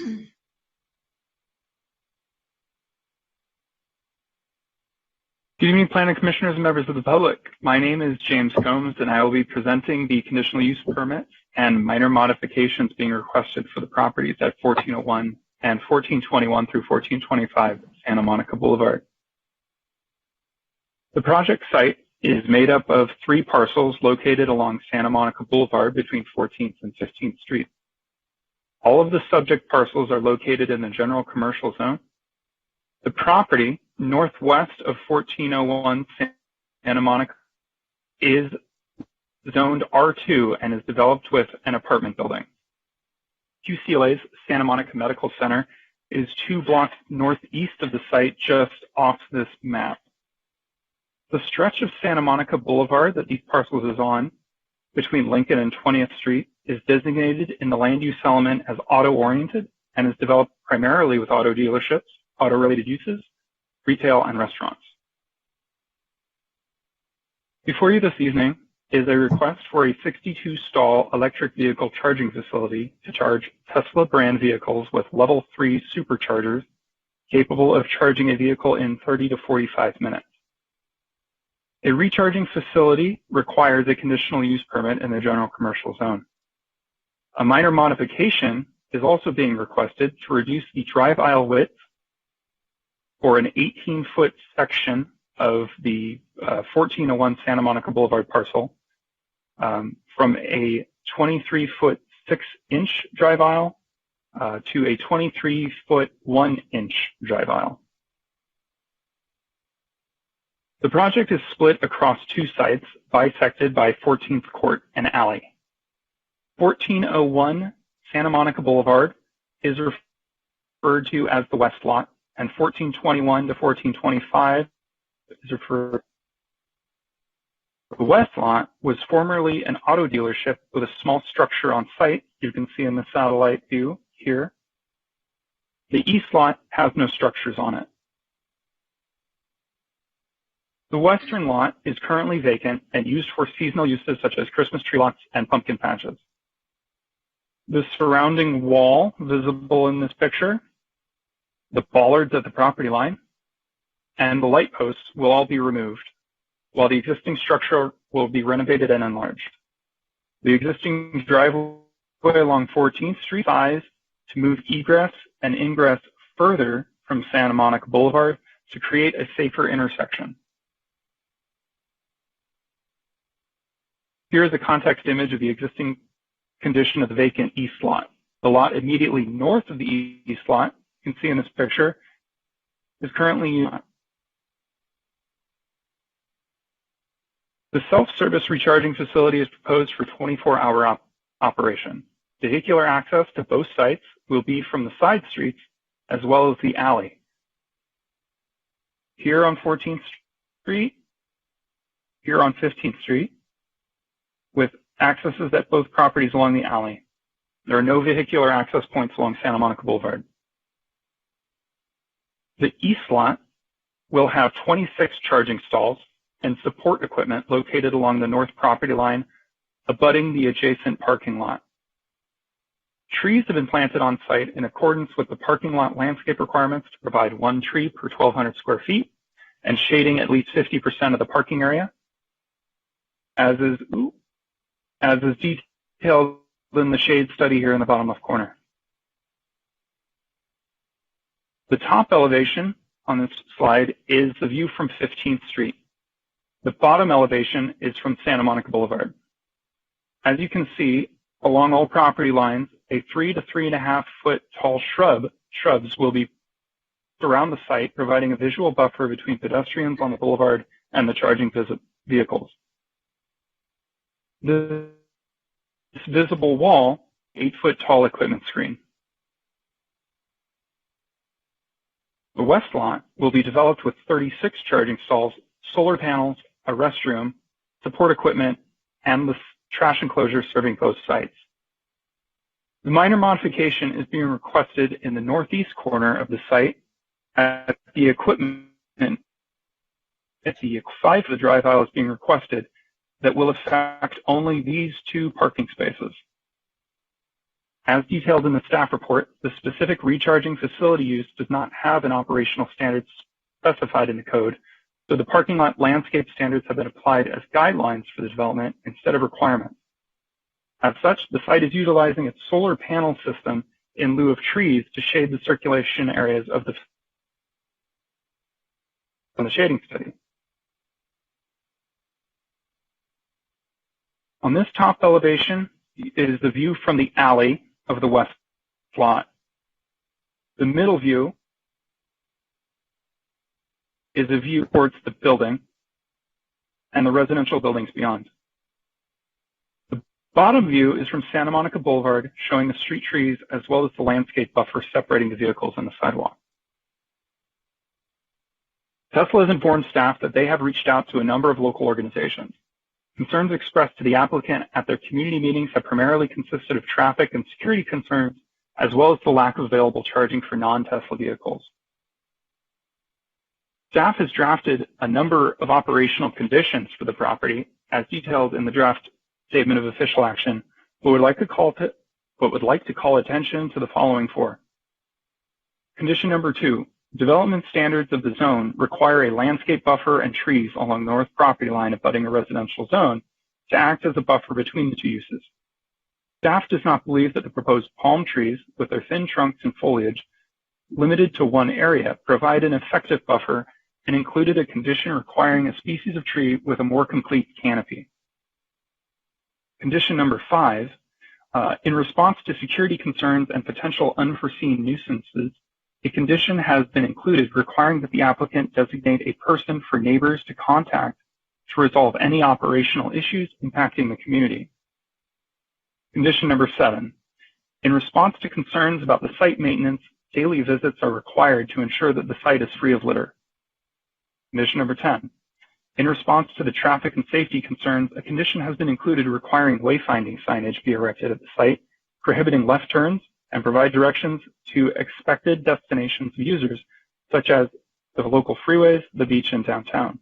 Good evening, Planning Commissioners and members of the public. My name is James Combs, and I will be presenting the conditional use permits and minor modifications being requested for the properties at 1401 and 1421 through 1425 Santa Monica Boulevard. The project site is made up of 3 parcels located along Santa Monica Boulevard between 14th and 15th Street. All of the subject parcels are located in the general commercial zone. The property northwest of 1401 Santa Monica is zoned R2 and is developed with an apartment building. UCLA's Santa Monica Medical Center is 2 blocks northeast of the site, just off this map. The stretch of Santa Monica Boulevard that these parcels is on, between Lincoln and 20th Street, is designated in the land use element as auto-oriented and is developed primarily with auto dealerships, auto-related uses, retail, and restaurants. Before you this evening is a request for a 62-stall electric vehicle charging facility to charge Tesla brand vehicles with level 3 superchargers capable of charging a vehicle in 30 to 45 minutes. A recharging facility requires a conditional use permit in the general commercial zone. A minor modification is also being requested to reduce the drive aisle width for an 18-foot section of the 1401 Santa Monica Boulevard parcel from a 23-foot 6-inch drive aisle to a 23-foot 1-inch drive aisle. The project is split across 2 sites, bisected by 14th Court and Alley. 1401 Santa Monica Boulevard is referred to as the West Lot, and 1421 to 1425 is referred. The West Lot was formerly an auto dealership with a small structure on site. You can see in the satellite view here. The East Lot has no structures on it. The Western Lot is currently vacant and used for seasonal uses such as Christmas tree lots and pumpkin patches. The surrounding wall visible in this picture, the bollards at the property line, and the light posts will all be removed, while the existing structure will be renovated and enlarged. The existing driveway along 14th Street sized to move egress and ingress further from Santa Monica Boulevard to create a safer intersection. Here is a context image of the existing condition of the vacant East Lot. The lot immediately north of the East Lot, you can see in this picture, is currently used. The self-service recharging facility is proposed for 24-hour operation. Vehicular access to both sites will be from the side streets as well as the alley. Here on 14th Street, here on 15th Street, with accesses at both properties along the alley. There are no vehicular access points along Santa Monica Boulevard. The East Lot will have 26 charging stalls and support equipment located along the north property line, abutting the adjacent parking lot. Trees have been planted on site in accordance with the parking lot landscape requirements to provide 1 tree per 1,200 square feet and shading at least 50% of the parking area, as is detailed in the shade study here in the bottom left corner. The top elevation on this slide is the view from 15th Street. The bottom elevation is from Santa Monica Boulevard. As you can see, along all property lines, a 3 to 3.5 foot tall shrubs will be around the site, providing a visual buffer between pedestrians on the boulevard and the charging vehicles. This visible wall, 8-foot tall equipment screen. The West Lot will be developed with 36 charging stalls, solar panels, a restroom, support equipment, and the trash enclosure serving both sites. The minor modification is being requested in the northeast corner of the site at the equipment. At the side of the drive aisle is being requested that will affect only these 2 parking spaces. As detailed in the staff report, the specific recharging facility use does not have an operational standard specified in the code, so the parking lot landscape standards have been applied as guidelines for the development instead of requirements. As such, the site is utilizing its solar panel system in lieu of trees to shade the circulation areas of the shading study. On this top elevation is the view from the alley of the west lot. The middle view is a view towards the building and the residential buildings beyond. The bottom view is from Santa Monica Boulevard, showing the street trees as well as the landscape buffer separating the vehicles and the sidewalk. Tesla has informed staff that they have reached out to a number of local organizations. Concerns expressed to the applicant at their community meetings have primarily consisted of traffic and security concerns, as well as the lack of available charging for non-Tesla vehicles. Staff has drafted a number of operational conditions for the property, as detailed in the draft statement of official action, but would like to call attention to the following four. Condition number 2. Development standards of the zone require a landscape buffer and trees along the north property line abutting a residential zone to act as a buffer between the two uses. Staff does not believe that the proposed palm trees, with their thin trunks and foliage limited to one area, provide an effective buffer, and included a condition requiring a species of tree with a more complete canopy. Condition number 5, in response to security concerns and potential unforeseen nuisances, a condition has been included requiring that the applicant designate a person for neighbors to contact to resolve any operational issues impacting the community. Condition number 7, in response to concerns about the site maintenance, daily visits are required to ensure that the site is free of litter. Condition number 10, in response to the traffic and safety concerns, a condition has been included requiring wayfinding signage be erected at the site, prohibiting left turns, and provide directions to expected destinations of users, such as the local freeways, the beach, and downtown.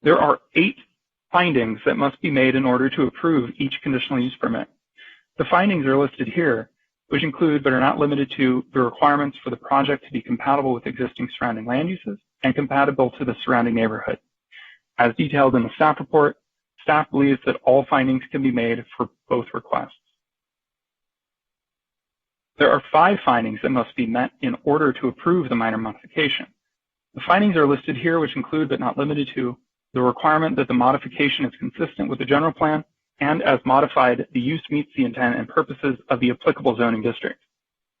There are 8 findings that must be made in order to approve each conditional use permit. The findings are listed here, which include but are not limited to the requirements for the project to be compatible with existing surrounding land uses and compatible to the surrounding neighborhood. As detailed in the staff report, staff believes that all findings can be made for both requests. There are 5 findings that must be met in order to approve the minor modification. The findings are listed here, which include but not limited to the requirement that the modification is consistent with the general plan, and as modified, the use meets the intent and purposes of the applicable zoning district.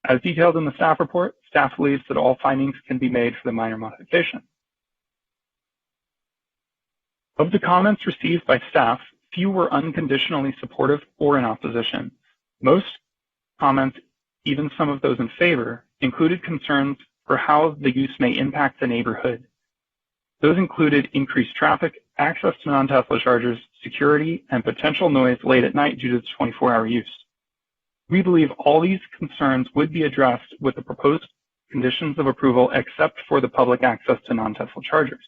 As detailed in the staff report, staff believes that all findings can be made for the minor modification. Of the comments received by staff, few were unconditionally supportive or in opposition. Most comments, even some of those in favor, included concerns for how the use may impact the neighborhood. Those included increased traffic, access to non-Tesla chargers, security, and potential noise late at night due to the 24-hour use. We believe all these concerns would be addressed with the proposed conditions of approval except for the public access to non-Tesla chargers.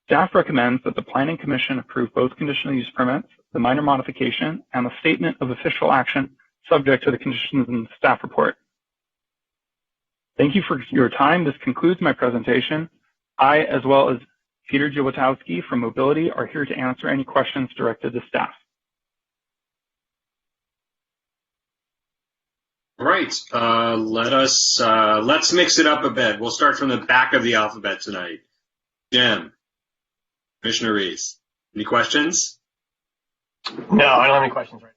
Staff recommends that the Planning Commission approve both conditional use permits, the minor modification, and the statement of official action subject to the conditions in the staff report. Thank you for your time. This concludes my presentation. I, as well as Peter Jowatowski from Mobility, are here to answer any questions directed to staff. All right, let's mix it up a bit. We'll start from the back of the alphabet tonight. Jim, Commissioner Reese, any questions? No, I don't have any questions right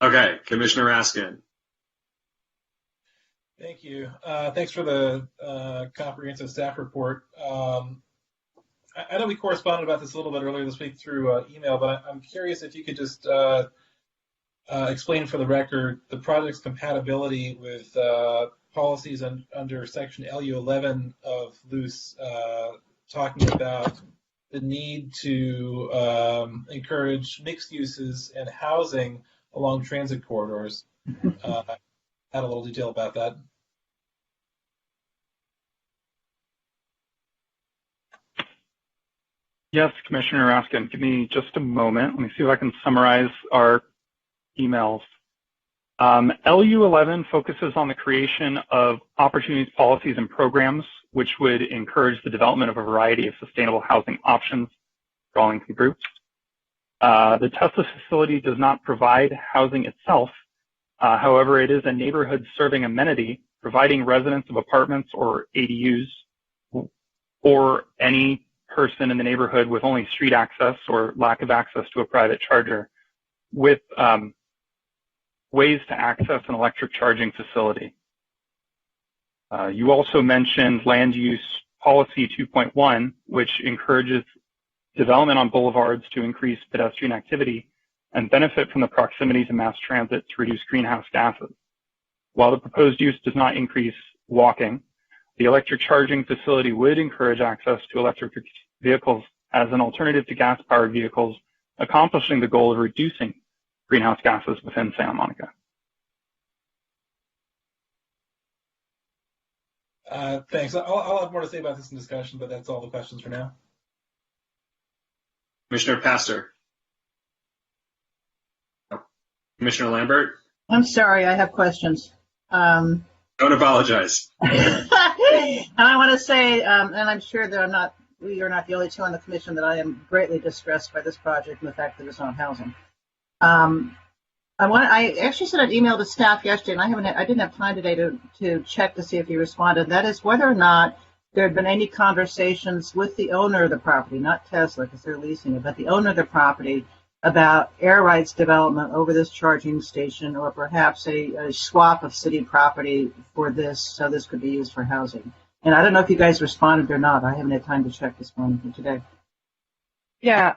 now. Okay, Commissioner Raskin. Thank you. Thanks for the comprehensive staff report. I know we corresponded about this a little bit earlier this week through email, but I'm curious if you could just explain for the record the project's compatibility with policies under section LU11 of LUCE, talking about the need to encourage mixed uses and housing along transit corridors. Add a little detail about that. Yes, Commissioner Raskin, give me just a moment. Let me see if I can summarize our emails. LU11 focuses on the creation of opportunities, policies, and programs which would encourage the development of a variety of sustainable housing options for all income groups. The Tesla facility does not provide housing itself. However, it is a neighborhood serving amenity, providing residents of apartments or ADUs or any person in the neighborhood with only street access or lack of access to a private charger with ways to access an electric charging facility. You also mentioned land use policy 2.1, which encourages development on boulevards to increase pedestrian activity and benefit from the proximity to mass transit to reduce greenhouse gases. While the proposed use does not increase walking, the electric charging facility would encourage access to electric vehicles as an alternative to gas-powered vehicles, accomplishing the goal of reducing greenhouse gases within Santa Monica. Thanks. I'll have more to say about this in discussion, but that's all the questions for now. Commissioner Pastor. Oh. Commissioner Lambert. I'm sorry, I have questions. Don't apologize. And I want to say, and I'm sure that we are not the only two on the commission, that I am greatly distressed by this project and the fact that it's not housing. I actually sent an email to staff yesterday, and I didn't have time today to check to see if he responded. That is whether or not there had been any conversations with the owner of the property, not Tesla because they're leasing it, but the owner of the property about air rights development over this charging station, or perhaps a swap of city property for this, so this could be used for housing. And I don't know if you guys responded or not. I haven't had time to check this morning today. Yeah,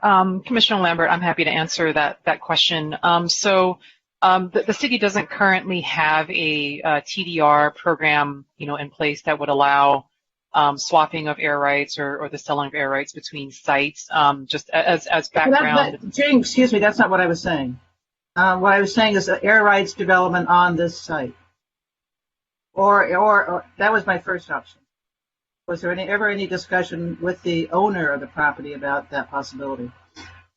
Commissioner Lambert, I'm happy to answer that question. The city doesn't currently have a TDR program, in place that would allow swapping of air rights or the selling of air rights between sites. Just as background. James, excuse me, that's not what I was saying. What I was saying is air rights development on this site, or that was my first option. Was there ever any discussion with the owner of the property about that possibility?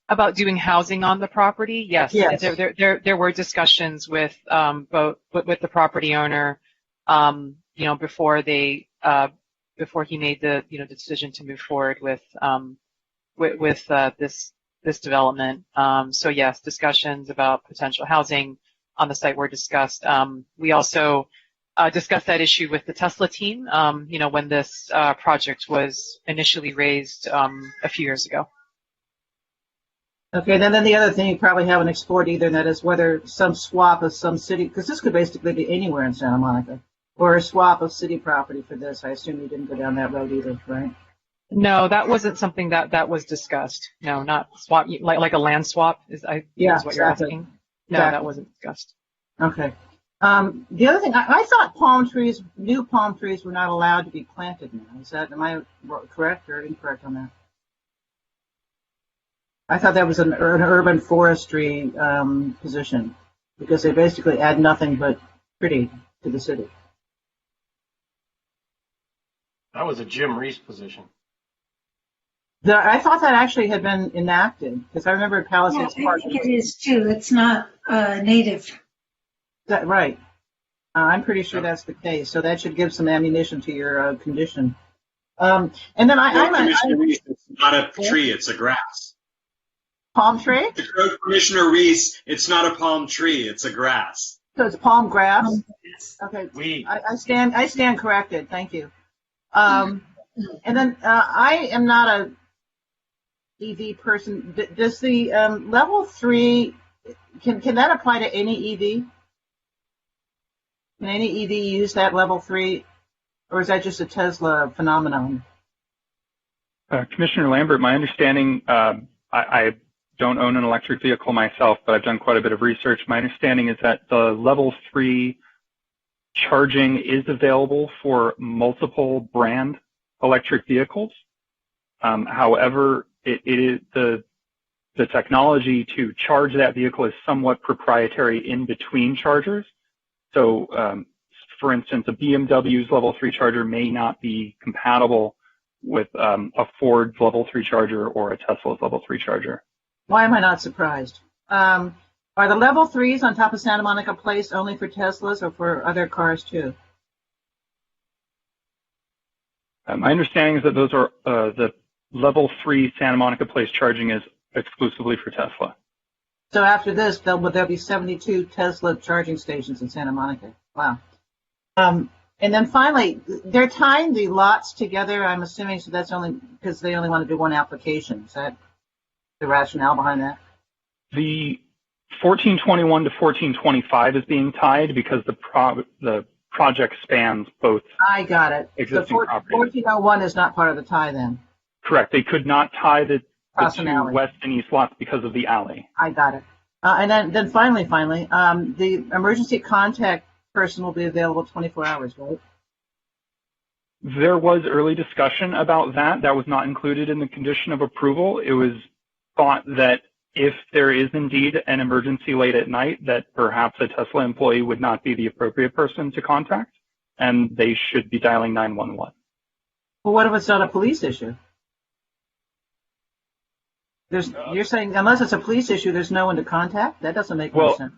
About doing housing on the property? Yes. There were discussions with both with the property owner, before he made the the decision to move forward with this development. So yes, discussions about potential housing on the site were discussed. We also discussed that issue with the Tesla team, when this project was initially raised a few years ago. Okay, then the other thing you probably haven't explored either, and that is whether some swap of some city, because this could basically be anywhere in Santa Monica, or a swap of city property for this. I assume you didn't go down that road either, right? No, that wasn't something that was discussed. No, not swap, like a land swap is what you're asking. No, that wasn't discussed. Okay. The other thing, I thought new palm trees were not allowed to be planted now. Am I correct or incorrect on that? I thought that was an urban forestry position, because they basically add nothing but pretty to the city. That was a Jim Reese position. I thought that actually had been enacted, because I remember at Palisades Park. I think it is too. It's not native. That right? I'm pretty sure that's the case. So that should give some ammunition to your condition. And then it's not a tree; it's a grass. Palm tree? Commissioner Reese, it's not a palm tree; it's a grass. So it's palm grass. Okay. I stand corrected. Thank you. And then I am not a EV person. Does the level 3 can that apply to any EV? Can any EV use that level 3, or is that just a Tesla phenomenon? Commissioner Lambert, my understanding, I don't own an electric vehicle myself, but I've done quite a bit of research. My understanding is that the level 3 charging is available for multiple brand electric vehicles. However, it is the technology to charge that vehicle is somewhat proprietary in between chargers. So, for instance, a BMW's level 3 charger may not be compatible with a Ford's level 3 charger or a Tesla's level 3 charger. Why am I not surprised? Are the level 3s on top of Santa Monica Place only for Teslas or for other cars too? My understanding is that those are the level 3 Santa Monica Place charging is exclusively for Tesla. So after this, there'll be 72 Tesla charging stations in Santa Monica. Wow. And then finally, they're tying the lots together, I'm assuming, so that's only because they only want to do one application. Is that the rationale behind that? The 1421 to 1425 is being tied because the project spans both. I got it. Existing the properties. 1401 is not part of the tie then. Correct. They could not tie the two alley. west and east lots because of the alley. I got it. And then finally, the emergency contact person will be available 24 hours, right? There was early discussion about that. That was not included in the condition of approval. It was thought that if there is indeed an emergency late at night, that perhaps a Tesla employee would not be the appropriate person to contact, and they should be dialing 911. Well, what if it's not a police issue? You're saying unless it's a police issue, there's no one to contact? That doesn't make any sense.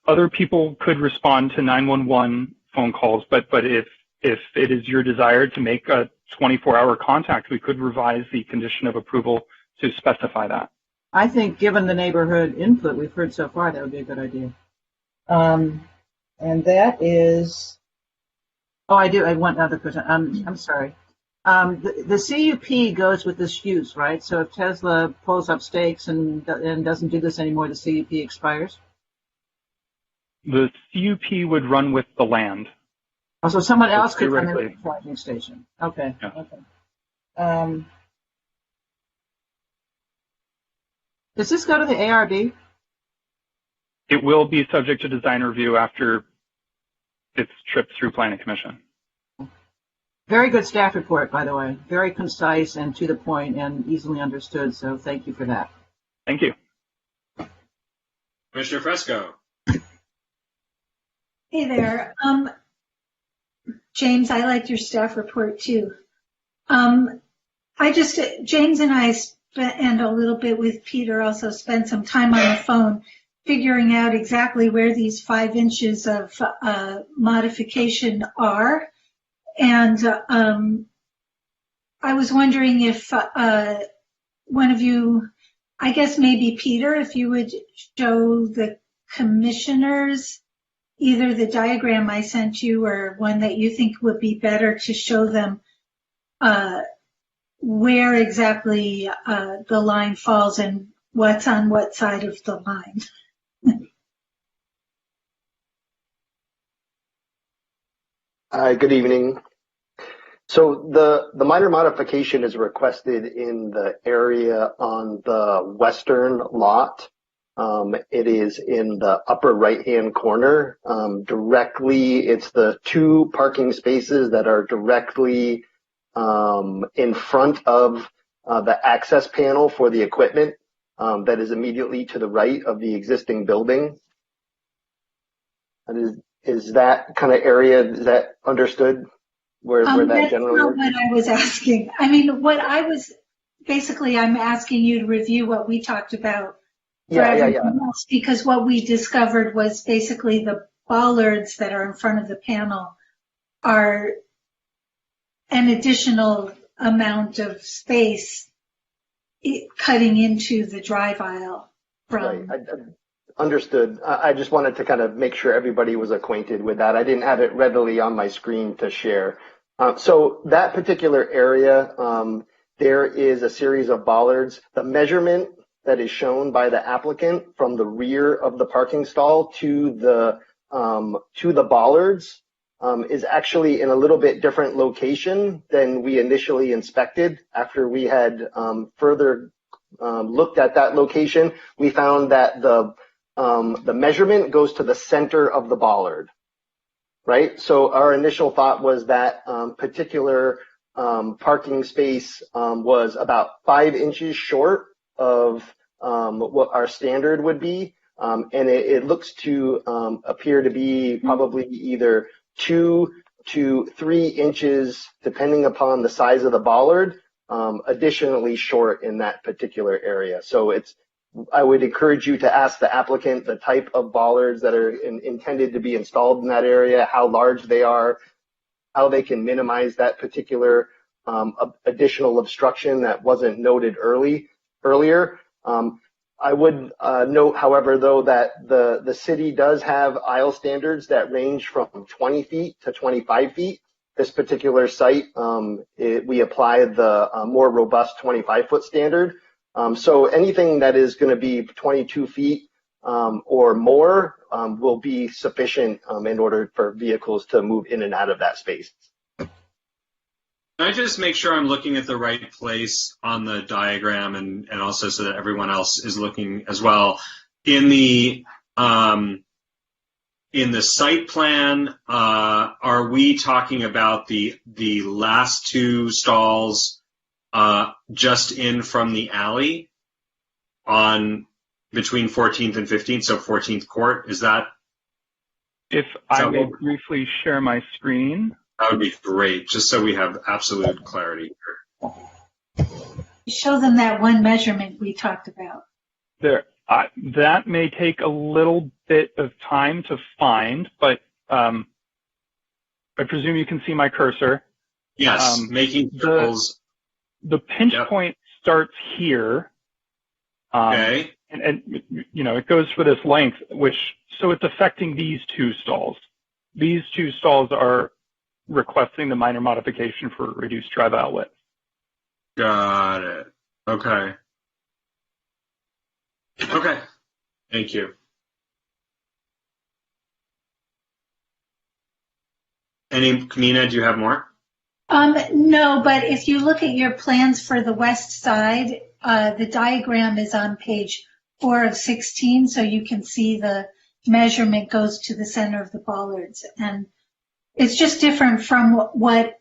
Other people could respond to 911 phone calls, but if it is your desire to make a 24-hour contact, we could revise the condition of approval to specify that. I think given the neighborhood input we've heard so far, that would be a good idea. And that is, I want another question. I'm sorry. The CUP goes with this use, right? So if Tesla pulls up stakes and doesn't do this anymore, the CUP expires? The CUP would run with the land. Oh, so someone else could run the charging station. Okay. Yeah. Okay. Does this go to the ARB? It will be subject to design review after its trip through Planning Commission. Very good staff report, by the way. Very concise and to the point and easily understood. So thank you for that. Thank you. Commissioner Fresco. Hey there. James, I liked your staff report too. James and I and a little bit with Peter also spent some time on the phone figuring out exactly where these 5 inches of modification are. And I was wondering if one of you, I guess maybe Peter, if you would show the commissioners either the diagram I sent you or one that you think would be better to show them where exactly the line falls and what's on what side of the line. Hi, good evening. So the minor modification is requested in the area on the western lot. It is in the upper right-hand corner. It's the 2 parking spaces that are directly in front of the access panel for the equipment that is immediately to the right of the existing building. And is that kind of area, is that understood? Where that generally that's not what I was asking. I mean, I'm asking you to review what we talked about. Yeah. Else, because what we discovered was basically the bollards that are in front of the panel are an additional amount of space cutting into the drive aisle. Right. Understood. I just wanted to kind of make sure everybody was acquainted with that. I didn't have it readily on my screen to share. So that particular area, there is a series of bollards. The measurement that is shown by the applicant from the rear of the parking stall to the bollards is actually in a little bit different location than we initially inspected. After we had further looked at that location, we found that the measurement goes to the center of the bollard, right? So our initial thought was that particular parking space was about 5 inches short of what our standard would be, and it looks to appear to be probably either 2 to 3 inches, depending upon the size of the bollard, additionally short in that particular area. So I would encourage you to ask the applicant the type of bollards that are intended to be installed in that area, how large they are, how they can minimize that particular additional obstruction that wasn't noted earlier. I would note, however, though, that the city does have aisle standards that range from 20 feet to 25 feet. This particular site, we apply the more robust 25-foot standard. So anything that is going to be 22 feet or more will be sufficient in order for vehicles to move in and out of that space. Can I just make sure I'm looking at the right place on the diagram and also so that everyone else is looking as well? In the site plan, are we talking about the last 2 stalls just in from the alley on between 14th and 15th, so 14th Court? Is that? If I may briefly share my screen. That would be great, just so we have absolute clarity here. Show them that one measurement we talked about. There, that may take a little bit of time to find, but I presume you can see my cursor. Yes, making circles. The pinch point starts here. Okay. And you know, it goes for this length, so it's affecting these 2 stalls. These 2 stalls are requesting the minor modification for reduced drive outlet. Got it. Okay. Okay. Thank you. Kamina, do you have more? No, but if you look at your plans for the west side, the diagram is on page 4 of 16, so you can see the measurement goes to the center of the bollards. And it's just different from what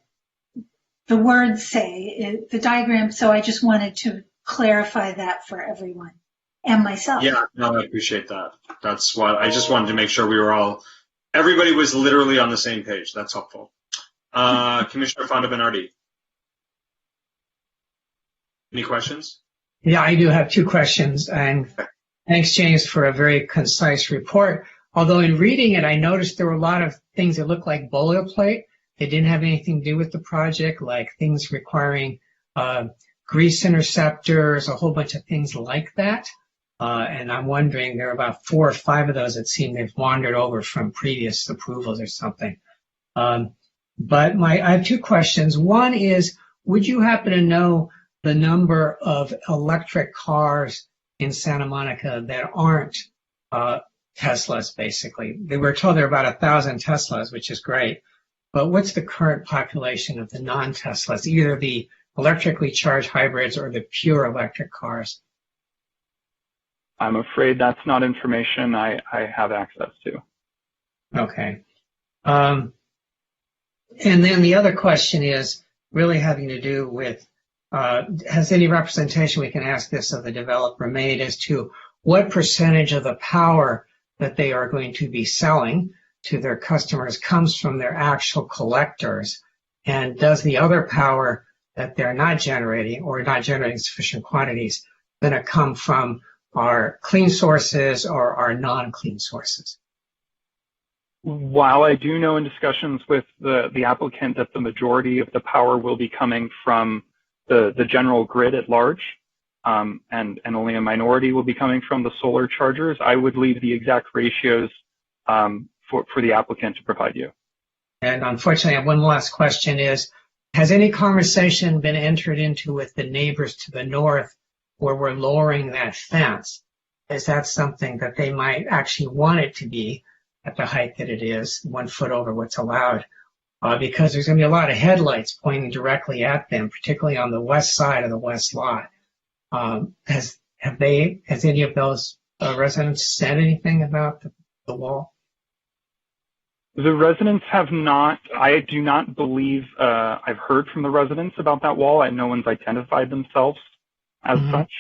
the words say, the diagram, so I just wanted to clarify that for everyone and myself. Yeah, no, I appreciate that. That's why I just wanted to make sure everybody was literally on the same page. That's helpful. Commissioner Fonda Bernardi. Any questions? Yeah, I do have 2 questions, and thanks, James, for a very concise report. Although in reading it, I noticed there were a lot of things that looked like boilerplate. They didn't have anything to do with the project, like things requiring grease interceptors, a whole bunch of things like that. And I'm wondering, there are about 4 or 5 of those that seem they've wandered over from previous approvals or something. But I have 2 questions. One is, would you happen to know the number of electric cars in Santa Monica that aren't Teslas, basically? They were told there are about 1,000 Teslas, which is great. But what's the current population of the non-Teslas, either the electrically charged hybrids or the pure electric cars? I'm afraid that's not information I have access to. Okay. And then the other question is really having to do with, has any representation we can ask this of the developer made as to what percentage of the power that they are going to be selling to their customers comes from their actual collectors, and does the other power that they're not generating or not generating sufficient quantities going to come from our clean sources or our non-clean sources? While I do know in discussions with the applicant that the majority of the power will be coming from the general grid at large, and only a minority will be coming from the solar chargers, I would leave the exact ratios for the applicant to provide you. And unfortunately, I have one last question is, has any conversation been entered into with the neighbors to the north where we're lowering that fence? Is that something that they might actually want it to be at the height that it is, 1 foot over what's allowed? Because there's going to be a lot of headlights pointing directly at them, particularly on the west side of the west lot. Has any of those residents said anything about the wall? The residents have not. I do not believe I've heard from the residents about that wall, and no one's identified themselves as such.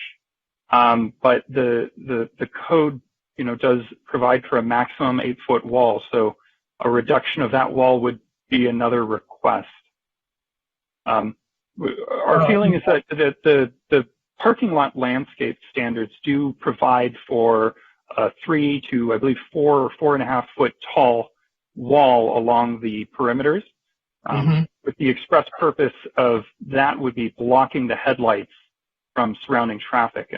But the code, does provide for a maximum 8-foot wall. So a reduction of that wall would be another request. Our feeling is that the parking lot landscape standards do provide for a 3 to, I believe, 4 or 4.5 foot tall wall along the perimeters, with the express purpose of that would be blocking the headlights from surrounding traffic.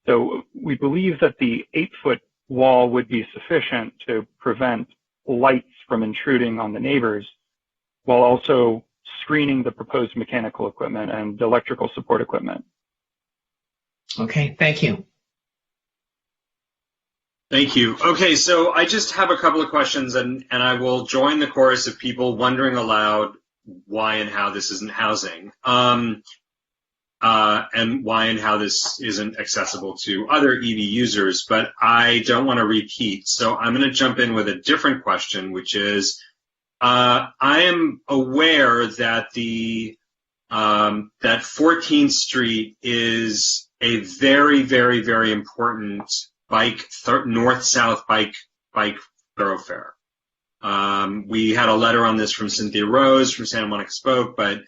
So we believe that the 8-foot wall would be sufficient to prevent lights from intruding on the neighbors, while also screening the proposed mechanical equipment and electrical support equipment. Okay, thank you. Thank you. Okay, so I just have a couple of questions, and I will join the chorus of people wondering aloud why and how this isn't housing, and why and how this isn't accessible to other EV users, but I don't want to repeat. So I'm going to jump in with a different question, which is, I am aware that that 14th Street is a very, very, very important north-south bike thoroughfare. We had a letter on this from Cynthia Rose from Santa Monica Spoke, but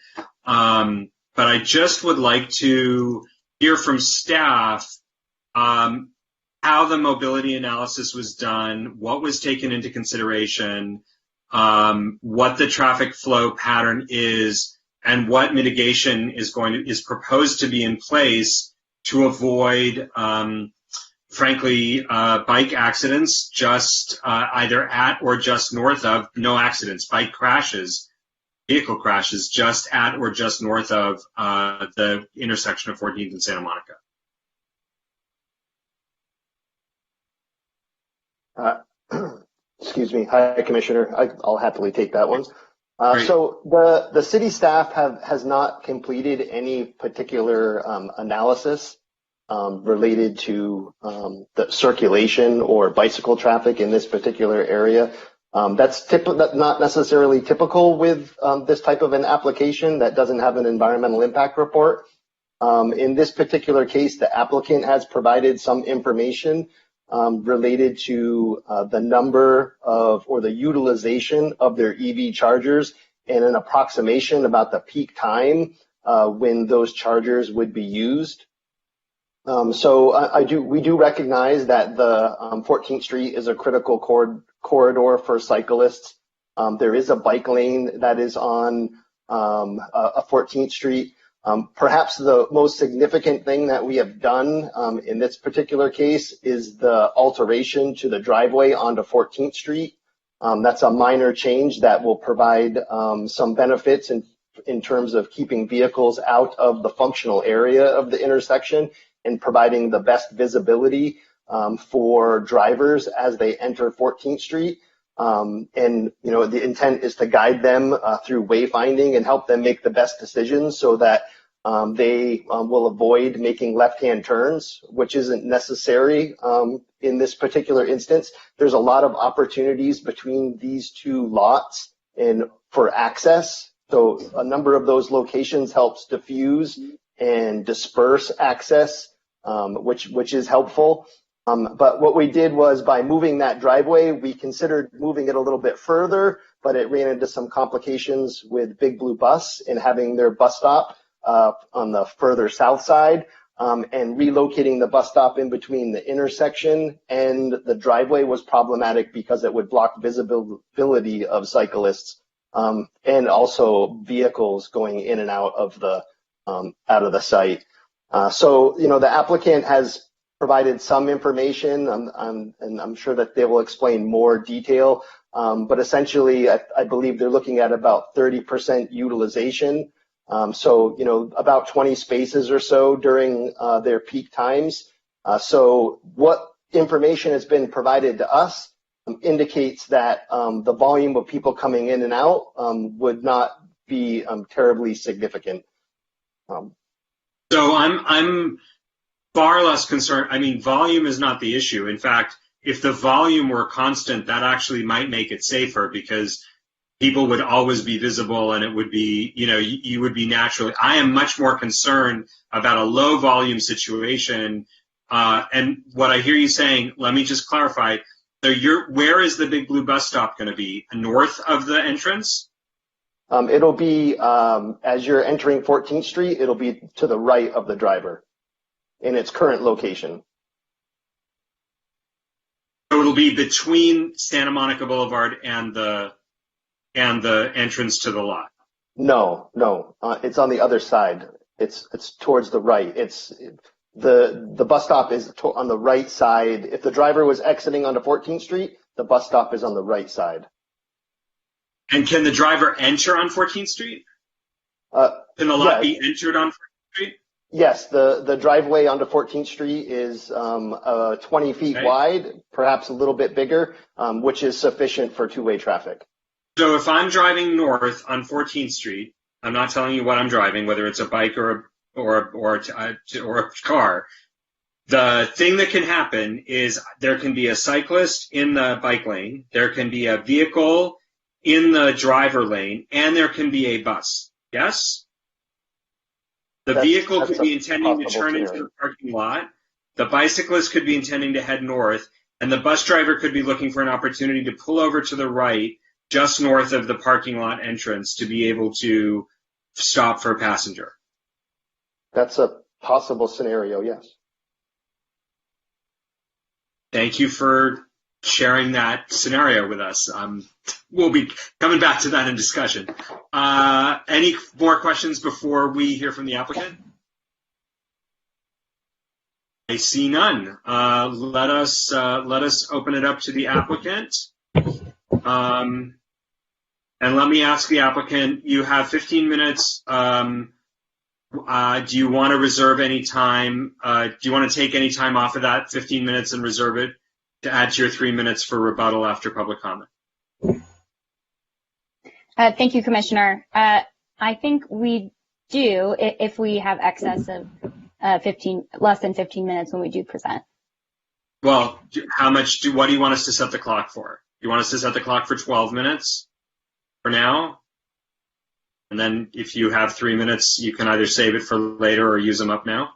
I just would like to hear from staff how the mobility analysis was done, what was taken into consideration, what the traffic flow pattern is, and what mitigation is proposed to be in place to avoid, frankly, bike accidents just either at or just north of, no accidents, bike crashes, vehicle crashes just at or just north of the intersection of 14th and Santa Monica. Excuse me. Hi, Commissioner. I'll happily take that one. So the city staff has not completed any particular analysis related to the circulation or bicycle traffic in this particular area. That's not necessarily typical with this type of an application that doesn't have an environmental impact report. In this particular case, the applicant has provided some information related to the number of or the utilization of their EV chargers and an approximation about the peak time when those chargers would be used. So we do recognize that the 14th Street is a critical corridor for cyclists. There is a bike lane that is on a 14th Street. Perhaps the most significant thing that we have done in this particular case is the alteration to the driveway onto 14th Street. That's a minor change that will provide some benefits in terms of keeping vehicles out of the functional area of the intersection and providing the best visibility for drivers as they enter 14th Street. And, you know, the intent is to guide them through wayfinding and help them make the best decisions so that they will avoid making left-hand turns, which isn't necessary in this particular instance. There's a lot of opportunities between these two lots and for access. So a number of those locations helps diffuse and disperse access, which is helpful. But what we did was by moving that driveway, we considered moving it a little bit further, but it ran into some complications with Big Blue Bus and having their bus stop on the further south side, and relocating the bus stop in between the intersection and the driveway was problematic because it would block visibility of cyclists and also vehicles going in and out of the site. So, you know, the applicant has provided some information, and I'm sure that they will explain more detail. But essentially, I believe they're looking at about 30% utilization. So, you know, about 20 spaces or so during their peak times. So what information has been provided to us indicates that the volume of people coming in and out would not be terribly significant. So I'm far less concerned. I mean, volume is not the issue. In fact, if the volume were constant, that actually might make it safer because people would always be visible and it would be, you know, you would be naturally. I am much more concerned about a low volume situation. And what I hear you saying, let me just clarify, So where is the Big Blue bus stop going to be? North of the entrance? It'll be, as you're entering 14th Street, it'll be to the right of the driver in its current location. So it'll be between Santa Monica Boulevard and the entrance to the lot. No, it's on the other side. It's towards the right. The bus stop is on the right side. If the driver was exiting onto 14th Street, the bus stop is on the right side. And can the driver enter on 14th Street? Can the lot be entered on 14th Street? Yes, the driveway onto 14th Street is 20 feet wide, perhaps a little bit bigger, which is sufficient for two-way traffic. So if I'm driving north on 14th Street, I'm not telling you what I'm driving, whether it's a bike or a car. The thing that can happen is there can be a cyclist in the bike lane, there can be a vehicle in the driver lane, and there can be a bus. Yes? The vehicle could be intending to turn into the parking lot. The bicyclist could be intending to head north, and the bus driver could be looking for an opportunity to pull over to the right, just north of the parking lot entrance, to be able to stop for a passenger. That's a possible scenario, yes. Thank you for sharing that scenario with us. We'll be coming back to that in discussion. Any more questions before we hear from the applicant? I see none. Let us open it up to the applicant. And let me ask the applicant, you have 15 minutes. Do you want to reserve any time? Do you want to take any time off of that 15 minutes and reserve it to add to your 3 minutes for rebuttal after public comment? Thank you, Commissioner. I think we do if we have excess of less than 15 minutes when we do present. Well, what do you want us to set the clock for? You want us to set the clock for 12 minutes for now? And then if you have 3 minutes, you can either save it for later or use them up now?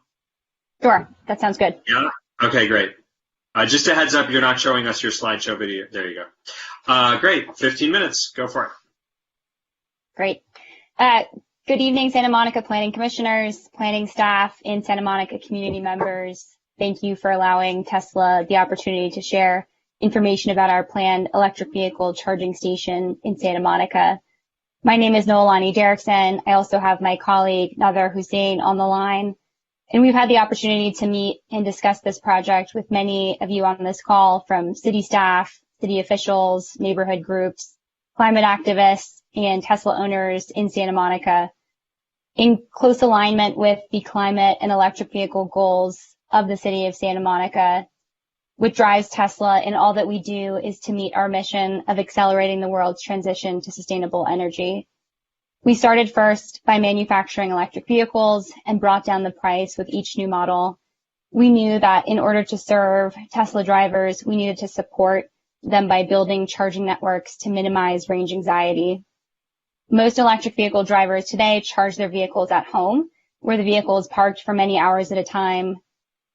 Sure, that sounds good. Yeah? Okay, great. Just a heads up, you're not showing us your slideshow video. There you go. Great, 15 minutes. Go for it. Great. Good evening, Santa Monica Planning Commissioners, planning staff, and Santa Monica community members. Thank you for allowing Tesla the opportunity to share information about our planned electric vehicle charging station in Santa Monica. My name is Noelani Derrickson. I also have my colleague, Nader Hussein, on the line. And we've had the opportunity to meet and discuss this project with many of you on this call, from city staff, city officials, neighborhood groups, climate activists, and Tesla owners in Santa Monica, in close alignment with the climate and electric vehicle goals of the city of Santa Monica. What drives Tesla in all that we do is to meet our mission of accelerating the world's transition to sustainable energy. We started first by manufacturing electric vehicles and brought down the price with each new model. We knew that in order to serve Tesla drivers, we needed to support them by building charging networks to minimize range anxiety. Most electric vehicle drivers today charge their vehicles at home, where the vehicle is parked for many hours at a time.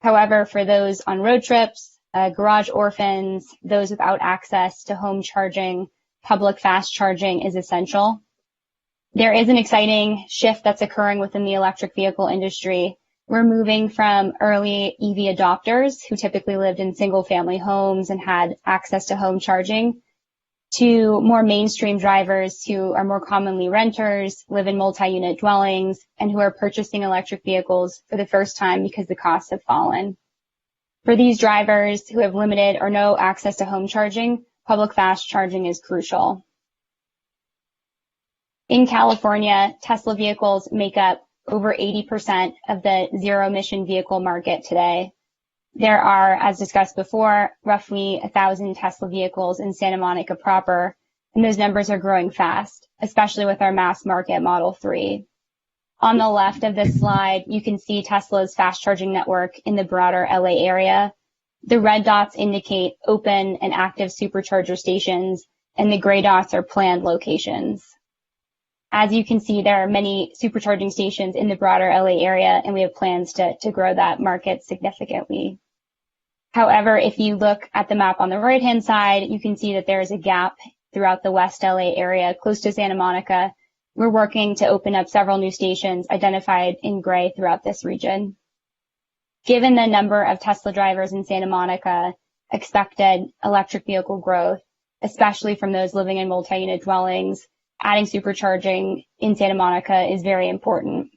However, for those on road trips, garage orphans, those without access to home charging, public fast charging is essential. There is an exciting shift that's occurring within the electric vehicle industry. We're moving from early EV adopters who typically lived in single-family homes and had access to home charging to more mainstream drivers who are more commonly renters, live in multi-unit dwellings, and who are purchasing electric vehicles for the first time because the costs have fallen. For these drivers who have limited or no access to home charging, public fast charging is crucial. In California, Tesla vehicles make up over 80% of the zero-emission vehicle market today. There are, as discussed before, roughly 1,000 Tesla vehicles in Santa Monica proper, and those numbers are growing fast, especially with our mass market Model 3. On the left of this slide, you can see Tesla's fast charging network in the broader LA area. The red dots indicate open and active supercharger stations, and the gray dots are planned locations. As you can see, there are many supercharging stations in the broader LA area, and we have plans to grow that market significantly. However, if you look at the map on the right-hand side, you can see that there is a gap throughout the West LA area close to Santa Monica. We're working to open up several new stations identified in gray throughout this region. Given the number of Tesla drivers in Santa Monica, expected electric vehicle growth, especially from those living in multi-unit dwellings, adding supercharging in Santa Monica is very important.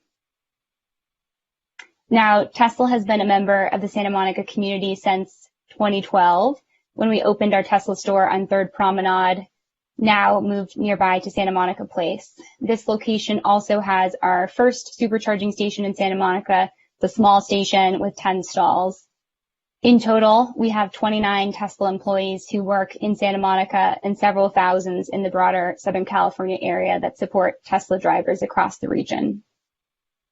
Now, Tesla has been a member of the Santa Monica community since 2012, when we opened our Tesla store on 3rd Promenade, now moved nearby to Santa Monica Place. This location also has our first supercharging station in Santa Monica, the small station with 10 stalls. In total, we have 29 Tesla employees who work in Santa Monica and several thousands in the broader Southern California area that support Tesla drivers across the region.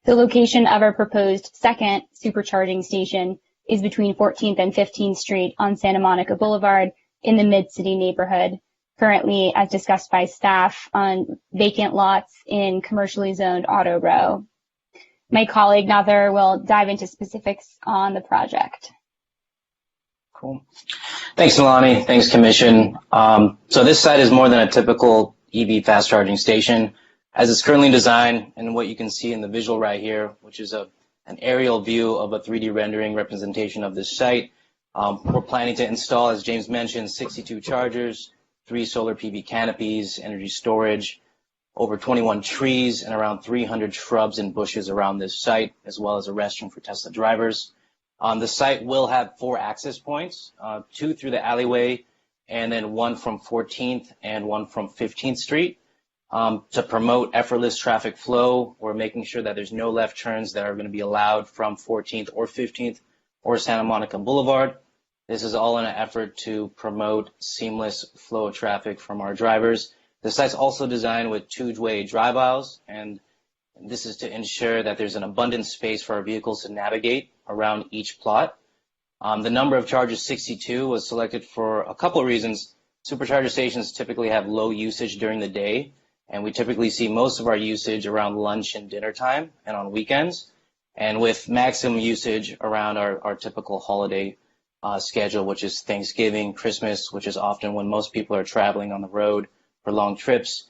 The location of our proposed second supercharging station is between 14th and 15th Street on Santa Monica Boulevard in the Mid-City neighborhood, currently, as discussed by staff, on vacant lots in commercially zoned Auto Row. My colleague Nather will dive into specifics on the project. Cool. Thanks, Nalani. Thanks, Commission. So this site is more than a typical EV fast charging station. As it's currently designed, and what you can see in the visual right here, which is an aerial view of a 3D rendering representation of this site, we're planning to install, as James mentioned, 62 chargers, 3 solar PV canopies, energy storage, over 21 trees, and around 300 shrubs and bushes around this site, as well as a restroom for Tesla drivers. The site will have 4 access points, 2 through the alleyway, and then 1 from 14th and 1 from 15th Street. To promote effortless traffic flow, we're making sure that there's no left turns that are going to be allowed from 14th or 15th or Santa Monica Boulevard. This is all in an effort to promote seamless flow of traffic from our drivers. The site's also designed with 2-way drive aisles, and this is to ensure that there's an abundant space for our vehicles to navigate around each plot. The number of chargers, 62, was selected for a couple of reasons. Supercharger stations typically have low usage during the day, and we typically see most of our usage around lunch and dinner time and on weekends, and with maximum usage around our typical holiday schedule, which is Thanksgiving, Christmas, which is often when most people are traveling on the road for long trips.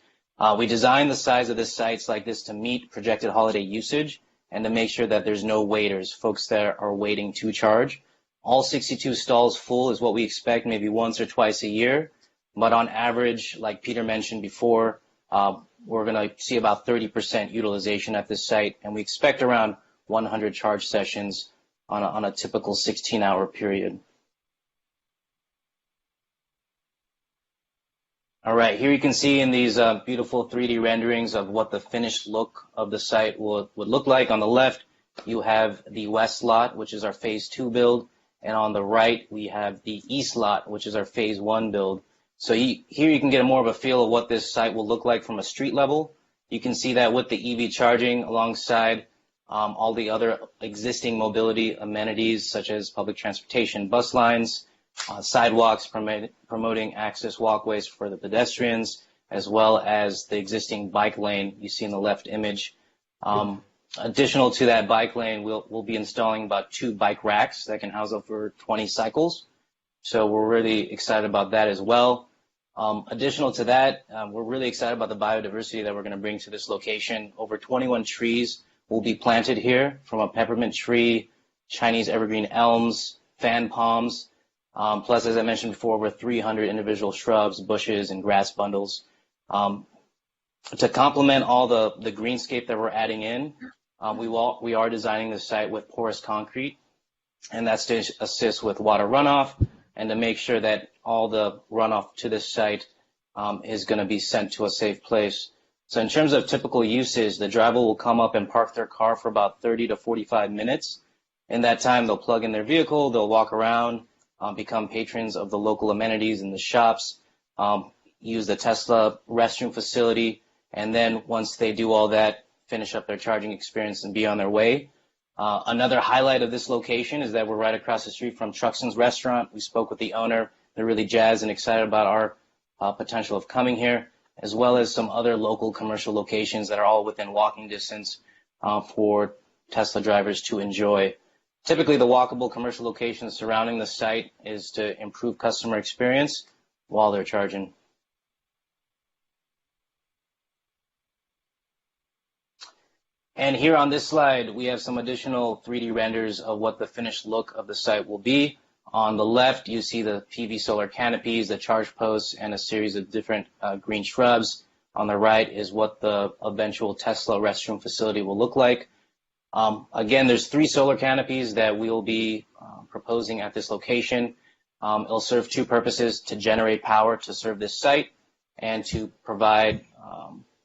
We designed the size of the sites like this to meet projected holiday usage and to make sure that there's no waiters, folks that are waiting to charge. All 62 stalls full is what we expect maybe once or twice a year, but on average, like Peter mentioned before, we're going to see about 30% utilization at this site, and we expect around 100 charge sessions on a typical 16-hour period. All right, here you can see in these beautiful 3D renderings of what the finished look of the site would look like. On the left, you have the west lot, which is our phase 2 build, and on the right, we have the east lot, which is our phase 1 build. So here you can get more of a feel of what this site will look like from a street level. You can see that with the EV charging alongside all the other existing mobility amenities such as public transportation, bus lines, sidewalks promoting access walkways for the pedestrians, as well as the existing bike lane you see in the left image. Additional to that bike lane, we'll be installing about 2 bike racks that can house over 20 cycles. So we're really excited about that as well. Additional to that, we're really excited about the biodiversity that we're going to bring to this location. Over 21 trees will be planted here, from a peppermint tree, Chinese evergreen elms, fan palms, plus, as I mentioned before, over 300 individual shrubs, bushes, and grass bundles. To complement all the greenscape that we're adding in, we are designing the site with porous concrete, and that's to assist with water runoff and to make sure that all the runoff to this site is going to be sent to a safe place. So in terms of typical usage, the driver will come up and park their car for about 30 to 45 minutes. In that time, they'll plug in their vehicle, they'll walk around, become patrons of the local amenities in the shops, use the Tesla restroom facility, and then once they do all that, finish up their charging experience and be on their way. Another highlight of this location is that we're right across the street from Truxton's restaurant. We spoke with the owner. They're really jazzed and excited about our potential of coming here, as well as some other local commercial locations that are all within walking distance for Tesla drivers to enjoy. Typically, the walkable commercial locations surrounding the site is to improve customer experience while they're charging. And here on this slide, we have some additional 3D renders of what the finished look of the site will be. On the left, you see the PV solar canopies, the charge posts, and a series of different green shrubs. On the right is what the eventual Tesla restroom facility will look like. Again, there's 3 solar canopies that we'll be proposing at this location. It'll serve 2 purposes: to generate power to serve this site and to provide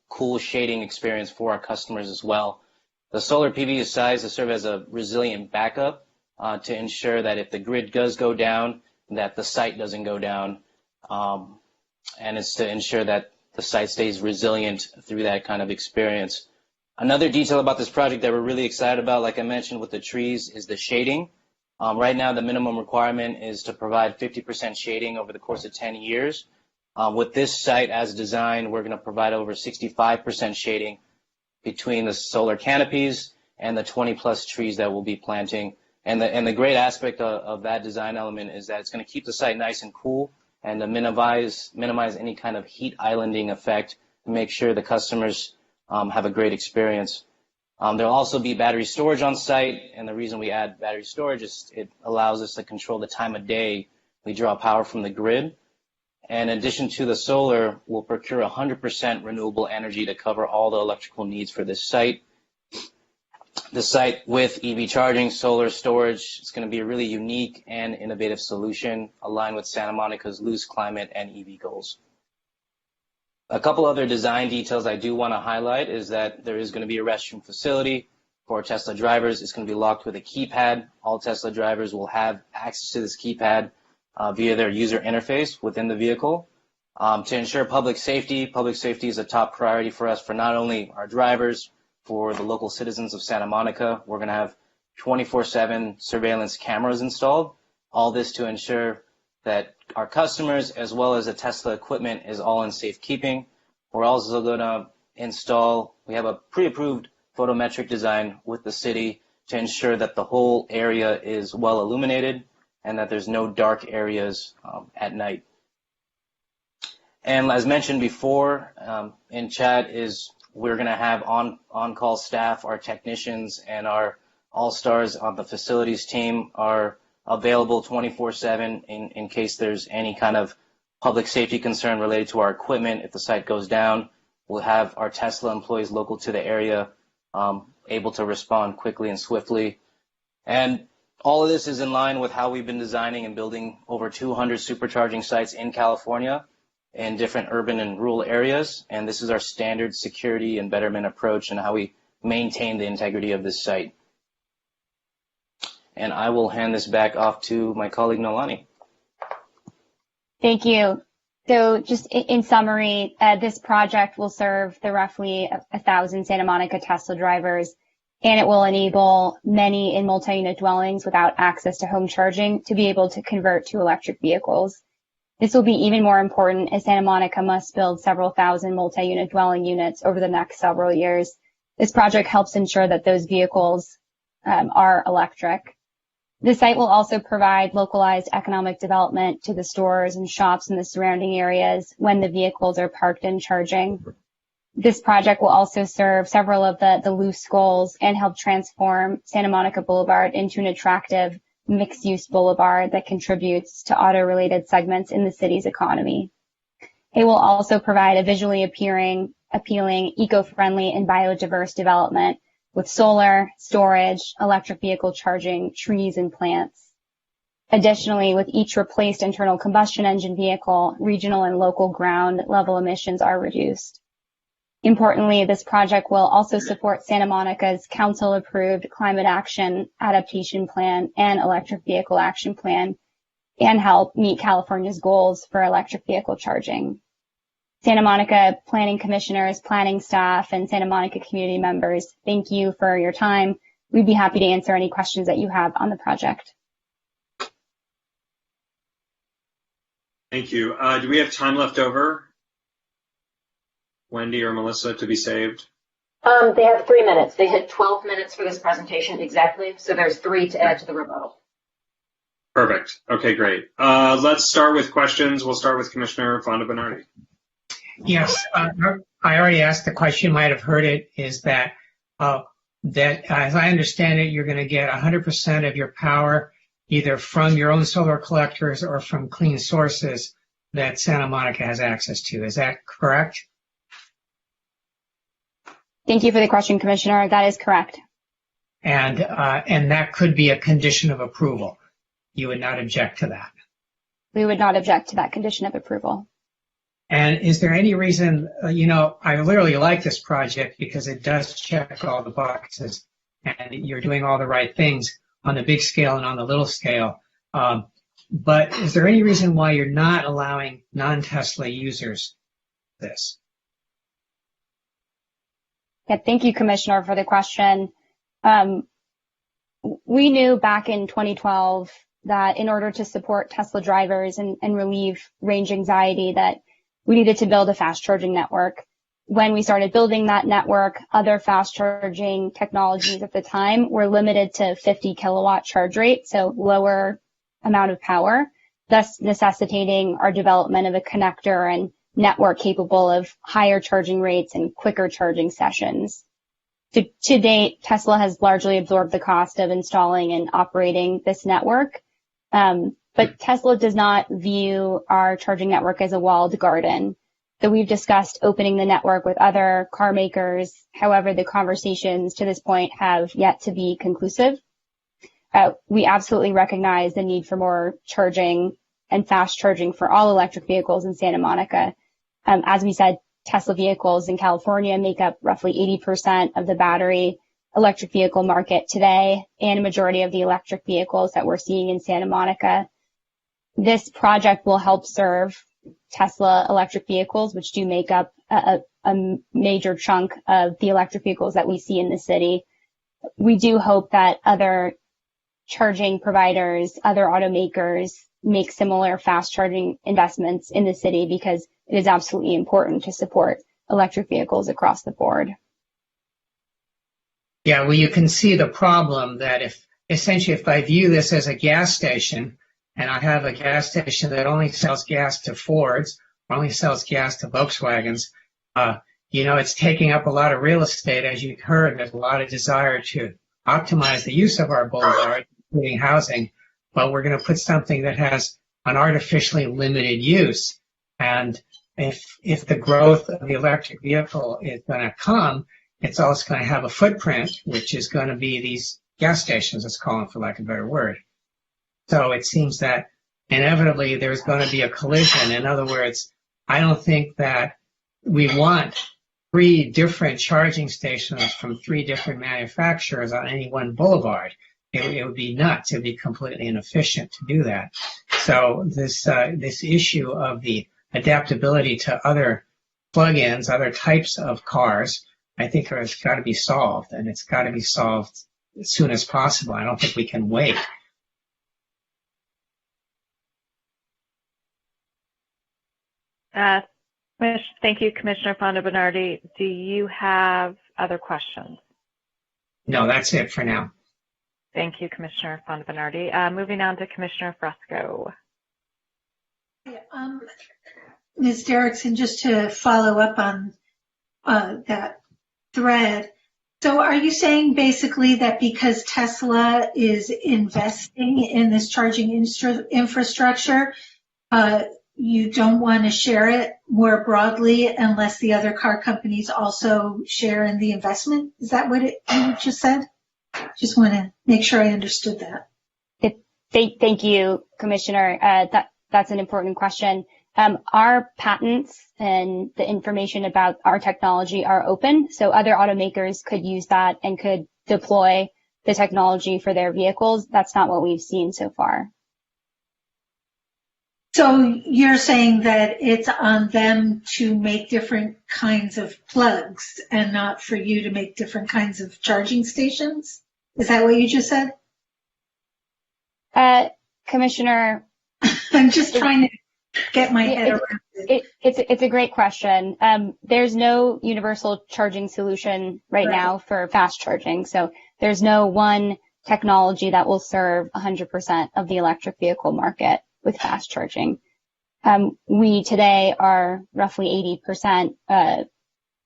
cool shading experience for our customers as well. The solar PV is sized to serve as a resilient backup to ensure that if the grid does go down, that the site doesn't go down. And it's to ensure that the site stays resilient through that kind of experience. Another detail about this project that we're really excited about, like I mentioned with the trees, is the shading. Right now, the minimum requirement is to provide 50% shading over the course of 10 years. With this site as designed, we're going to provide over 65% shading between the solar canopies and the 20+ trees that we'll be planting. And the great aspect of that design element is that it's going to keep the site nice and cool and to minimize any kind of heat islanding effect to make sure the customers have a great experience. There'll also be battery storage on site, and the reason we add battery storage is it allows us to control the time of day we draw power from the grid. And in addition to the solar, we'll procure 100% renewable energy to cover all the electrical needs for this site. The site with EV charging, solar storage, is going to be a really unique and innovative solution aligned with Santa Monica's loose climate and EV goals. A couple other design details I do want to highlight is that there is going to be a restroom facility for Tesla drivers. It's going to be locked with a keypad. All Tesla drivers will have access to this keypad via their user interface within the vehicle. To ensure public safety is a top priority for us, for not only our drivers, for the local citizens of Santa Monica. We're going to have 24/7 surveillance cameras installed. All this to ensure that our customers, as well as the Tesla equipment, is all in safekeeping. We're also going to install, we have a pre-approved photometric design with the city to ensure that the whole area is well illuminated and that there's no dark areas at night. And as mentioned before in chat, is we're going to have on-call staff, our technicians and our all-stars on the facilities team are available 24/7 in case there's any kind of public safety concern related to our equipment. If the site goes down, we'll have our Tesla employees local to the area able to respond quickly and swiftly. And all of this is in line with how we've been designing and building over 200 supercharging sites in California in different urban and rural areas. And this is our standard security and betterment approach and how we maintain the integrity of this site. And I will hand this back off to my colleague, Nolani. Thank you. So just in summary, this project will serve the roughly 1,000 Santa Monica Tesla drivers, and it will enable many in multi-unit dwellings without access to home charging to be able to convert to electric vehicles. This will be even more important as Santa Monica must build several thousand multi-unit dwelling units over the next several years. This project helps ensure that those vehicles are electric. The site will also provide localized economic development to the stores and shops in the surrounding areas when the vehicles are parked and charging. This project will also serve several of the loose goals and help transform Santa Monica Boulevard into an attractive mixed-use boulevard that contributes to auto-related segments in the city's economy. It will also provide a visually appealing, eco-friendly, and biodiverse development with solar, storage, electric vehicle charging, trees, and plants. Additionally, with each replaced internal combustion engine vehicle, regional and local ground level emissions are reduced. Importantly, this project will also support Santa Monica's council-approved climate action adaptation plan and electric vehicle action plan and help meet California's goals for electric vehicle charging. Santa Monica planning commissioners, planning staff, and Santa Monica community members, thank you for your time. We'd be happy to answer any questions that you have on the project. Thank you. Do we have time left over, Wendy or Melissa, to be saved? They have 3 minutes. They had 12 minutes for this presentation exactly, so there's 3 to add to the rebuttal. Perfect. Okay, great. Let's start with questions. We'll start with Commissioner Fonda Bernardi. Yes, I already asked the question. You might have heard it. Is that as I understand it, you're going to get 100% of your power either from your own solar collectors or from clean sources that Santa Monica has access to. Is that correct? Thank you for the question, Commissioner. That is correct. And that could be a condition of approval. You would not object to that? We would not object to that condition of approval. And is there any reason, I literally like this project because it does check all the boxes and you're doing all the right things on the big scale and on the little scale. But is there any reason why you're not allowing non-Tesla users this? Yeah, thank you, Commissioner, for the question. We knew back in 2012 that in order to support Tesla drivers and relieve range anxiety that we needed to build a fast charging network. When we started building that network, other fast charging technologies at the time were limited to 50 kilowatt charge rate, so lower amount of power, thus necessitating our development of a connector and network capable of higher charging rates and quicker charging sessions. To date, Tesla has largely absorbed the cost of installing and operating this network. But Tesla does not view our charging network as a walled garden. So we've discussed opening the network with other car makers. However, the conversations to this point have yet to be conclusive. We absolutely recognize the need for more charging and fast charging for all electric vehicles in Santa Monica. As we said, Tesla vehicles in California make up roughly 80% of the battery electric vehicle market today and a majority of the electric vehicles that we're seeing in Santa Monica. This project will help serve Tesla electric vehicles, which do make up a major chunk of the electric vehicles that we see in the city. We do hope that other charging providers, other automakers make similar fast charging investments in the city because it is absolutely important to support electric vehicles across the board. Yeah, well, you can see the problem that if I view this as a gas station and I have a gas station that only sells gas to Fords, or only sells gas to Volkswagens, it's taking up a lot of real estate. As you heard, there's a lot of desire to optimize the use of our boulevard, including housing, but we're going to put something that has an artificially limited use. And if the growth of the electric vehicle is going to come, it's also going to have a footprint, which is going to be these gas stations, let's call them for lack of a better word. So it seems that inevitably there's going to be a collision. In other words, I don't think that we want 3 different charging stations from 3 different manufacturers on any one boulevard. It would be nuts. It would be completely inefficient to do that. So this issue of the adaptability to other plug-ins, other types of cars, I think has got to be solved, and it's got to be solved as soon as possible. I don't think we can wait. Thank you, Commissioner Fonda Bernardi. Do you have other questions? No, that's it for now. Thank you, Commissioner Fonda Bernardi. Moving on to Commissioner Fresco. Ms. Derrickson, just to follow up on that thread. So are you saying basically that because Tesla is investing in this charging infrastructure, you don't want to share it more broadly unless the other car companies also share in the investment? Is that what you just said? Just want to make sure I understood that. Thank you, Commissioner. That's an important question. Our patents and the information about our technology are open, so other automakers could use that and could deploy the technology for their vehicles. That's not what we've seen so far. So you're saying that it's on them to make different kinds of plugs and not for you to make different kinds of charging stations? Is that what you just said? Commissioner, I'm just trying to get my head around it. It's a great question. There's no universal charging solution right now for fast charging. So there's no one technology that will serve 100% of the electric vehicle market with fast charging. We today are roughly 80%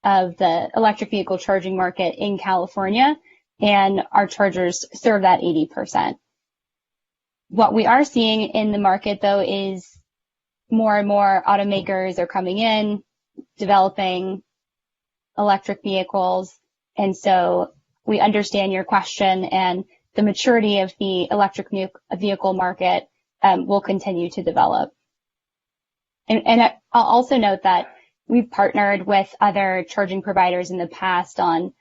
of the electric vehicle charging market in California, and our chargers serve that 80%. What we are seeing in the market, though, is more and more automakers are coming in, developing electric vehicles. And so we understand your question, and the maturity of the electric vehicle market will continue to develop. And I'll also note that we've partnered with other charging providers in the past on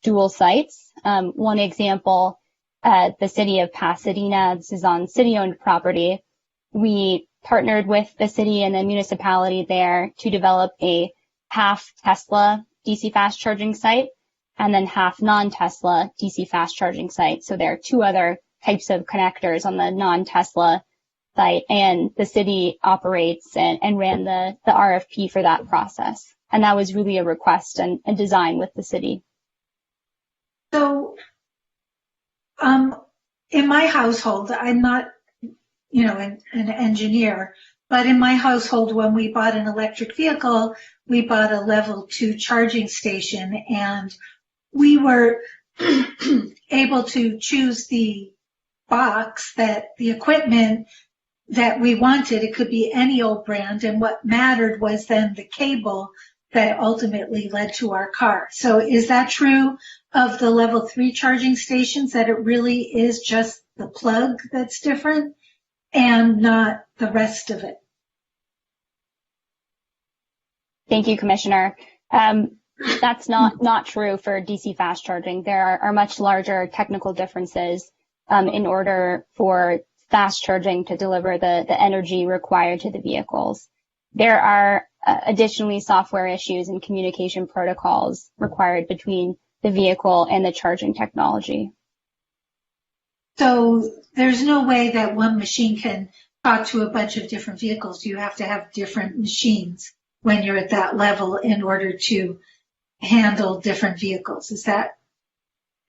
dual sites. One example, the city of Pasadena, this is on city-owned property. We partnered with the city and the municipality there to develop a half Tesla DC fast charging site and then half non-Tesla DC fast charging site. So there are two other types of connectors on the non-Tesla site, and the city operates and ran the RFP for that process. And that was really a request and design with the city. So, in my household, I'm not, an engineer, but in my household, when we bought an electric vehicle, we bought a level 2 charging station, and we were able to choose the box the equipment that we wanted. It could be any old brand, and what mattered was then the cable that ultimately led to our car. So is that true of the level 3 charging stations, that it really is just the plug that's different and not the rest of it? Thank you, Commissioner. That's not true for DC fast charging. There are much larger technical differences in order for fast charging to deliver the energy required to the vehicles. There are additionally software issues and communication protocols required between the vehicle and the charging technology. So there's no way that one machine can talk to a bunch of different vehicles. You have to have different machines when you're at that level in order to handle different vehicles. Is that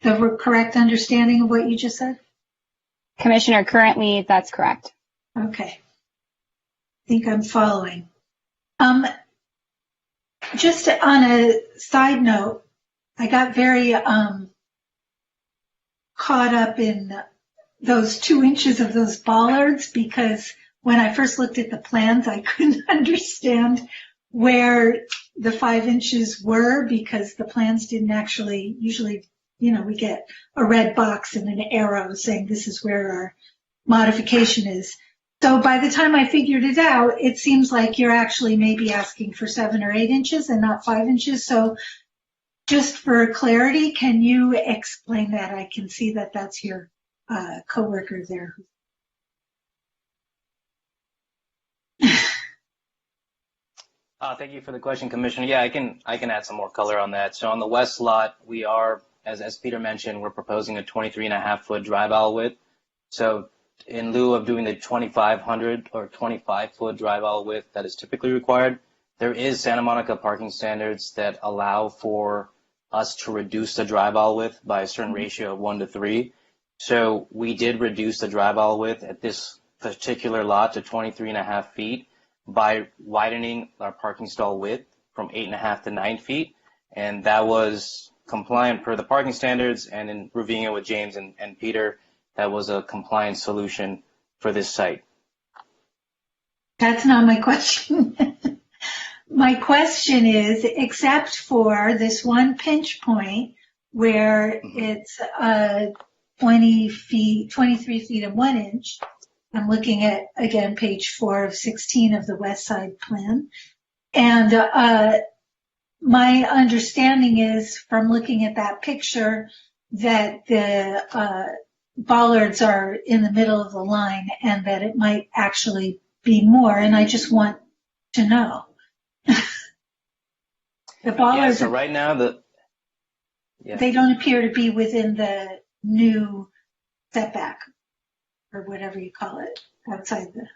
the correct understanding of what you just said? Commissioner, currently that's correct. Okay. I think I'm following. Just on a side note, I got very caught up in those 2 inches of those bollards, because when I first looked at the plans, I couldn't understand where the 5 inches were, because the plans didn't actually, usually, we get a red box and an arrow saying this is where our modification is. So by the time I figured it out, it seems like you're actually maybe asking for 7 or 8 inches and not 5 inches. So just for clarity, can you explain that? I can see that that's your coworker there. Thank you for the question, Commissioner. Yeah, I can add some more color on that. So on the west lot, we are, as Peter mentioned, we're proposing a 23.5-foot drive aisle width. So in lieu of doing the 2,500 or 25-foot drive aisle width that is typically required, there is Santa Monica parking standards that allow for us to reduce the drive aisle width by a certain ratio of 1 to 3. So we did reduce the drive aisle width at this particular lot to 23.5 feet by widening our parking stall width from 8.5 to 9 feet. And that was compliant per the parking standards, and in reviewing it with James and Peter, that was a compliant solution for this site. That's not my question. My question is, except for this one pinch point where it's 23 feet and 1 inch, I'm looking at, again, page 4 of 16 of the West Side plan. And my understanding is, from looking at that picture, that the bollards are in the middle of the line and that it might actually be more. And I just want to know. The bollards, so right now, they don't appear to be within the new setback, or whatever you call it, outside the...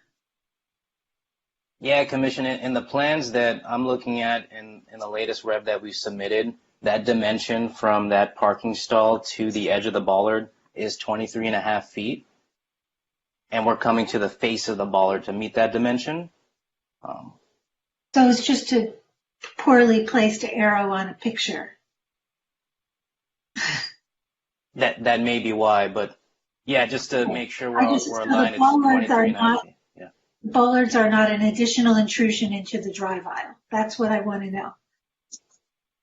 Yeah, Commissioner, in the plans that I'm looking at in the latest rev that we submitted, that dimension from that parking stall to the edge of the bollard is 23.5 feet. And we're coming to the face of the bollard to meet that dimension. So it's just a poorly placed arrow on a picture. That may be why, but yeah, just to make sure we're aligned, the bollards are not an additional intrusion into the drive aisle. That's what I want to know.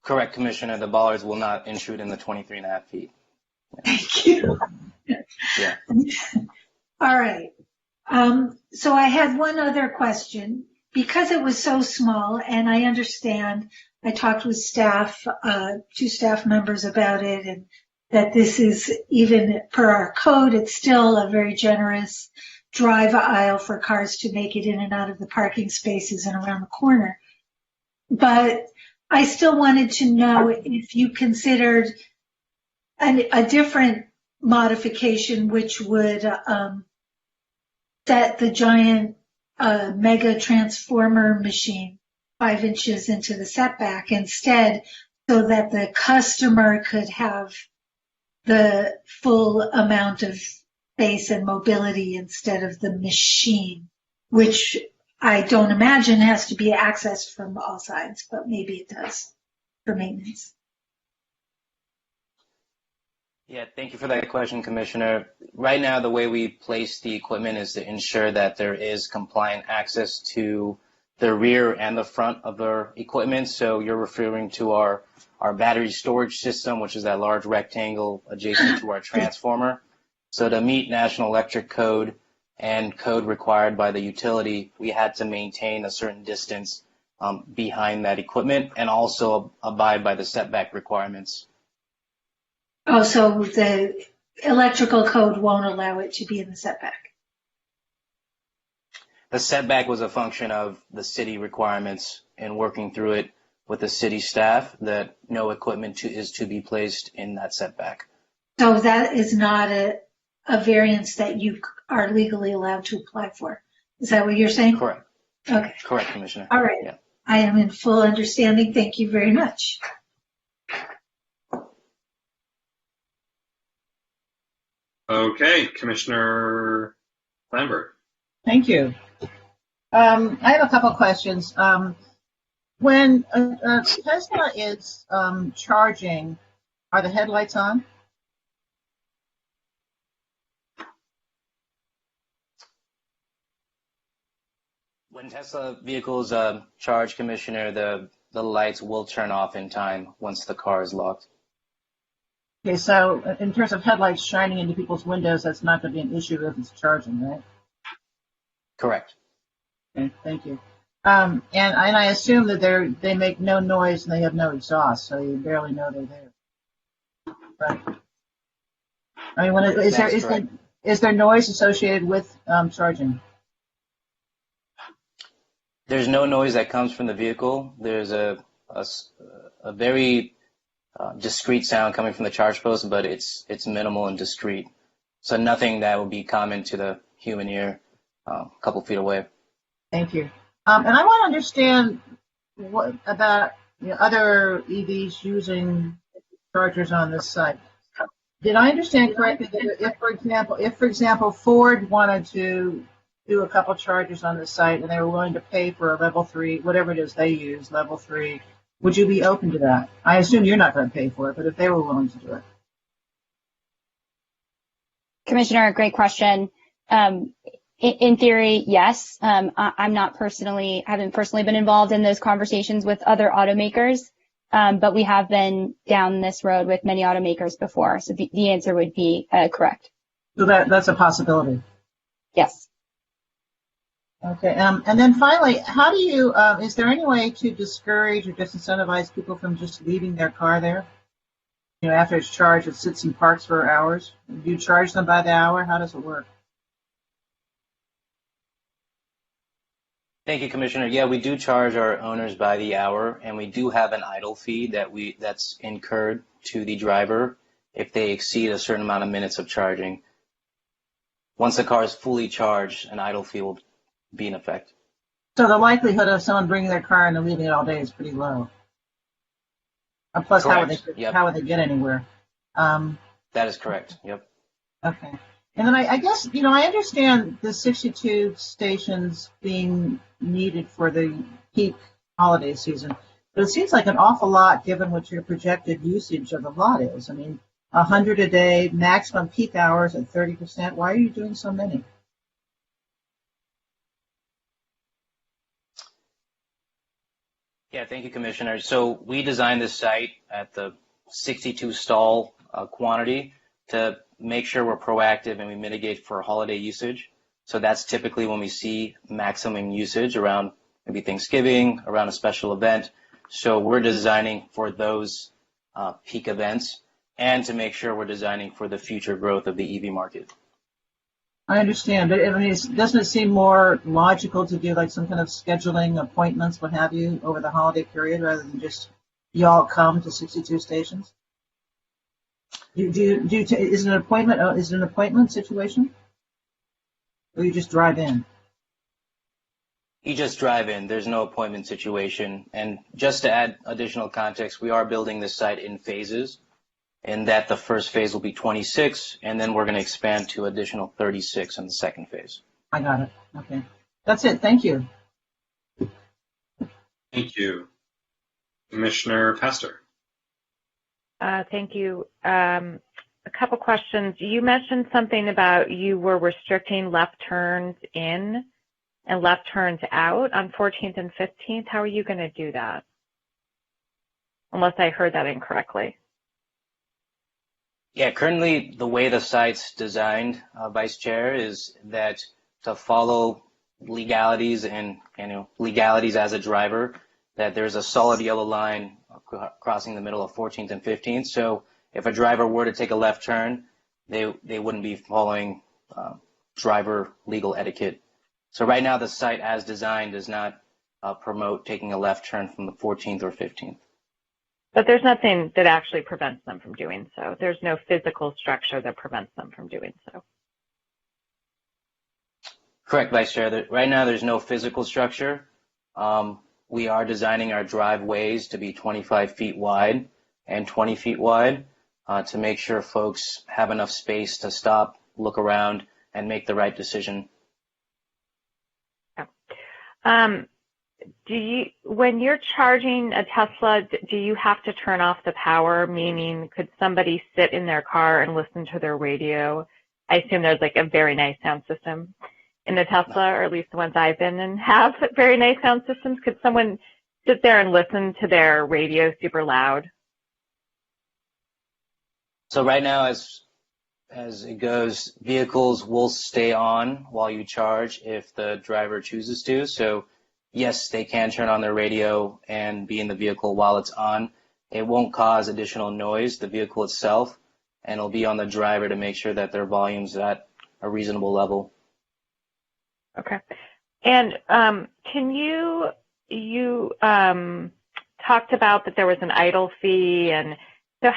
Correct, Commissioner. The bollards will not intrude in the 23.5 feet. Yeah. Thank you. Yeah. All right. So I had one other question. Because it was so small, and I understand, I talked with staff, 2 staff members about it, and that this is, even per our code, it's still a very generous drive aisle for cars to make it in and out of the parking spaces and around the corner. But I still wanted to know if you considered a different modification which would set the giant mega transformer machine 5 inches into the setback instead, so that the customer could have the full amount of space and mobility instead of the machine, which I don't imagine has to be accessed from all sides, but maybe it does for maintenance. Yeah, thank you for that question, Commissioner. Right now, the way we place the equipment is to ensure that there is compliant access to the rear and the front of our equipment. So you're referring to our battery storage system, which is that large rectangle adjacent to our transformer. So to meet National Electric Code and code required by the utility, we had to maintain a certain distance behind that equipment and also abide by the setback requirements. Oh, so the electrical code won't allow it to be in the setback? The setback was a function of the city requirements and working through it with the city staff that no equipment is to be placed in that setback. So that is not a variance that you are legally allowed to apply for. Is that what you're saying? Correct. Okay. Correct, Commissioner. All right. Yeah. I am in full understanding. Thank you very much. Okay, Commissioner Lambert. Thank you. I have a couple questions. When Tesla is charging, are the headlights on? When Tesla vehicles charge, Commissioner, the lights will turn off in time once the car is locked. Okay, so in terms of headlights shining into people's windows, that's not going to be an issue if it's charging, right? Correct. Okay, thank you. And I assume that they make no noise and they have no exhaust, so you barely know they're there. Right. I mean, is there noise associated with charging? There's no noise that comes from the vehicle. There's a very discrete sound coming from the charge post, but it's minimal and discrete. So nothing that would be common to the human ear a couple feet away. Thank you. And I want to understand what about other EVs using chargers on this site. Did I understand correctly that if, for example, Ford wanted to do a couple chargers on the site and they were willing to pay for a level 3, whatever it is they use, level 3, would you be open to that? I assume you're not going to pay for it, but if they were willing to do it. Commissioner, great question. In theory, yes. I haven't personally been involved in those conversations with other automakers, but we have been down this road with many automakers before. So the answer would be correct. So that's a possibility. Yes. Okay. And then finally, how do you, is there any way to discourage or disincentivize people from just leaving their car there? After it's charged, it sits and parks for hours. Do you charge them by the hour? How does it work? Thank you, Commissioner. Yeah, we do charge our owners by the hour, and we do have an idle fee that's incurred to the driver if they exceed a certain amount of minutes of charging. Once the car is fully charged, an idle fee will be in effect. So the likelihood of someone bringing their car in and leaving it all day is pretty low. And plus, how would they get anywhere? That is correct. Yep. Okay. And then I guess, I understand the 62 stations being needed for the peak holiday season, but it seems like an awful lot given what your projected usage of the lot is. I mean, 100 a day, maximum peak hours at 30%. Why are you doing so many? Yeah, thank you, Commissioner. So we designed this site at the 62 stall quantity to make sure we're proactive and we mitigate for holiday usage. So that's typically when we see maximum usage around maybe Thanksgiving, around a special event. So we're designing for those peak events and to make sure we're designing for the future growth of the EV market. I understand, but doesn't it seem more logical to do like some kind of scheduling appointments, what have you, over the holiday period rather than just y'all come to 62 stations? Is it an appointment situation? Or you just drive in? You just drive in. There's no appointment situation. And just to add additional context, we are building this site in phases, in that the first phase will be 26, and then we're going to expand to additional 36 in the second phase. I got it. Okay. That's it. Thank you. Thank you. Commissioner Pastor. Thank you. A couple questions. You mentioned something about you were restricting left turns in and left turns out on 14th and 15th. How are you going to do that? Unless I heard that incorrectly. Yeah, currently the way the site's designed, Vice Chair, is that to follow legalities and legalities as a driver, that there's a solid yellow line crossing the middle of 14th and 15th. So if a driver were to take a left turn, they wouldn't be following driver legal etiquette. So right now the site as designed does not promote taking a left turn from the 14th or 15th. But there's nothing that actually prevents them from doing so. There's no physical structure that prevents them from doing so. Correct, Vice Chair. Right now there's no physical structure. We are designing our driveways to be 25 feet wide and 20 feet wide to make sure folks have enough space to stop, look around, and make the right decision. Yeah. When you're charging a Tesla, do you have to turn off the power? Meaning, could somebody sit in their car and listen to their radio? I assume there's like a very nice sound system in the Tesla, or at least the ones I've been in have very nice sound systems. Could someone sit there and listen to their radio super loud? So right now, as it goes, vehicles will stay on while you charge if the driver chooses to. So yes, they can turn on their radio and be in the vehicle while it's on. It won't cause additional noise, the vehicle itself, and it'll be on the driver to make sure that their volume's at a reasonable level. Okay. And can you talked about that there was an idle fee, and so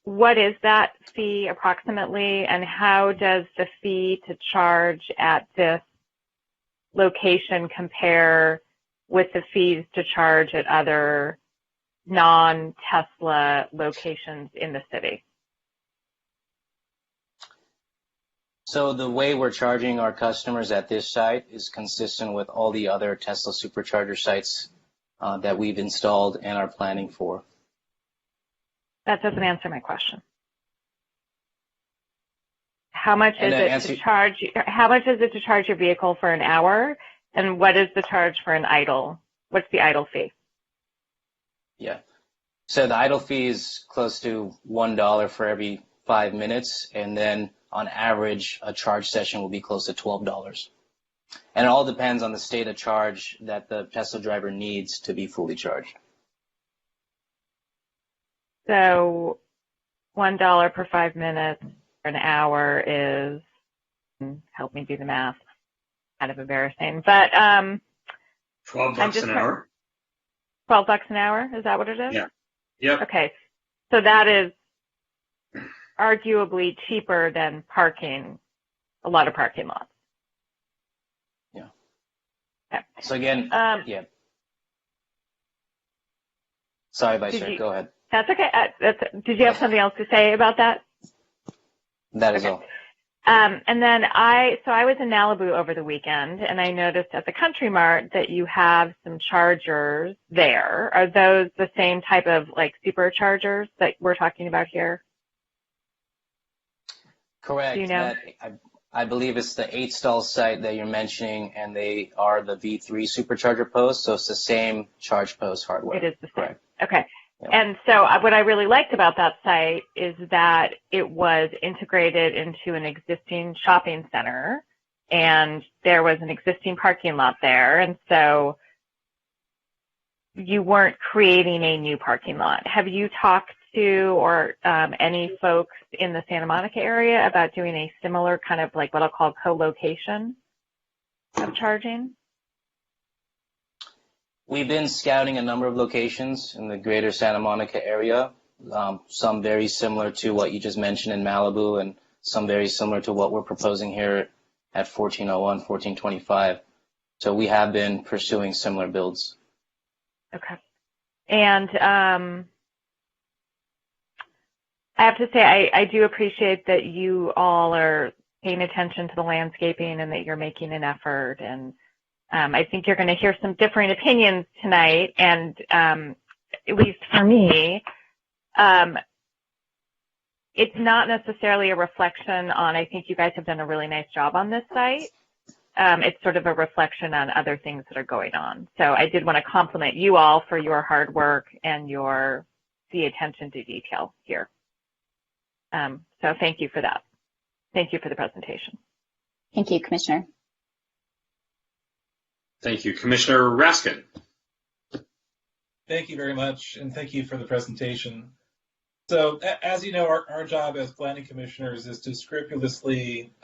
what is that fee approximately, and how does the fee to charge at this location compare with the fees to charge at other non-Tesla locations in the city? So the way we're charging our customers at this site is consistent with all the other Tesla supercharger sites that we've installed and are planning for. That doesn't answer my question. How much is it to charge? How much is it to charge your vehicle for an hour? And what is the charge for an idle? What's the idle fee? Yeah. So the idle fee is close to $1 for every 5 minutes. And then on average, a charge session will be close to $12. And it all depends on the state of charge that the Tesla driver needs to be fully charged. So $1 per 5 minutes for an hour is, help me do the math, kind of embarrassing, but $12 an hour. $12 an hour, is that what it is? Yeah. Yep. Okay, so that is arguably cheaper than parking a lot of parking lots. Yeah. Okay. So again, yeah. Sorry, Vice Chair, go ahead. That's okay. Did you have something else to say about that? That is all. And then I was in Malibu over the weekend, and I noticed at the Country Mart that you have some chargers there. Are those the same type of like superchargers that we're talking about here? Correct. Do you know? I believe it's the 8-stall site that you're mentioning, and they are the V3 supercharger posts, so it's the same charge post hardware. It is the same. Correct. Okay. Yep. And so what I really liked about that site is that it was integrated into an existing shopping center, and there was an existing parking lot there, and so you weren't creating a new parking lot. Have you talked to or any folks in the Santa Monica area about doing a similar kind of like what I'll call co-location of charging? We've been scouting a number of locations in the greater Santa Monica area, some very similar to what you just mentioned in Malibu, and some very similar to what we're proposing here at 1401, 1425. So we have been pursuing similar builds. Okay. And I have to say, I do appreciate that you all are paying attention to the landscaping and that you're making an effort. And I think you're going to hear some differing opinions tonight. And at least for me, it's not necessarily a reflection on, I think you guys have done a really nice job on this site. It's sort of a reflection on other things that are going on. So I did want to compliment you all for your hard work and the attention to detail here. So thank you for that. Thank you for the presentation. Thank you, Commissioner. Thank you. Commissioner Raskin. Thank you very much, and thank you for the presentation. So as you know, our job as planning commissioners is to scrupulously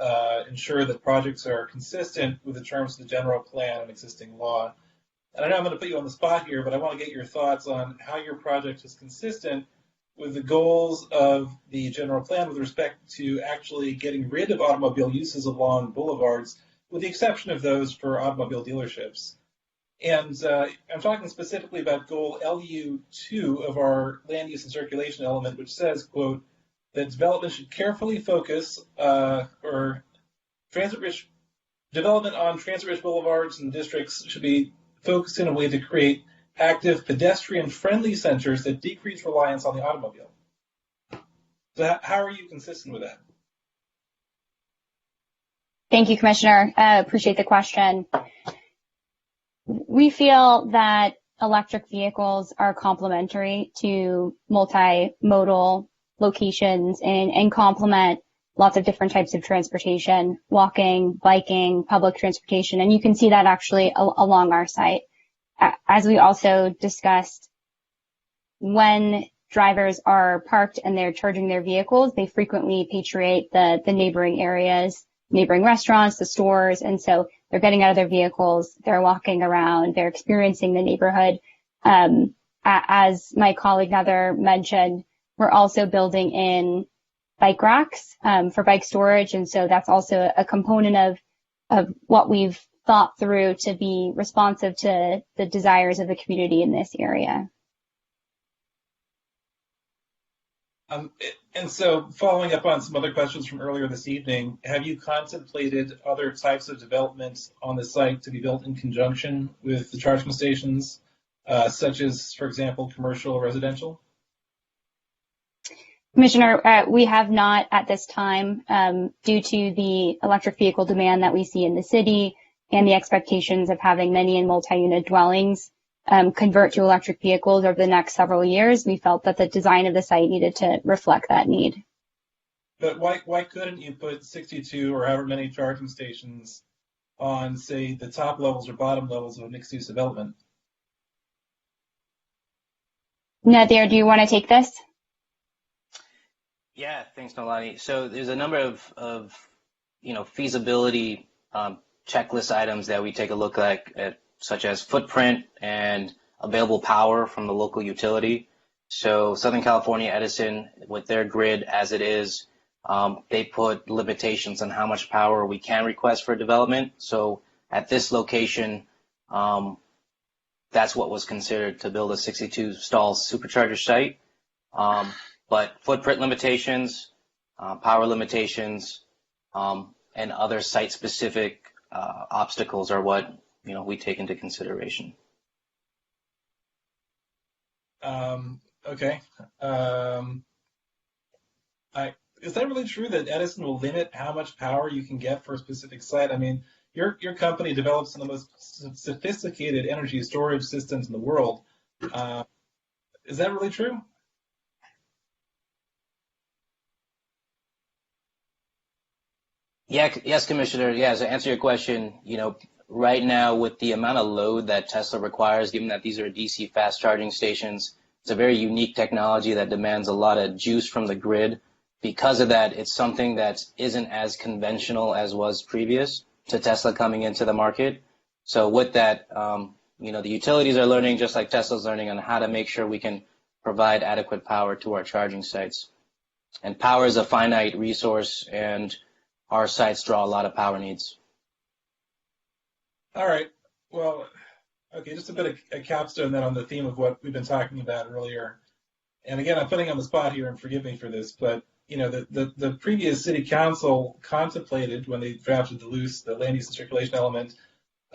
ensure that projects are consistent with the terms of the general plan and existing law. And I know I'm going to put you on the spot here, but I want to get your thoughts on how your project is consistent with the goals of the general plan with respect to actually getting rid of automobile uses along boulevards, with the exception of those for automobile dealerships. And I'm talking specifically about goal LU2 of our land use and circulation element, which says, quote, that development should carefully focus development on transit-rich boulevards and districts should be focused in a way to create active pedestrian-friendly centers that decrease reliance on the automobile. So how are you consistent with that? Thank you, Commissioner. Appreciate the question. We feel that electric vehicles are complementary to multimodal locations and complement lots of different types of transportation, walking, biking, public transportation, and you can see that actually along our site. As we also discussed, when drivers are parked and they're charging their vehicles, they frequently patriate the neighboring areas, neighboring restaurants, the stores, and so they're getting out of their vehicles, they're walking around, they're experiencing the neighborhood. As my colleague Heather mentioned, we're also building in bike racks for bike storage, and so that's also a component of what we've thought through to be responsive to the desires of the community in this area. And so following up on some other questions from earlier this evening, have you contemplated other types of developments on the site to be built in conjunction with the charging stations, such as, for example, commercial or residential? Commissioner, we have not at this time due to the electric vehicle demand that we see in the city and the expectations of having many and multi-unit dwellings convert to electric vehicles over the next several years. We felt that the design of the site needed to reflect that need. But why couldn't you put 62 or however many charging stations on, say, the top levels or bottom levels of a mixed-use development? Nadir, do you want to take this? Yeah, thanks, Nolani. So there's a number of feasibility checklist items that we take a look at, such as footprint and available power from the local utility. So Southern California Edison, with their grid as it is, they put limitations on how much power we can request for development. So at this location, that's what was considered to build a 62 stall supercharger site. But footprint limitations, power limitations, and other site-specific obstacles are what we take into consideration. Okay. Is that really true that Edison will limit how much power you can get for a specific site? I mean, your company develops some of the most sophisticated energy storage systems in the world. Is that really true? Yes, Commissioner. Yeah, to answer your question, right now with the amount of load that Tesla requires, given that these are DC fast charging stations, it's a very unique technology that demands a lot of juice from the grid. Because of that, it's something that isn't as conventional as was previous to Tesla coming into the market. So with that, the utilities are learning, just like Tesla's learning, on how to make sure we can provide adequate power to our charging sites. And power is a finite resource, and our sites draw a lot of power needs. All right. Well, okay, just a bit of a capstone then on the theme of what we've been talking about earlier. And again, I'm putting on the spot here, and forgive me for this, but the previous city council contemplated, when they drafted the land use and circulation element,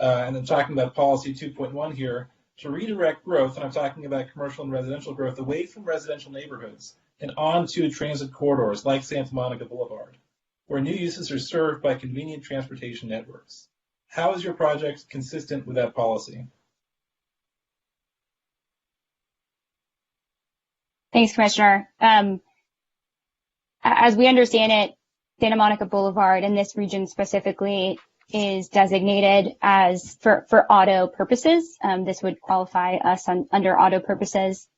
and then talking about policy 2.1 here, to redirect growth, and I'm talking about commercial and residential growth, away from residential neighborhoods and onto transit corridors like Santa Monica Boulevard, where new uses are served by convenient transportation networks. How is your project consistent with that policy? Thanks, Commissioner. As we understand it, Santa Monica Boulevard, in this region specifically, is designated as for auto purposes. This would qualify us under auto purposes.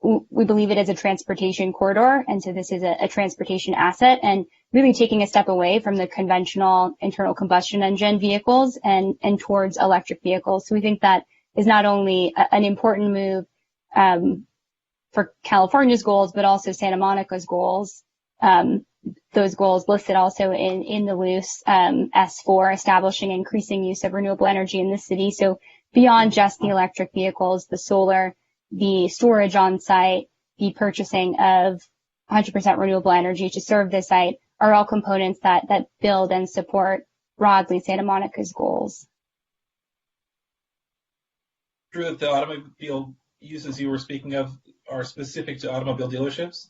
We believe it is a transportation corridor, and so this is a transportation asset, and really taking a step away from the conventional internal combustion engine vehicles and towards electric vehicles. So we think that is not only an important move for California's goals, but also Santa Monica's goals. Those goals listed also in the loose S4, establishing increasing use of renewable energy in the city. So beyond just the electric vehicles, the solar, the storage on site, the purchasing of 100% renewable energy to serve this site are all components that build and support broadly Santa Monica's goals. True that the automobile uses you were speaking of are specific to automobile dealerships?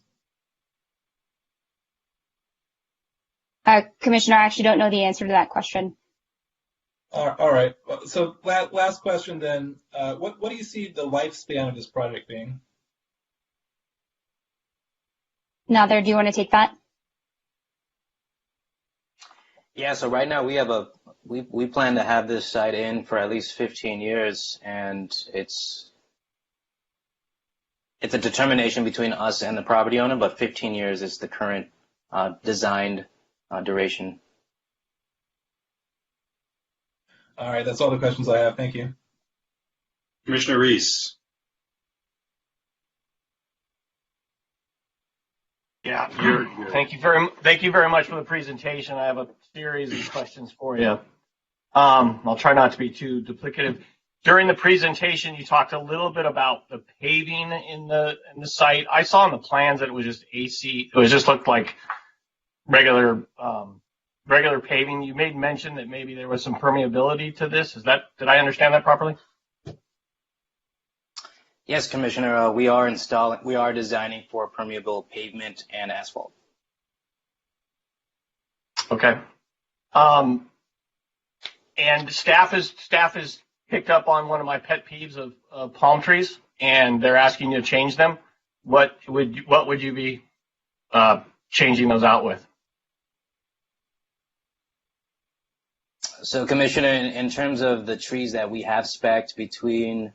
Commissioner, I actually don't know the answer to that question. All right. So last question then. What do you see the lifespan of this project being? Nader, do you want to take that? Yeah, so right now we plan to have this site in for at least 15 years, and it's a determination between us and the property owner, but 15 years is the current designed duration. All right, that's all the questions I have. Thank you. Commissioner Reese. Yeah, thank you very much for the presentation. I have a series of questions for you. I'll try not to be too duplicative. During the presentation, you talked a little bit about the paving in the site. I saw in the plans that it was just AC. It just looked like regular paving. You made mention that maybe there was some permeability to this. Did I understand that properly? Yes, Commissioner. We are designing for permeable pavement and asphalt. Okay. And staff is picked up on one of my pet peeves of palm trees, and they're asking you to change them. What would you be changing those out with? So, Commissioner, in terms of the trees that we have spec'd between,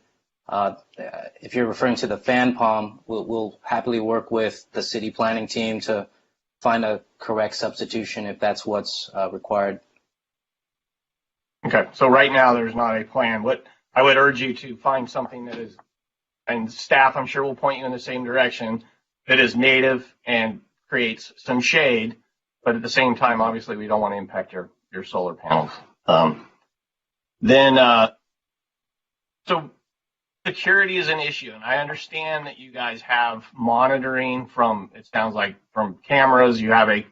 if you're referring to the fan palm, we'll happily work with the city planning team to find a correct substitution if that's what's required. Okay, so right now there's not a plan. What I would urge you to find something that is, and staff I'm sure will point you in the same direction, that is native and creates some shade, but at the same time, obviously, we don't want to impact your solar panels. Then So security is an issue, and I understand that you guys have monitoring from, it sounds like, from cameras. You have a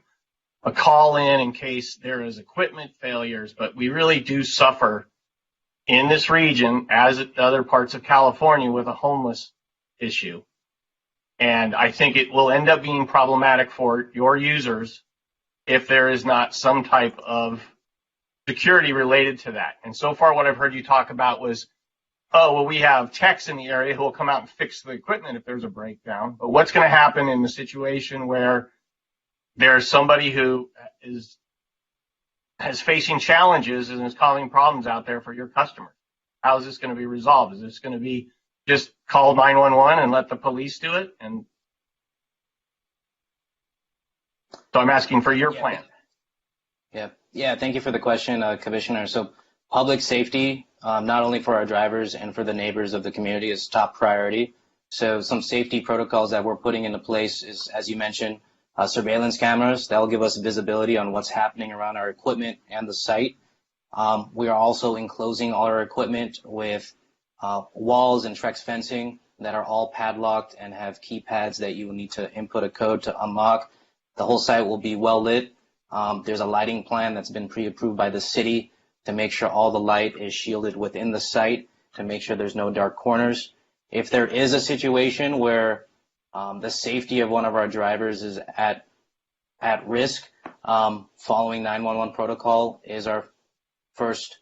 call in case there is equipment failures, but we really do suffer in this region, as in other parts of California, with a homeless issue. And I think it will end up being problematic for your users if there is not some type of security related to that. And so far what I've heard you talk about was, oh, well, we have techs in the area who will come out and fix the equipment if there's a breakdown. But what's going to happen in the situation where there's somebody who is facing challenges and is causing problems out there for your customers? How is this going to be resolved? Is this going to be just call 911 and let the police do it? And so I'm asking for your plan. Yeah. Thank you for the question, Commissioner. So public safety, not only for our drivers and for the neighbors of the community, is top priority. So some safety protocols that we're putting into place is, as you mentioned, surveillance cameras. That'll give us visibility on what's happening around our equipment and the site. We are also enclosing all our equipment with walls and Trex fencing that are all padlocked and have keypads that you will need to input a code to unlock. The whole site will be well lit. There's a lighting plan that's been pre-approved by the city to make sure all the light is shielded within the site, to make sure there's no dark corners. If there is a situation where the safety of one of our drivers is at risk, following 911 protocol is our first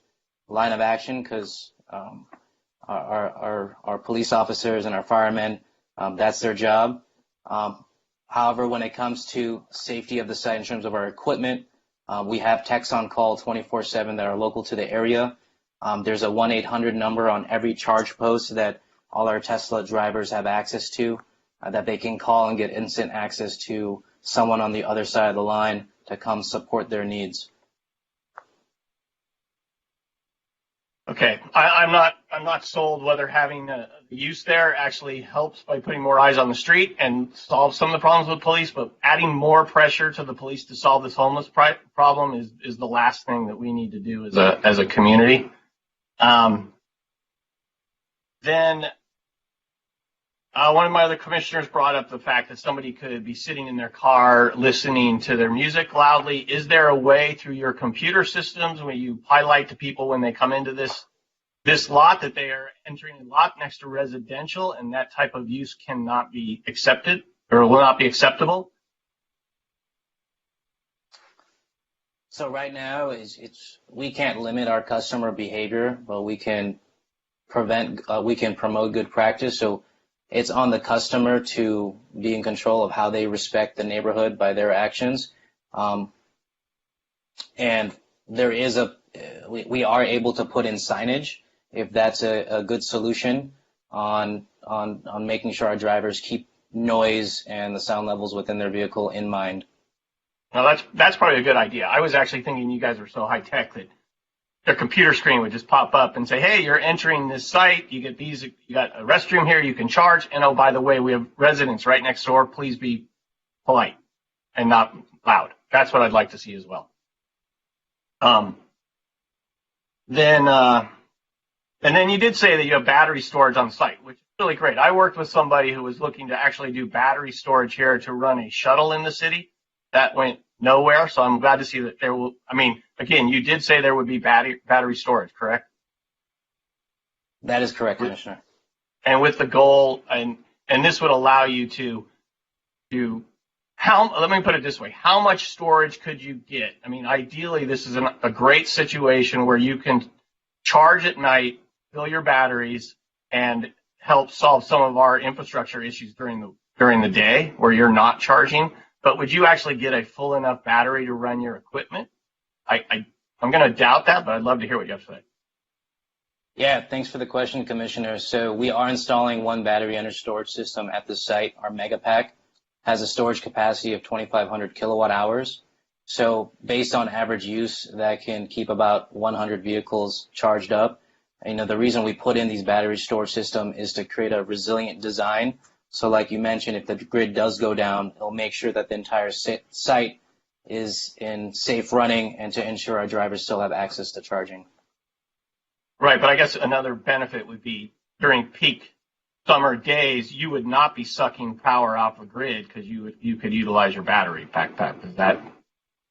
line of action, because our police officers and our firemen, that's their job. However, when it comes to safety of the site in terms of our equipment, we have techs on call 24/7 that are local to the area. There's a 1-800 number on every charge post that all our Tesla drivers have access to, that they can call and get instant access to someone on the other side of the line to come support their needs. Okay, I'm not sold whether having the use there actually helps by putting more eyes on the street and solve some of the problems with police, but adding more pressure to the police to solve this homeless problem is the last thing that we need to do as a community. Then one of my other commissioners brought up the fact that somebody could be sitting in their car listening to their music loudly. Is there a way through your computer systems where you highlight to people when they come into this lot that they are entering a lot next to residential, and that type of use cannot be accepted or will not be acceptable? So right now, we can't limit our customer behavior, but we can promote good practice. So it's on the customer to be in control of how they respect the neighborhood by their actions. And there is we are able to put in signage if that's a good solution on making sure our drivers keep noise and the sound levels within their vehicle in mind. Now that's probably a good idea. I was actually thinking you guys were so high tech that their computer screen would just pop up and say, hey, you're entering this site. You got a restroom here. You can charge. And oh, by the way, we have residents right next door. Please be polite and not loud. That's what I'd like to see as well. And then you did say that you have battery storage on site, which is really great. I worked with somebody who was looking to actually do battery storage here to run a shuttle in the city. That went nowhere, so I'm glad to see that there will, again, you did say there would be battery storage, correct? That is correct, Commissioner. And with the goal, and this would allow you to let me put it this way, how much storage could you get? Ideally, this is a great situation where you can charge at night, fill your batteries, and help solve some of our infrastructure issues during the day where you're not charging. But would you actually get a full enough battery to run your equipment? I'm going to doubt that, but I'd love to hear what you have to say. Yeah, thanks for the question, Commissioner. So we are installing one battery energy storage system at the site. Our Mega Pack has a storage capacity of 2,500 kilowatt hours. So based on average use, that can keep about 100 vehicles charged up. The reason we put in these battery storage system is to create a resilient design. So like you mentioned, if the grid does go down, it'll make sure that the entire site is in safe running and to ensure our drivers still have access to charging. Right, but I guess another benefit would be during peak summer days, you would not be sucking power off the grid because you could utilize your battery pack.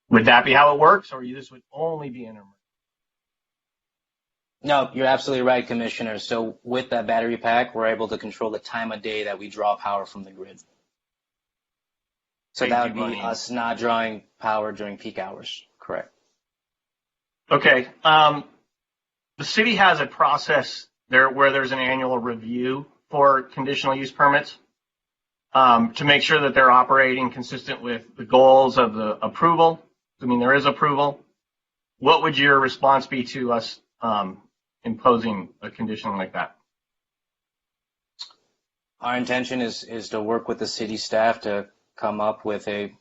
Would that be how it works, or this would only be in? No, you're absolutely right, Commissioner. So with that battery pack, we're able to control the time of day that we draw power from the grid. So that would be us not drawing power during peak hours. Correct. Okay. The city has a process there where there's an annual review for conditional use permits to make sure that they're operating consistent with the goals of the approval. I mean, there is approval. What would your response be to us imposing a condition like that? Our intention is to work with the city staff to come up with a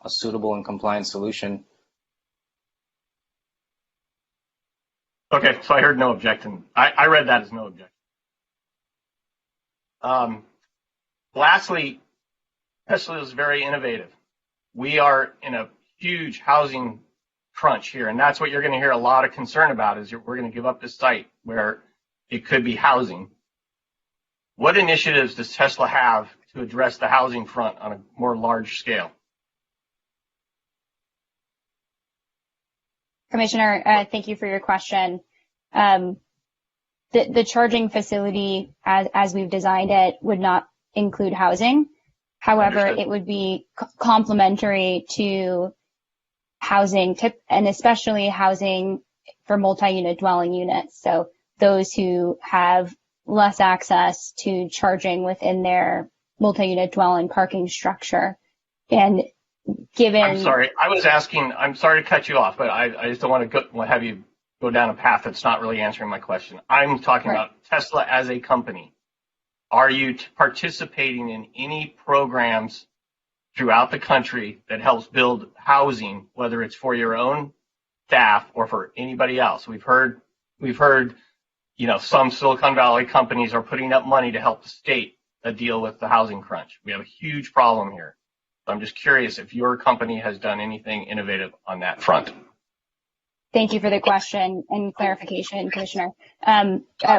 suitable and compliant solution. Okay, so I heard no objection. I read that as no objection. Lastly, Tesla is very innovative. We are in a huge housing crunch here, and that's what you're going to hear a lot of concern about is we're going to give up this site where it could be housing. What initiatives does Tesla have to address the housing front on a more large scale? Commissioner, thank you for your question. The charging facility, as we've designed it, would not include housing. However, Understood. It would be complementary to housing, and especially housing for multi-unit dwelling units. So those who have less access to charging within their multi-unit dwelling parking structure. And given... I'm sorry, I'm sorry to cut you off, but I just don't want to have you go down a path that's not really answering my question. I'm talking about Tesla as a company. Are you participating in any programs throughout the country that helps build housing, whether it's for your own staff or for anybody else? We've heard, some Silicon Valley companies are putting up money to help the state deal with the housing crunch. We have a huge problem here. So I'm just curious if your company has done anything innovative on that front. Thank you for the question and clarification, Commissioner.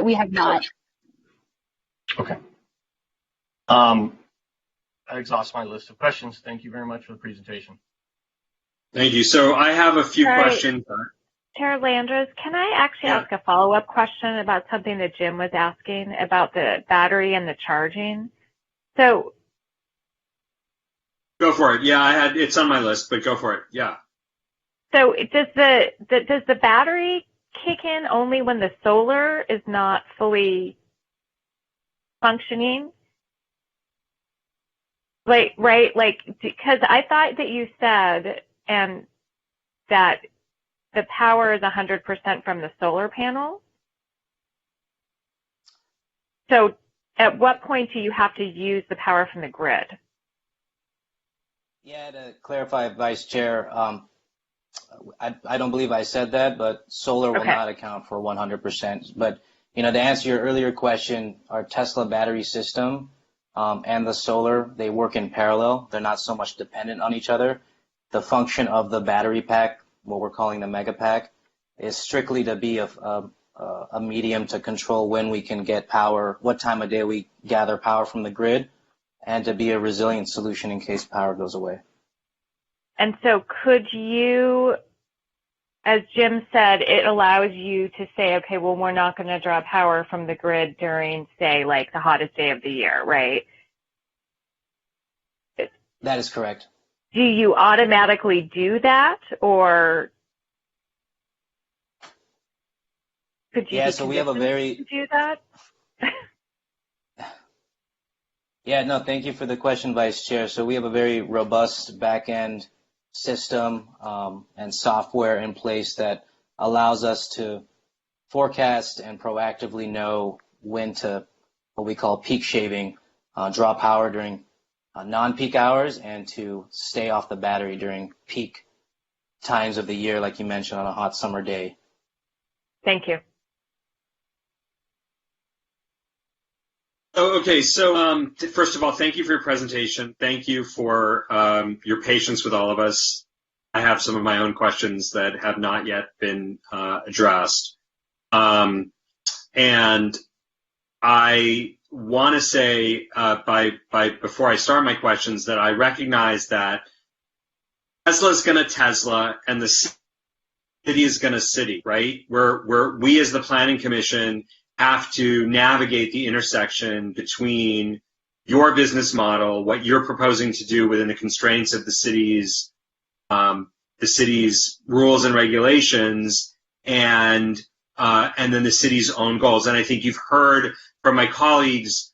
We have not. Okay. That exhausts my list of questions. Thank you very much for the presentation. Thank you. So I have a few questions. Chair Landros, can I actually ask a follow-up question about something that Jim was asking about the battery and the charging? So, go for it. Yeah, it's on my list, but go for it. Yeah. So does the battery kick in only when the solar is not fully functioning? Because I thought that you said that the power is 100% from the solar panel. So at what point do you have to use the power from the grid? Yeah, to clarify, Vice Chair, I don't believe I said that, but solar will not account for 100%. But, to answer your earlier question, our Tesla battery system and the solar, they work in parallel. They're not so much dependent on each other. The function of the battery pack, what we're calling the mega pack, is strictly to be a medium to control when we can get power, what time of day we gather power from the grid, and to be a resilient solution in case power goes away. And so could you, as Jim said, it allows you to say, okay, well, we're not going to draw power from the grid during, say, like the hottest day of the year, right? That is correct. Do you automatically do that, or could you so we have a very do that? Yeah, no, thank you for the question, Vice Chair. So we have a very robust back-end system and software in place that allows us to forecast and proactively know when to, what we call peak shaving, draw power during non-peak hours and to stay off the battery during peak times of the year, like you mentioned, on a hot summer day. Thank you. Oh, okay. So first of all, thank you for your presentation. Thank you for your patience with all of us. I have some of my own questions that have not yet been addressed. And I want to say, before I start my questions, that I recognize that Tesla is going to Tesla and the city is going to city, right? We as the Planning Commission have to navigate the intersection between your business model, what you're proposing to do within the constraints of the city's rules and regulations, and then the city's own goals. And I think you've heard from my colleagues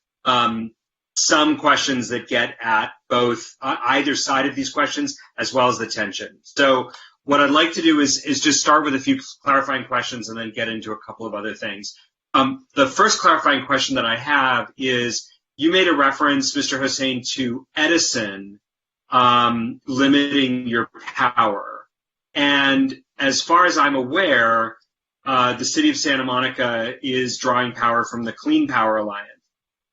some questions that get at both either side of these questions as well as the tension. So what I'd like to do is just start with a few clarifying questions and then get into a couple of other things. The first clarifying question that I have is, you made a reference, Mr. Hossain, to Edison limiting your power. And as far as I'm aware, the city of Santa Monica is drawing power from the Clean Power Alliance.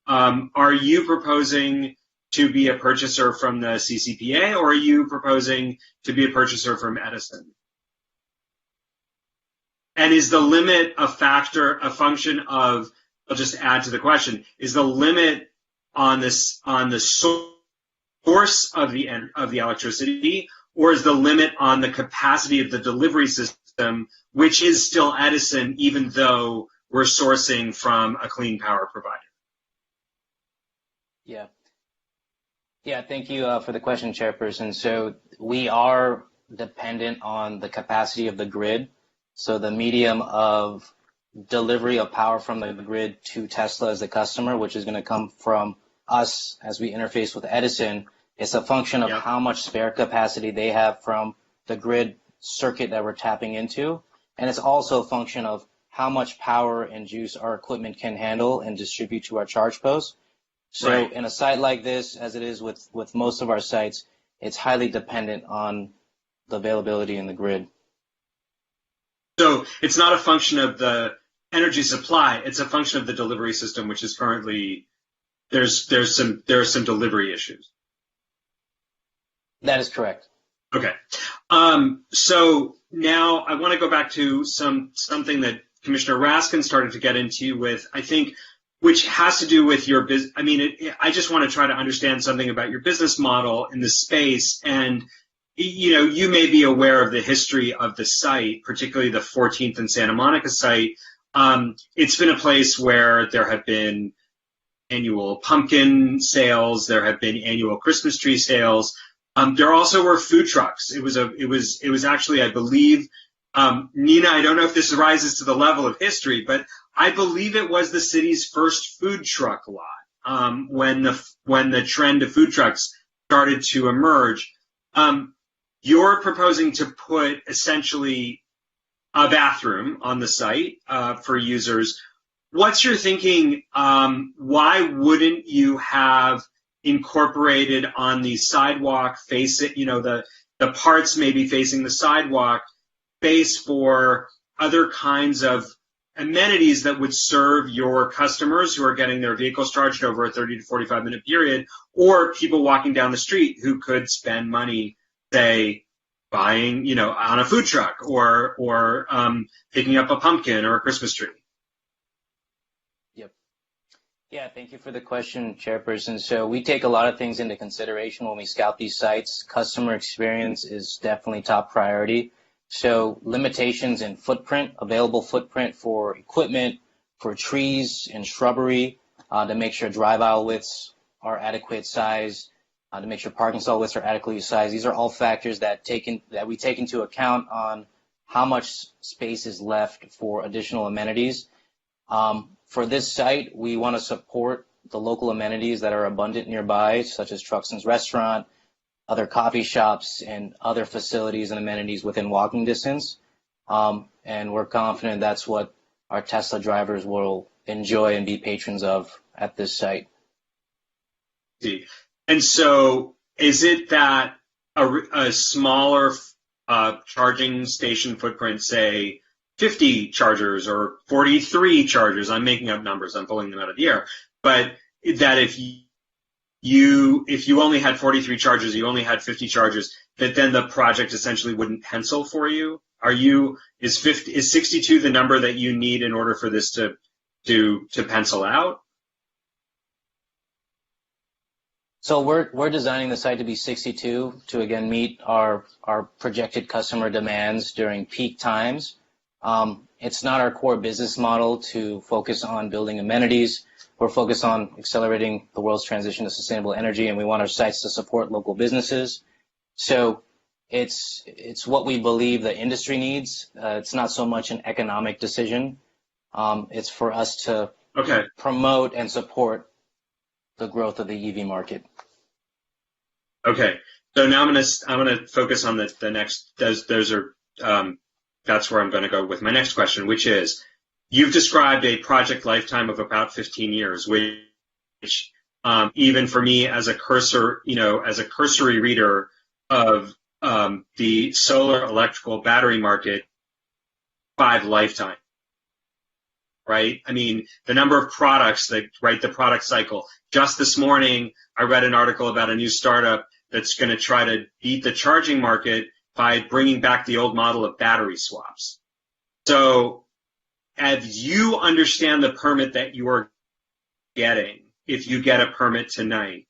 Are you proposing to be a purchaser from the CCPA, or are you proposing to be a purchaser from Edison? And is the limit a function of, I'll just add to the question, is the limit on the source of the electricity, or is the limit on the capacity of the delivery system, which is still Edison, even though we're sourcing from a clean power provider? Yeah, thank you for the question, Chairperson. So we are dependent on the capacity of the grid. So the medium of delivery of power from the grid to Tesla as the customer, which is going to come from us as we interface with Edison, it's a function of how much spare capacity they have from the grid circuit that we're tapping into. And it's also a function of how much power and juice our equipment can handle and distribute to our charge posts. So in a site like this, as it is with most of our sites, it's highly dependent on the availability in the grid. So it's not a function of the energy supply, it's a function of the delivery system, which is currently, there are some delivery issues. That is correct. Okay. So now I want to go back to something that Commissioner Raskin started to get into with, I think, which has to do with your business. I mean, I just want to try to understand something about your business model in the space. And, you know, you may be aware of the history of the site, particularly the 14th and Santa Monica site. It's been a place where there have been annual pumpkin sales. There have been annual Christmas tree sales. There also were food trucks. It was actually, I believe, Nina, I don't know if this rises to the level of history, but I believe it was the city's first food truck lot when the trend of food trucks started to emerge. You're proposing to put essentially a bathroom on the site for users. What's your thinking? Why wouldn't you have incorporated on the sidewalk facing, you know, the parts maybe facing the sidewalk, space for other kinds of amenities that would serve your customers who are getting their vehicles charged over a 30 to 45 minute period, or people walking down the street who could spend money, say, buying, you know, on a food truck or picking up a pumpkin or a Christmas tree? Yeah, thank you for the question, Chairperson. So we take a lot of things into consideration when we scout these sites. Customer experience is definitely top priority. So limitations in footprint, available footprint for equipment, for trees and shrubbery, to make sure drive aisle widths are adequate size, to make sure parking stall widths are adequately sized. These are all factors that we take into account on how much space is left for additional amenities. For this site, we want to support the local amenities that are abundant nearby, such as Truxton's Restaurant, other coffee shops, and other facilities and amenities within walking distance. And we're confident that's what our Tesla drivers will enjoy and be patrons of at this site. And so is it that a smaller charging station footprint, say 50 chargers or 43 chargers, I'm making up numbers, I'm pulling them out of the air, but that if you only had 43 chargers, you only had 50 chargers, that then the project essentially wouldn't pencil for you? Is 62 the number that you need in order for this to pencil out? So we're designing the site to be 62 to again meet our projected customer demands during peak times. It's not our core business model to focus on building amenities. We're focused on accelerating the world's transition to sustainable energy, and we want our sites to support local businesses. So it's what we believe the industry needs. It's not so much an economic decision. It's for us to promote and support the growth of the EV market. Okay, so now I'm gonna focus on the next. Those are that's where I'm going to go with my next question, which is, you've described a project lifetime of about 15 years, which even for me as a cursory reader of the solar electrical battery market, 5 lifetime. Right? I mean, the number of products that, right, the product cycle. Just this morning, I read an article about a new startup that's going to try to beat the charging market by bringing back the old model of battery swaps. So, as you understand the permit that you are getting, if you get a permit tonight,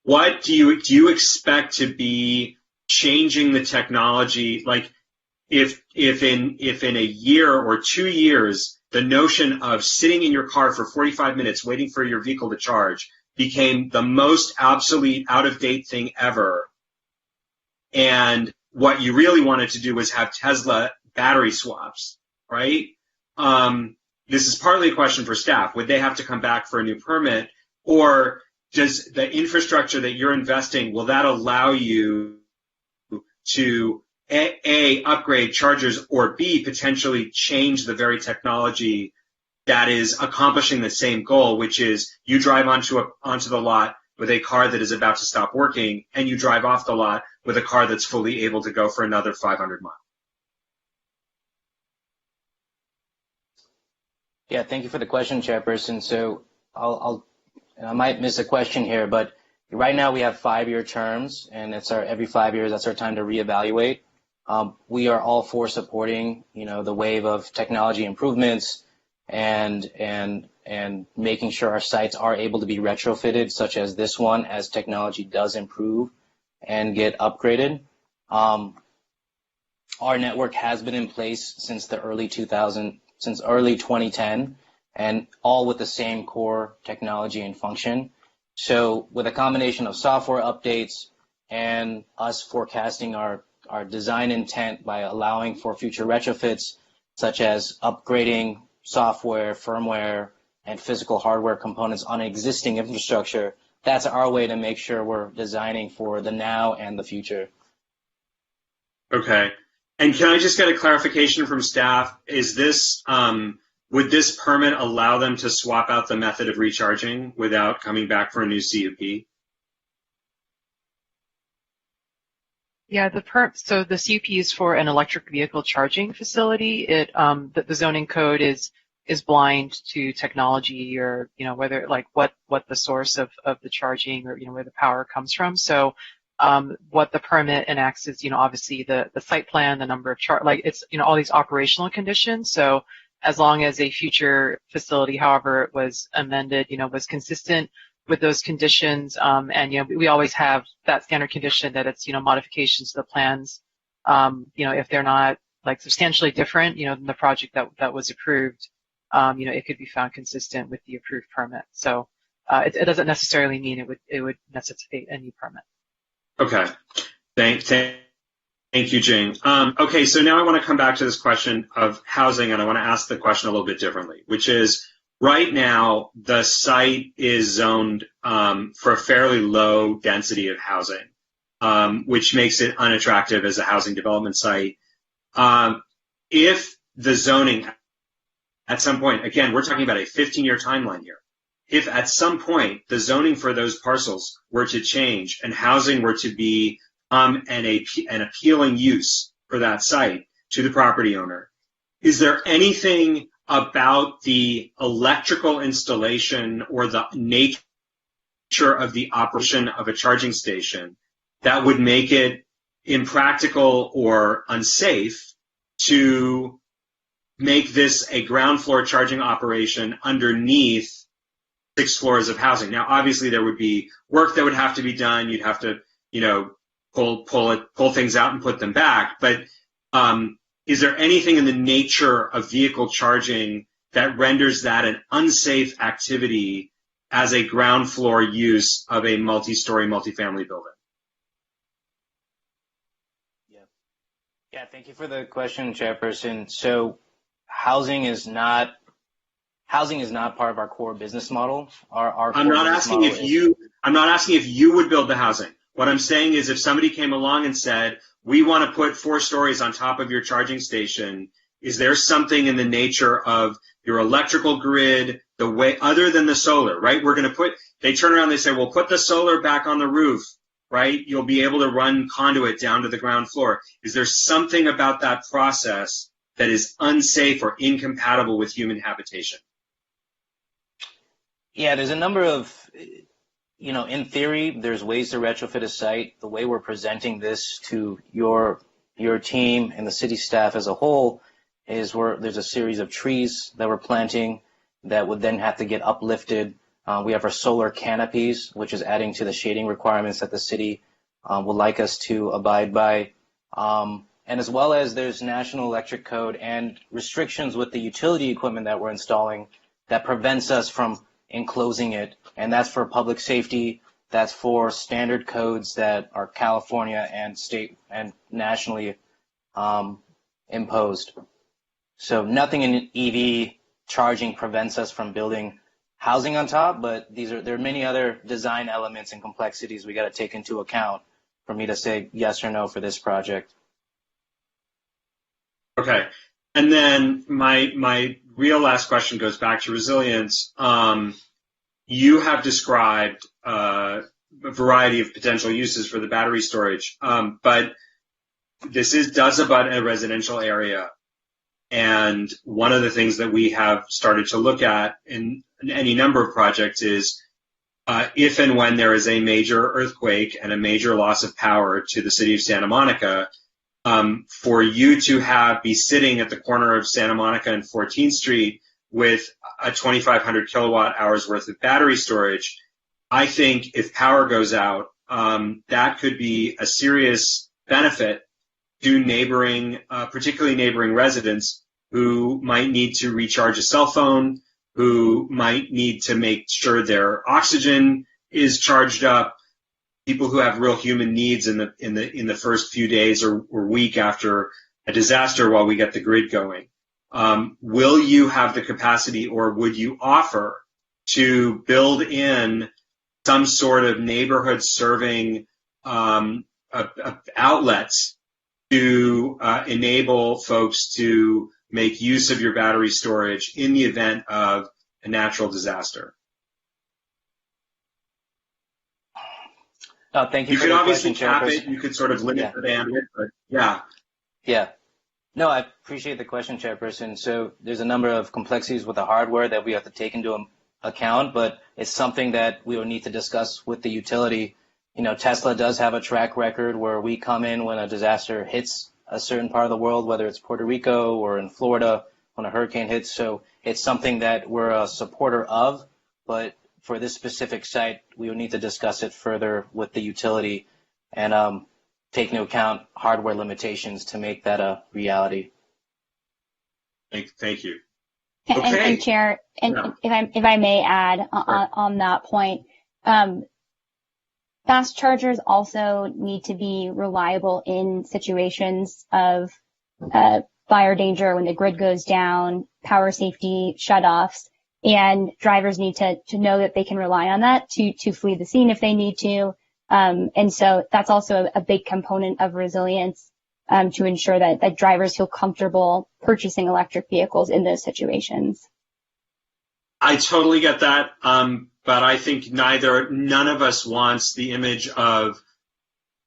what do you expect to be changing the technology? Like, if in a year or 2 years, the notion of sitting in your car for 45 minutes waiting for your vehicle to charge became the most obsolete, out-of-date thing ever, and what you really wanted to do was have Tesla battery swaps, right? This is partly a question for staff. Would they have to come back for a new permit, or does the infrastructure that you're investing, will that allow you to A, upgrade chargers, or B, potentially change the very technology that is accomplishing the same goal, which is you drive onto the lot with a car that is about to stop working, and you drive off the lot with a car that's fully able to go for another 500 miles. Yeah, thank you for the question, Chairperson. So I might miss a question here, but right now we have 5-year terms, and it's every 5 years, that's our time to reevaluate. We are all for supporting, the wave of technology improvements and making sure our sites are able to be retrofitted, such as this one, as technology does improve and get upgraded. Our network has been in place since early 2010, and all with the same core technology and function. So with a combination of software updates and us forecasting our design intent by allowing for future retrofits, such as upgrading software, firmware, and physical hardware components on existing infrastructure, that's our way to make sure we're designing for the now and the future. Okay. And can I just get a clarification from staff? Is this, would this permit allow them to swap out the method of recharging without coming back for a new CUP? Yeah, so the CUP is for an electric vehicle charging facility. The zoning code is blind to technology, or whether what the source of the charging, or where the power comes from. So what the permit enacts is obviously the site plan, the number of it's all these operational conditions. So as long as a future facility, however it was amended, was consistent with those conditions, and we always have that standard condition that it's modifications to the plans, if they're not substantially different, than the project that was approved, it could be found consistent with the approved permit. So it doesn't necessarily mean it would necessitate a new permit. Okay, thank you, Jing. Okay, so now I want to come back to this question of housing, and I want to ask the question a little bit differently, which is, right now, the site is zoned for a fairly low density of housing, which makes it unattractive as a housing development site. If the zoning, at some point, again, we're talking about a 15-year timeline here. If at some point the zoning for those parcels were to change and housing were to be an appealing use for that site to the property owner, is there anything about the electrical installation or the nature of the operation of a charging station that would make it impractical or unsafe to make this a ground floor charging operation underneath 6 floors of housing. Now, obviously, there would be work that would have to be done. You'd have to, pull things out and put them back. But is there anything in the nature of vehicle charging that renders that an unsafe activity as a ground floor use of a multi-story multifamily building? Yeah, thank you for the question, Chairperson. So housing is not part of our core business model. I'm not asking if you would build the housing. What I'm saying is if somebody came along and said, we want to put 4 stories on top of your charging station, is there something in the nature of your electrical grid, the way, other than the solar, right? They turn around, they say, well, put the solar back on the roof, right? You'll be able to run conduit down to the ground floor. Is there something about that process that is unsafe or incompatible with human habitation? Yeah, there's a number of, in theory, there's ways to retrofit a site. The way we're presenting this to your team and the city staff as a whole is there's a series of trees that we're planting that would then have to get uplifted. We have our solar canopies, which is adding to the shading requirements that the city would like us to abide by. And as well as there's National Electric Code and restrictions with the utility equipment that we're installing that prevents us from enclosing it. And that's for public safety. That's for standard codes that are California and state and nationally imposed. So nothing in EV charging prevents us from building housing on top, but there are many other design elements and complexities we got to take into account for me to say yes or no for this project. Okay. And then my real last question goes back to resilience. You have described a variety of potential uses for the battery storage, but this does abut a residential area. And one of the things that we have started to look at in any number of projects is if and when there is a major earthquake and a major loss of power to the city of Santa Monica, for you to be sitting at the corner of Santa Monica and 14th Street with a 2,500 kilowatt hours worth of battery storage, I think if power goes out, that could be a serious benefit to particularly neighboring residents who might need to recharge a cell phone, who might need to make sure their oxygen is charged up, people who have real human needs in the first few days or week after a disaster while we get the grid going. Will you have the capacity, or would you offer to build in some sort of neighborhood serving outlets to enable folks to make use of your battery storage in the event of a natural disaster? Thank you. You could obviously cap it. You could sort of limit the bandwidth, but yeah. Yeah. No, I appreciate the question, Chairperson. So there's a number of complexities with the hardware that we have to take into account, but it's something that we will need to discuss with the utility. Tesla does have a track record where we come in when a disaster hits a certain part of the world, whether it's Puerto Rico or in Florida when a hurricane hits. So it's something that we're a supporter of, but for this specific site, we will need to discuss it further with the utility and take into account hardware limitations to make that a reality. Thank you. Okay. And Chair, if I may add on that point, fast chargers also need to be reliable in situations of fire danger, when the grid goes down, power safety shutoffs, and drivers need to know that they can rely on that to flee the scene if they need to. And so that's also a big component of resilience to ensure that drivers feel comfortable purchasing electric vehicles in those situations. I totally get that. But I think none of us wants the image of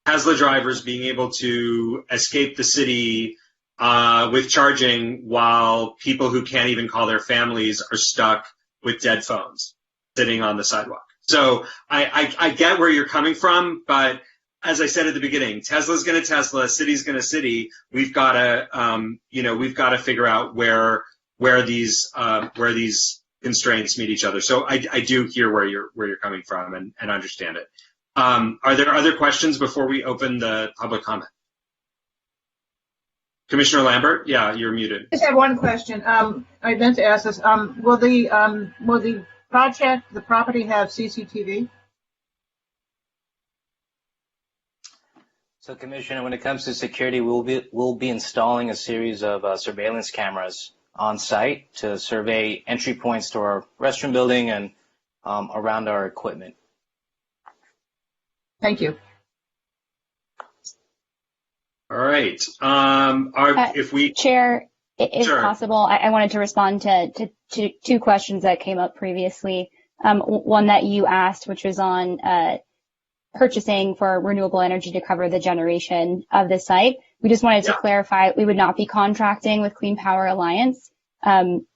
Tesla drivers being able to escape the city with charging while people who can't even call their families are stuck with dead phones sitting on the sidewalk. So I get where you're coming from, but as I said at the beginning, Tesla's going to Tesla, city's going to city. We've got to figure out where these constraints meet each other. So I do hear where you're coming from and understand it. Are there other questions before we open the public comment? Commissioner Lambert, yeah, you're muted. I just have one question. I meant to ask this. Will the property have CCTV? So, Commissioner, when it comes to security, we'll be installing a series of surveillance cameras on site to survey entry points to our restroom building and around our equipment. Thank you. All right. Chair, if sure. possible, I wanted to respond to two questions that came up previously. One that you asked, which was on purchasing for renewable energy to cover the generation of the site. We just wanted to clarify we would not be contracting with Clean Power Alliance.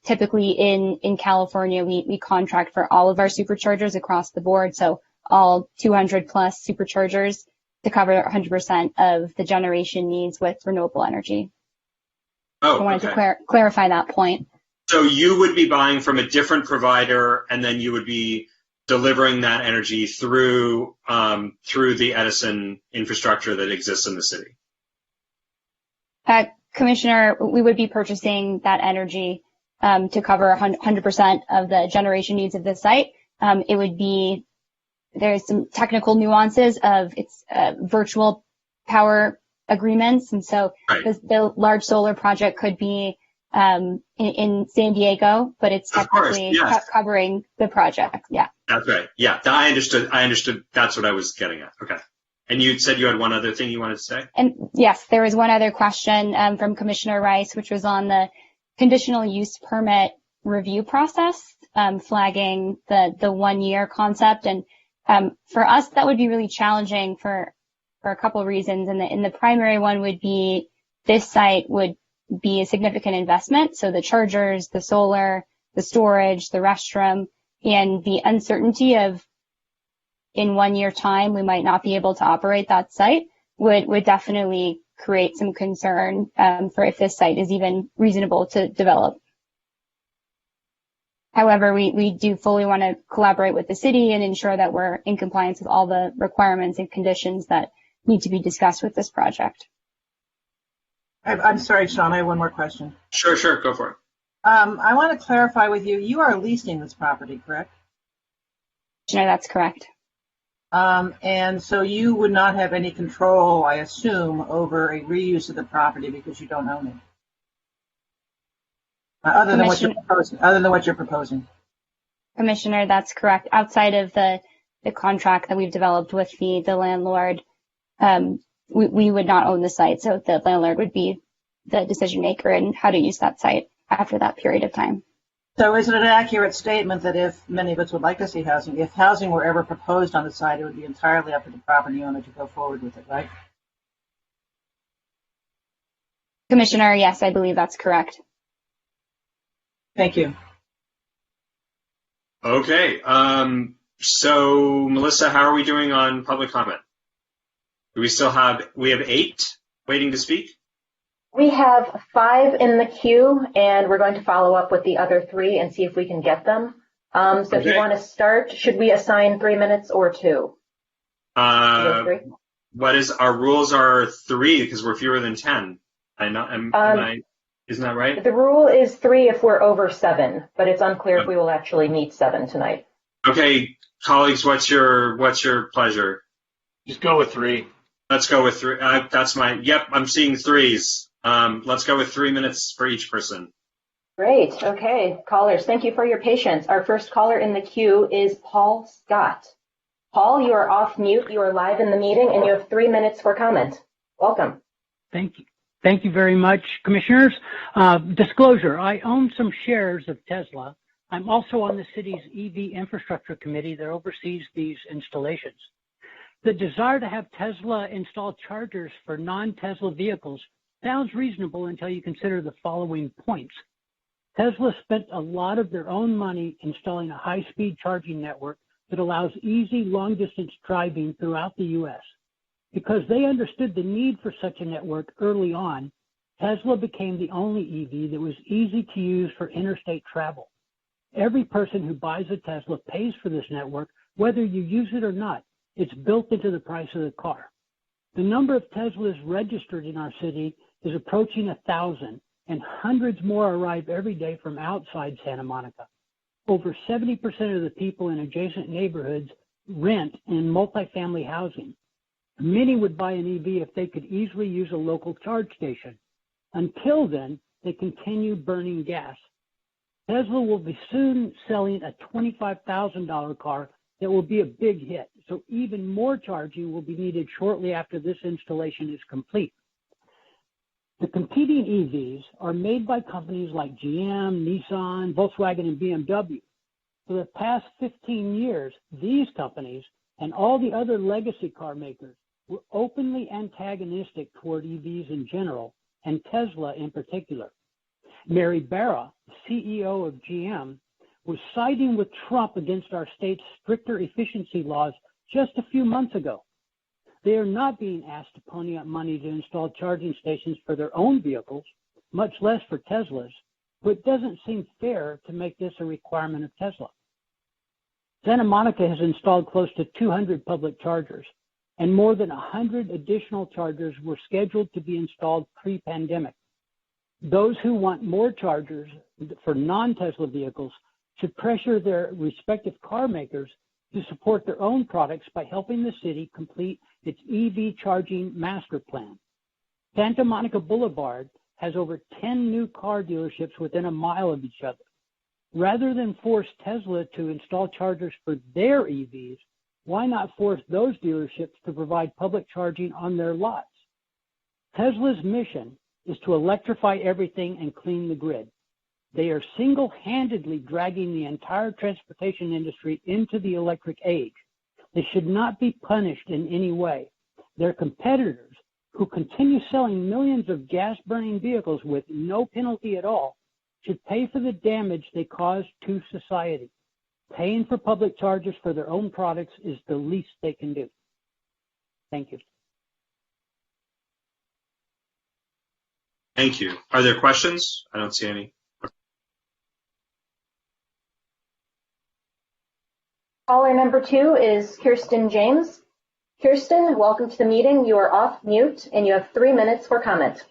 Typically in California, we contract for all of our superchargers across the board, so all 200 plus superchargers to cover 100% of the generation needs with renewable energy. Oh, I wanted to clarify that point. So you would be buying from a different provider, and then you would be delivering that energy through the Edison infrastructure that exists in the city. Commissioner, we would be purchasing that energy to cover 100% of the generation needs of the site. It would be, there's some technical nuances of its virtual power agreements, and so the large solar project could be in San Diego, but it's technically covering the project. Yeah. That's right. Yeah, I understood. That's what I was getting at. Okay. And you said you had one other thing you wanted to say? And yes, there was one other question from Commissioner Rice, which was on the conditional use permit review process, flagging the 1 year concept. And for us, that would be really challenging for a couple of reasons. And the primary one would be this site would be a significant investment. So the chargers, the solar, the storage, the restroom, and the uncertainty of in 1 year time, we might not be able to operate that site would definitely create some concern for if this site is even reasonable to develop. However, we do fully want to collaborate with the city and ensure that we're in compliance with all the requirements and conditions that need to be discussed with this project. I'm sorry, Sean, I have one more question. Sure, go for it. I want to clarify with you, you are leasing this property, correct? No, that's correct. And so you would not have any control, I assume, over a reuse of the property because you don't own it. Other than what you're proposing. Commissioner, that's correct. Outside of the contract that we've developed with the landlord, we would not own the site, so the landlord would be the decision maker in how to use that site after that period of time. So is it an accurate statement that if many of us would like to see housing, if housing were ever proposed on the site, it would be entirely up to the property owner to go forward with it, right? Commissioner, yes, I believe that's correct. Thank you. Okay. So Melissa, how are we doing on public comment? Do we have 8 waiting to speak? We have 5 in the queue, and we're going to follow up with the other 3 and see if we can get them. If you want to start, should we assign 3 minutes or 2? What is our rules are 3 because we're fewer than 10. Isn't that right? The rule is 3 if we're over 7, but it's unclear if we will actually meet 7 tonight. Okay, colleagues, what's your pleasure? Just go with 3. Let's go with 3. I'm seeing 3s. Let's go with 3 minutes for each person. Great. Okay. Callers, thank you for your patience. Our first caller in the queue is Paul Scott. Paul, you are off mute. You are live in the meeting, and you have 3 minutes for comment. Welcome. Thank you. Thank you very much, Commissioners. Disclosure, I own some shares of Tesla. I'm also on the city's EV infrastructure committee that oversees these installations. The desire to have Tesla install chargers for non-Tesla vehicles sounds reasonable until you consider the following points. Tesla spent a lot of their own money installing a high-speed charging network that allows easy long-distance driving throughout the U.S. Because they understood the need for such a network early on, Tesla became the only EV that was easy to use for interstate travel. Every person who buys a Tesla pays for this network, whether you use it or not. It's built into the price of the car. The number of Teslas registered in our city is approaching 1,000, and hundreds more arrive every day from outside Santa Monica. Over 70% of the people in adjacent neighborhoods rent in multifamily housing. Many would buy an EV if they could easily use a local charge station. Until then, they continue burning gas. Tesla will be soon selling a $25,000 car that will be a big hit, so even more charging will be needed shortly after this installation is complete. The competing EVs are made by companies like GM, Nissan, Volkswagen, and BMW. For the past 15 years, these companies and all the other legacy car makers were openly antagonistic toward EVs in general, and Tesla in particular. Mary Barra, CEO of GM, was siding with Trump against our state's stricter efficiency laws just a few months ago. They are not being asked to pony up money to install charging stations for their own vehicles, much less for Teslas, but it doesn't seem fair to make this a requirement of Tesla. Santa Monica has installed close to 200 public chargers, and more than 100 additional chargers were scheduled to be installed pre-pandemic. Those who want more chargers for non-Tesla vehicles should pressure their respective car makers to support their own products by helping the city complete its EV charging master plan. Santa Monica Boulevard has over 10 new car dealerships within a mile of each other. Rather than force Tesla to install chargers for their EVs, why not force those dealerships to provide public charging on their lots? Tesla's mission is to electrify everything and clean the grid. They are single-handedly dragging the entire transportation industry into the electric age. They should not be punished in any way. Their competitors, who continue selling millions of gas-burning vehicles with no penalty at all, should pay for the damage they cause to society. Paying for public charges for their own products is the least they can do. Thank you. Thank you. Are there questions? I don't see any. Caller number 2 is Kirsten James. Kirsten, welcome to the meeting. You are off mute and you have 3 minutes for comment.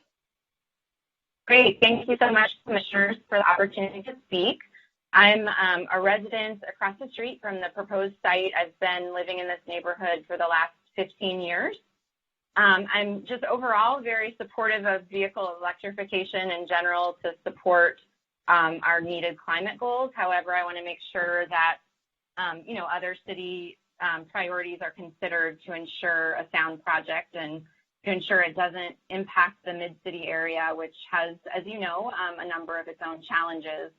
Great. Thank you so much, Commissioners, for the opportunity to speak. I'm a resident across the street from the proposed site. I've been living in this neighborhood for the last 15 years. I'm just overall very supportive of vehicle electrification in general to support our needed climate goals. However, I want to make sure that other city priorities are considered to ensure a sound project and to ensure it doesn't impact the mid-city area, which has, as you know, a number of its own challenges.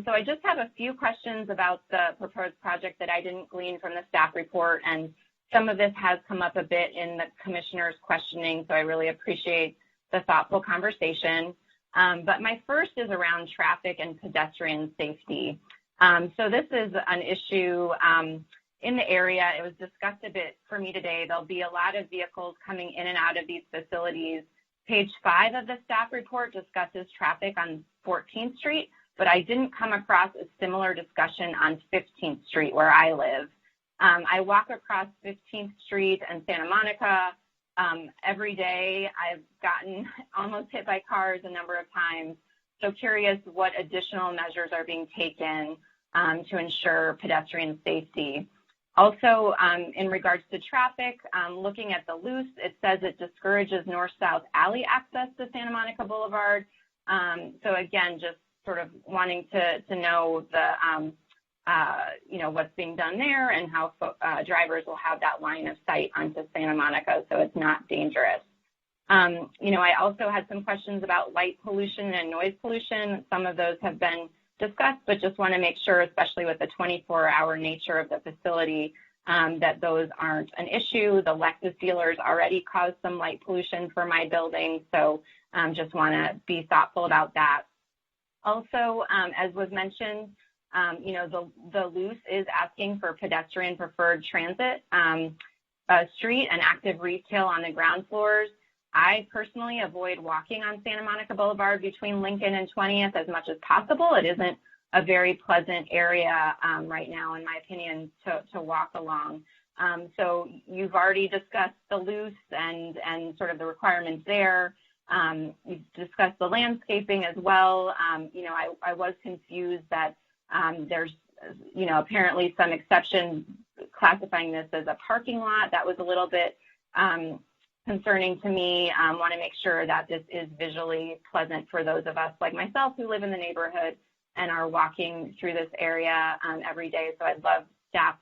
So I just have a few questions about the proposed project that I didn't glean from the staff report, and some of this has come up a bit in the commissioner's questioning, so I really appreciate the thoughtful conversation. But my first is around traffic and pedestrian safety. So this is an issue in the area. It was discussed a bit for me today. There'll be a lot of vehicles coming in and out of these facilities. Page 5 of the staff report discusses traffic on 14th Street, but I didn't come across a similar discussion on 15th Street where I live. I walk across 15th Street and Santa Monica every day. I've gotten almost hit by cars a number of times. So curious what additional measures are being taken to ensure pedestrian safety. Also, in regards to traffic, looking at the loose, it says it discourages north-south alley access to Santa Monica Boulevard. So again, just sort of wanting to know the, what's being done there and how drivers will have that line of sight onto Santa Monica so it's not dangerous. I also had some questions about light pollution and noise pollution. Some of those have been discussed, but just want to make sure, especially with the 24-hour nature of the facility, that those aren't an issue. The Lexus dealers already caused some light pollution for my building, so just want to be thoughtful about that. Also, as was mentioned, the loose is asking for pedestrian preferred transit. street and active retail on the ground floors. I personally avoid walking on Santa Monica Boulevard between Lincoln and 20th as much as possible. It isn't a very pleasant area right now, in my opinion, to walk along. So you've already discussed the loose and sort of the requirements there. You've discussed the landscaping as well. I was confused that there's, apparently some exception classifying this as a parking lot. That was a little bit concerning to me. Want to make sure that this is visually pleasant for those of us like myself who live in the neighborhood and are walking through this area every day. So I'd love staff's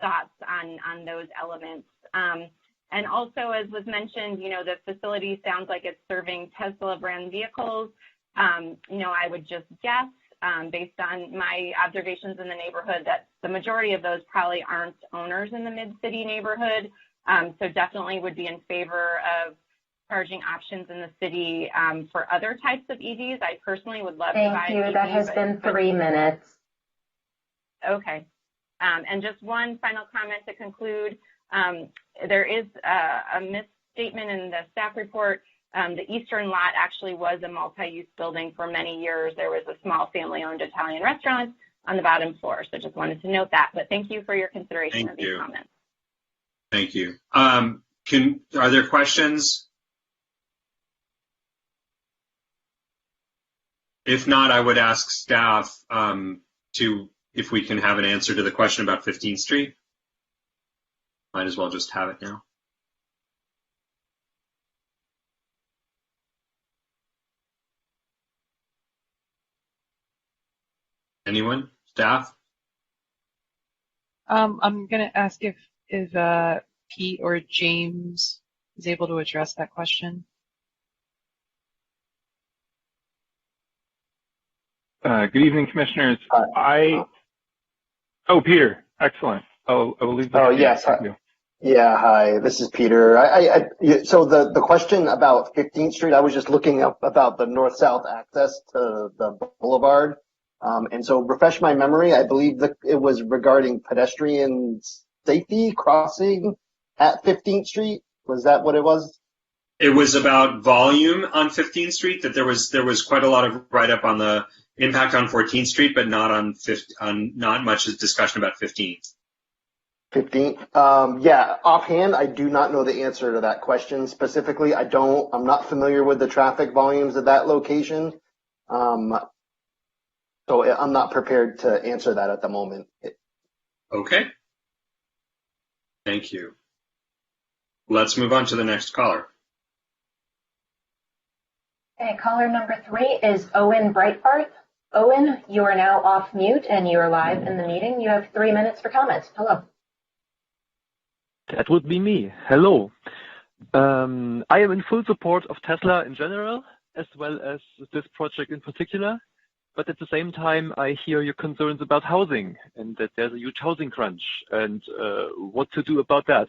thoughts on those elements. And also, as was mentioned, the facility sounds like it's serving Tesla brand vehicles. I would just guess, based on my observations in the neighborhood, that the majority of those probably aren't owners in the mid-city neighborhood. So definitely would be in favor of charging options in the city for other types of EVs. I personally would love to buy an EV. Thank you. That has been 3 minutes. Okay. And just one final comment to conclude. There is a misstatement in the staff report. The eastern lot actually was a multi-use building for many years. There was a small family-owned Italian restaurant on the bottom floor. So just wanted to note that. But thank you for your consideration of these comments. Thank you. Are there questions? If not, I would ask staff if we can have an answer to the question about 15th Street. Might as well just have it now. Anyone? Staff? I'm going to ask if Pete or James is able to address that question. Good evening, commissioners. Peter, excellent. I will leave that. Oh, yes. Yeah, hi, this is Peter. So the question about 15th Street, I was just looking up about the north-south access to the boulevard. And so refresh my memory, I believe that it was regarding pedestrian safety crossing at 15th Street. Was that what it was? It was about volume on 15th Street, that there was quite a lot of write-up on the impact on 14th Street, but not on not much discussion about 15th. 15th. Yeah, offhand, I do not know the answer to that question specifically. I'm not familiar with the traffic volumes of that location. So I'm not prepared to answer that at the moment. Okay. Thank you. Let's move on to the next caller. Okay, caller number 3 is Owen Breitbarth. Owen, you are now off mute and you are live in the meeting. You have 3 minutes for comments. Hello. That would be me. Hello. I am in full support of Tesla in general, as well as this project in particular. But at the same time, I hear your concerns about housing and that there's a huge housing crunch and what to do about that.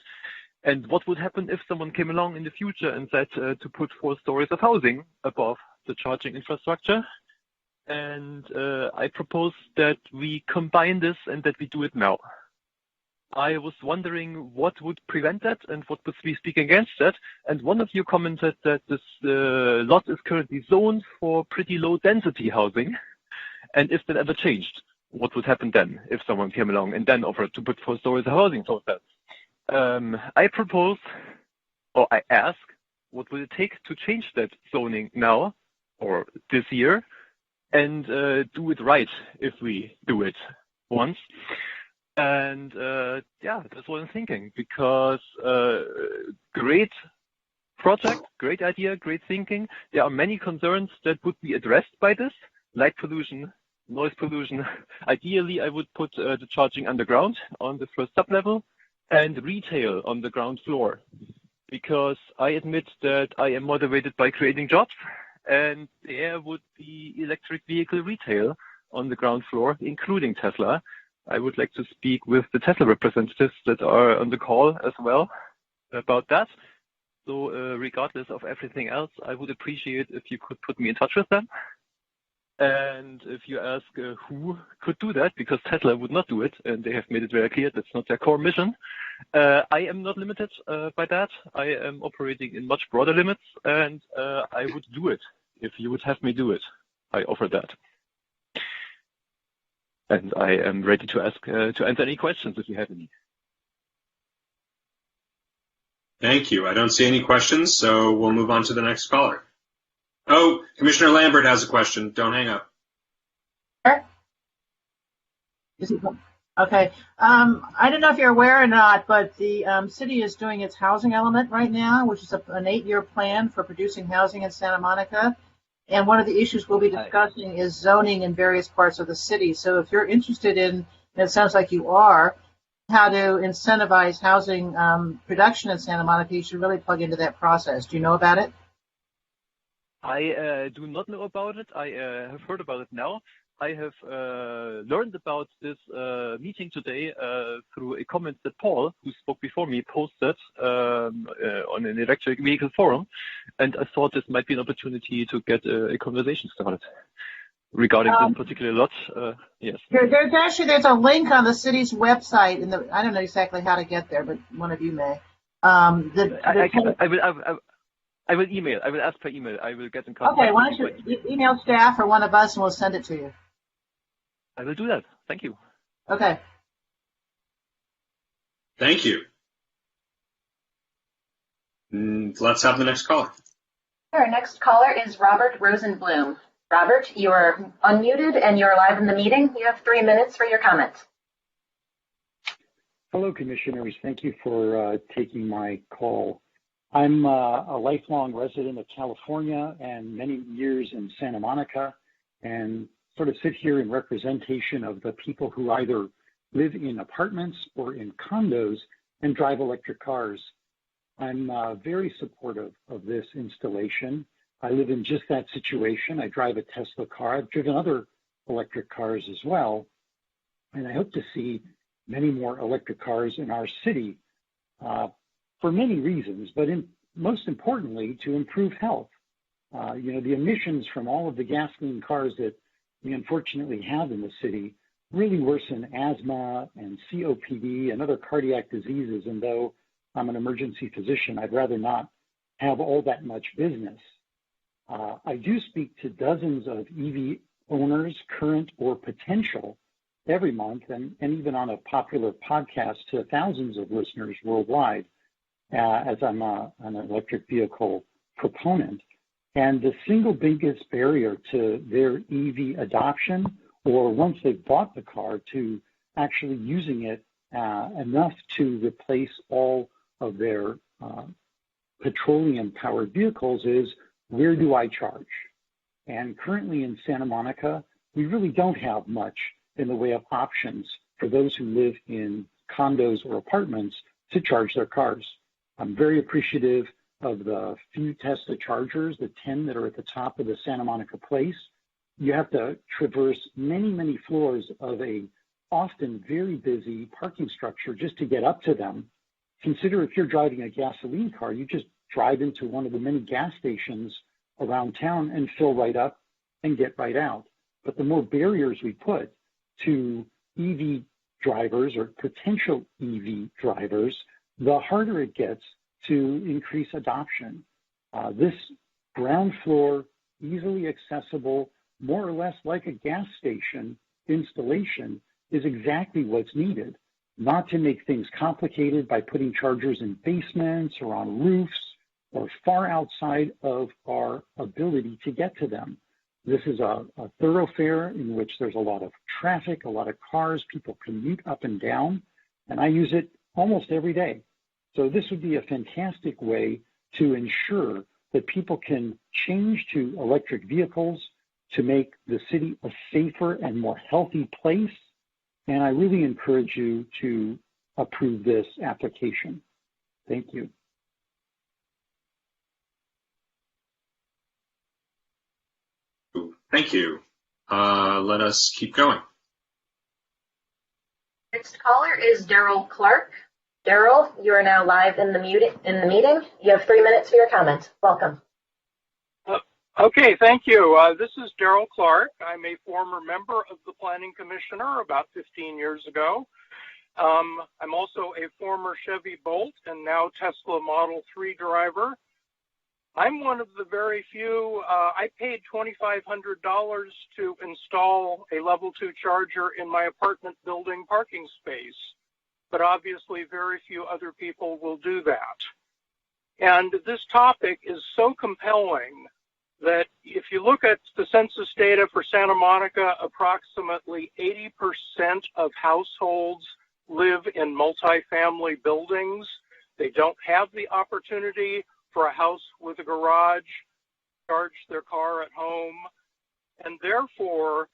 And what would happen if someone came along in the future and said to put 4 stories of housing above the charging infrastructure. And I propose that we combine this and that we do it now. I was wondering what would prevent that and what would we speak against that. And one of you commented that this lot is currently zoned for pretty low density housing. And if that ever changed, what would happen then if someone came along and then offered to put 4 stories of housing towards that? I propose, or I ask, what will it take to change that zoning now or this year and do it right if we do it once? And that's what I'm thinking, because great project, great idea, great thinking. There are many concerns that would be addressed by this, light pollution, noise pollution. Ideally, I would put the charging underground on the first sub-level and retail on the ground floor, because I admit that I am motivated by creating jobs, and there would be electric vehicle retail on the ground floor, including Tesla. I would like to speak with the Tesla representatives that are on the call as well about that. So regardless of everything else, I would appreciate if you could put me in touch with them. And if you ask who could do that, because Tesla would not do it, and they have made it very clear that's not their core mission, I am not limited by that. I am operating in much broader limits, and I would do it if you would have me do it. I offer that. And I am ready to answer any questions if you have any. Thank you. I don't see any questions, so we'll move on to the next caller. Oh, Commissioner Lambert has a question. Don't hang up. Okay. I don't know if you're aware or not, but the city is doing its housing element right now, which is an 8-year plan for producing housing in Santa Monica. And one of the issues we'll be discussing is zoning in various parts of the city. So if you're interested in, and it sounds like you are, how to incentivize housing production in Santa Monica, you should really plug into that process. Do you know about it? I do not know about it. I have heard about it now. I have learned about this meeting today through a comment that Paul, who spoke before me, posted on an electric vehicle forum, and I thought this might be an opportunity to get a conversation started regarding this particular lot. Yes. There's a link on the city's website, and I don't know exactly how to get there, but one of you may. I will email. I will ask per email. I will get in contact. Okay, why don't you email staff or one of us, and we'll send it to you. I will do that. Thank you. Okay. Thank you. Let's have the next caller. Our next caller is Robert Rosenblum. Robert, you are unmuted and you're live in the meeting. You have 3 minutes for your comments. Hello, commissioners. Thank you for taking my call. I'm a lifelong resident of California and many years in Santa Monica, and sort of sit here in representation of the people who either live in apartments or in condos and drive electric cars. I'm very supportive of this installation. I live in just that situation. I drive a Tesla car. I've driven other electric cars as well, and I hope to see many more electric cars in our city for many reasons, but most importantly, to improve health. The emissions from all of the gasoline cars that we unfortunately have in the city really worsen asthma and COPD and other cardiac diseases. And though I'm an emergency physician, I'd rather not have all that much business. I do speak to dozens of EV owners, current or potential, every month, and even on a popular podcast to thousands of listeners worldwide, as I'm an electric vehicle proponent. And the single biggest barrier to their EV adoption, or once they've bought the car, to actually using it enough to replace all of their petroleum-powered vehicles, is where do I charge? And currently in Santa Monica, we really don't have much in the way of options for those who live in condos or apartments to charge their cars. I'm very appreciative of the few Tesla chargers, the 10 that are at the top of the Santa Monica Place. You have to traverse many, many floors of a often very busy parking structure just to get up to them. Consider if you're driving a gasoline car, you just drive into one of the many gas stations around town and fill right up and get right out. But the more barriers we put to EV drivers or potential EV drivers, the harder it gets to increase adoption. This ground floor, easily accessible, more or less like a gas station installation is exactly what's needed, not to make things complicated by putting chargers in basements or on roofs or far outside of our ability to get to them. This is a thoroughfare in which there's a lot of traffic, a lot of cars, people commute up and down, and I use it almost every day. So this would be a fantastic way to ensure that people can change to electric vehicles to make the city a safer and more healthy place. And I really encourage you to approve this application. Thank you. Thank you. Let us keep going. Next caller is Daryl Clark. Daryl, you are now live in the meeting. You have 3 minutes for your comment. Welcome. Okay, thank you. This is Daryl Clark. I'm a former member of the Planning Commissioner about 15 years ago. I'm also a former Chevy Bolt and now Tesla Model 3 driver. I'm one of the very few, I paid $2,500 to install a level 2 charger in my apartment building parking space, but obviously very few other people will do that. And this topic is so compelling that if you look at the census data for Santa Monica, approximately 80% of households live in multifamily buildings. They don't have the opportunity for a house with a garage, charge their car at home, and therefore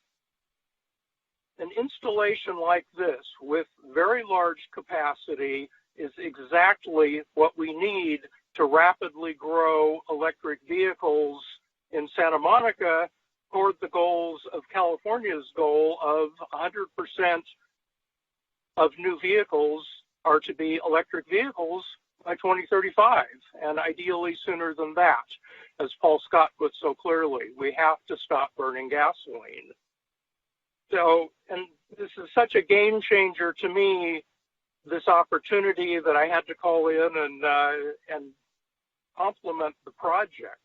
an installation like this with very large capacity is exactly what we need to rapidly grow electric vehicles in Santa Monica toward the goals of California's goal of 100% of new vehicles are to be electric vehicles by 2035, and ideally sooner than that. As Paul Scott put so clearly, we have to stop burning gasoline. So, and this is such a game changer to me, this opportunity that I had to call in and complement the project.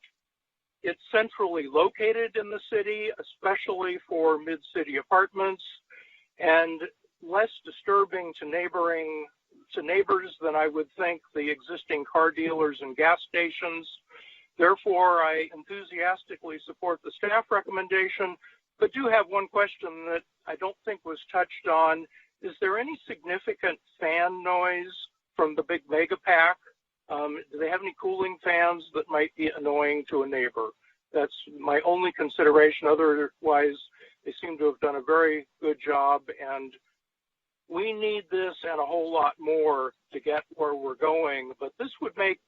It's centrally located in the city, especially for mid-city apartments, and less disturbing to neighbors than I would think the existing car dealers and gas stations. Therefore, I enthusiastically support the staff recommendation, but do have one question that I don't think was touched on. Is there any significant fan noise from the big mega pack? Do they have any cooling fans that might be annoying to a neighbor? That's my only consideration. Otherwise, they seem to have done a very good job, and we need this and a whole lot more to get where we're going, but this would make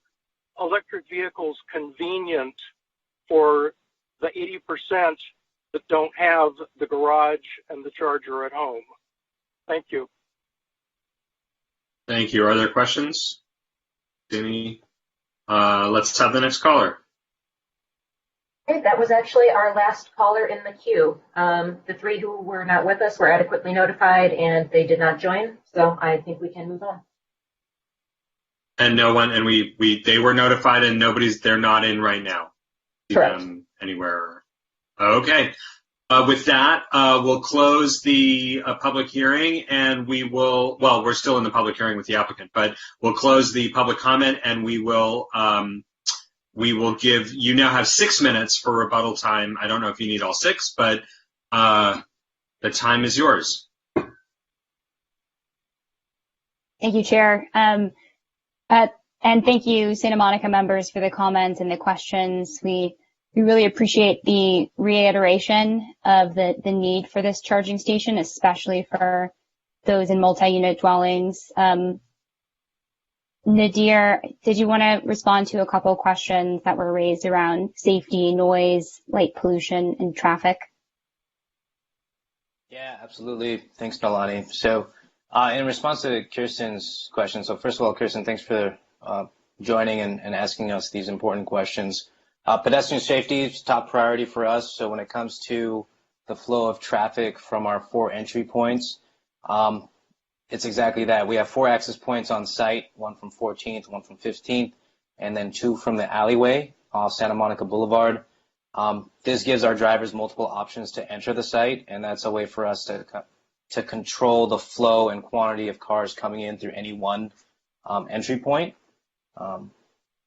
electric vehicles convenient for the 80% that don't have the garage and the charger at home. Thank you. Thank you. Are there questions? Any? Let's have the next caller. Okay, that was actually our last caller in the queue. The three who were not with us were adequately notified and they did not join, so I think we can move on. And no one, and they were notified and they're not in right now. Correct. Anywhere. Okay. With that, we'll close the public hearing and we're still in the public hearing with the applicant, but we'll close the public comment and we will give, you now have 6 minutes for rebuttal time. I don't know if you need all 6, but the time is yours. Thank you, Chair. And thank you, Santa Monica members, for the comments and the questions. We really appreciate the reiteration of the need for this charging station, especially for those in multi-unit dwellings. Nadir, did you want to respond to a couple of questions that were raised around safety, noise, light pollution, and traffic? Yeah, absolutely. Thanks, Nalani. So in response to Kirsten's question, so first of all, Kirsten, thanks for joining and asking us these important questions. Pedestrian safety is top priority for us. So when it comes to the flow of traffic from our 4 entry points, it's exactly that. We have 4 access points on site, one from 14th, one from 15th, and then 2 from the alleyway off Santa Monica Boulevard. This gives our drivers multiple options to enter the site, and that's a way for us to control the flow and quantity of cars coming in through any one entry point.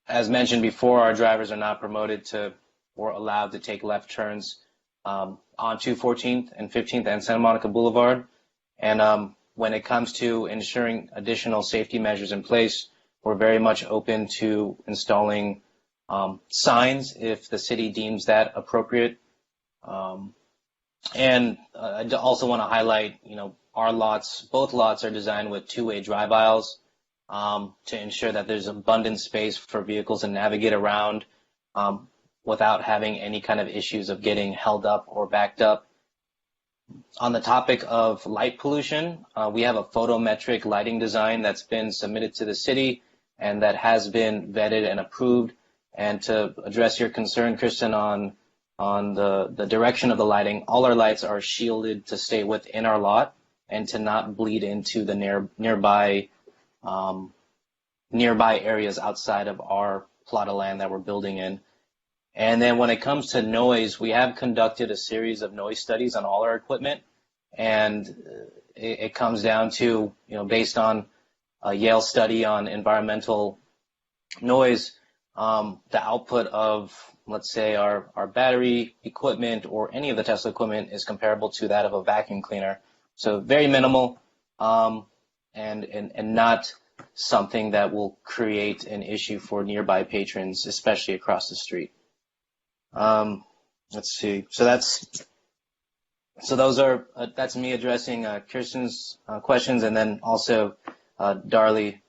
As mentioned before, our drivers are not promoted to or allowed to take left turns onto 14th and 15th and Santa Monica Boulevard. And when it comes to ensuring additional safety measures in place, we're very much open to installing signs if the city deems that appropriate. And I also want to highlight, our lots, both lots are designed with 2-way drive aisles to ensure that there's abundant space for vehicles to navigate around without having any kind of issues of getting held up or backed up. On the topic of light pollution, we have a photometric lighting design that's been submitted to the city and that has been vetted and approved. And to address your concern, Kristen, on the direction of the lighting, all our lights are shielded to stay within our lot and to not bleed into the nearby areas outside of our plot of land that we're building in. And then when it comes to noise, we have conducted a series of noise studies on all our equipment, and it comes down to, based on a Yale study on environmental noise, the output of, let's say, our battery equipment or any of the Tesla equipment is comparable to that of a vacuum cleaner. So very minimal, and not something that will create an issue for nearby patrons, especially across the street. Let's see. So that's me addressing Kirsten's questions, and then also Darley,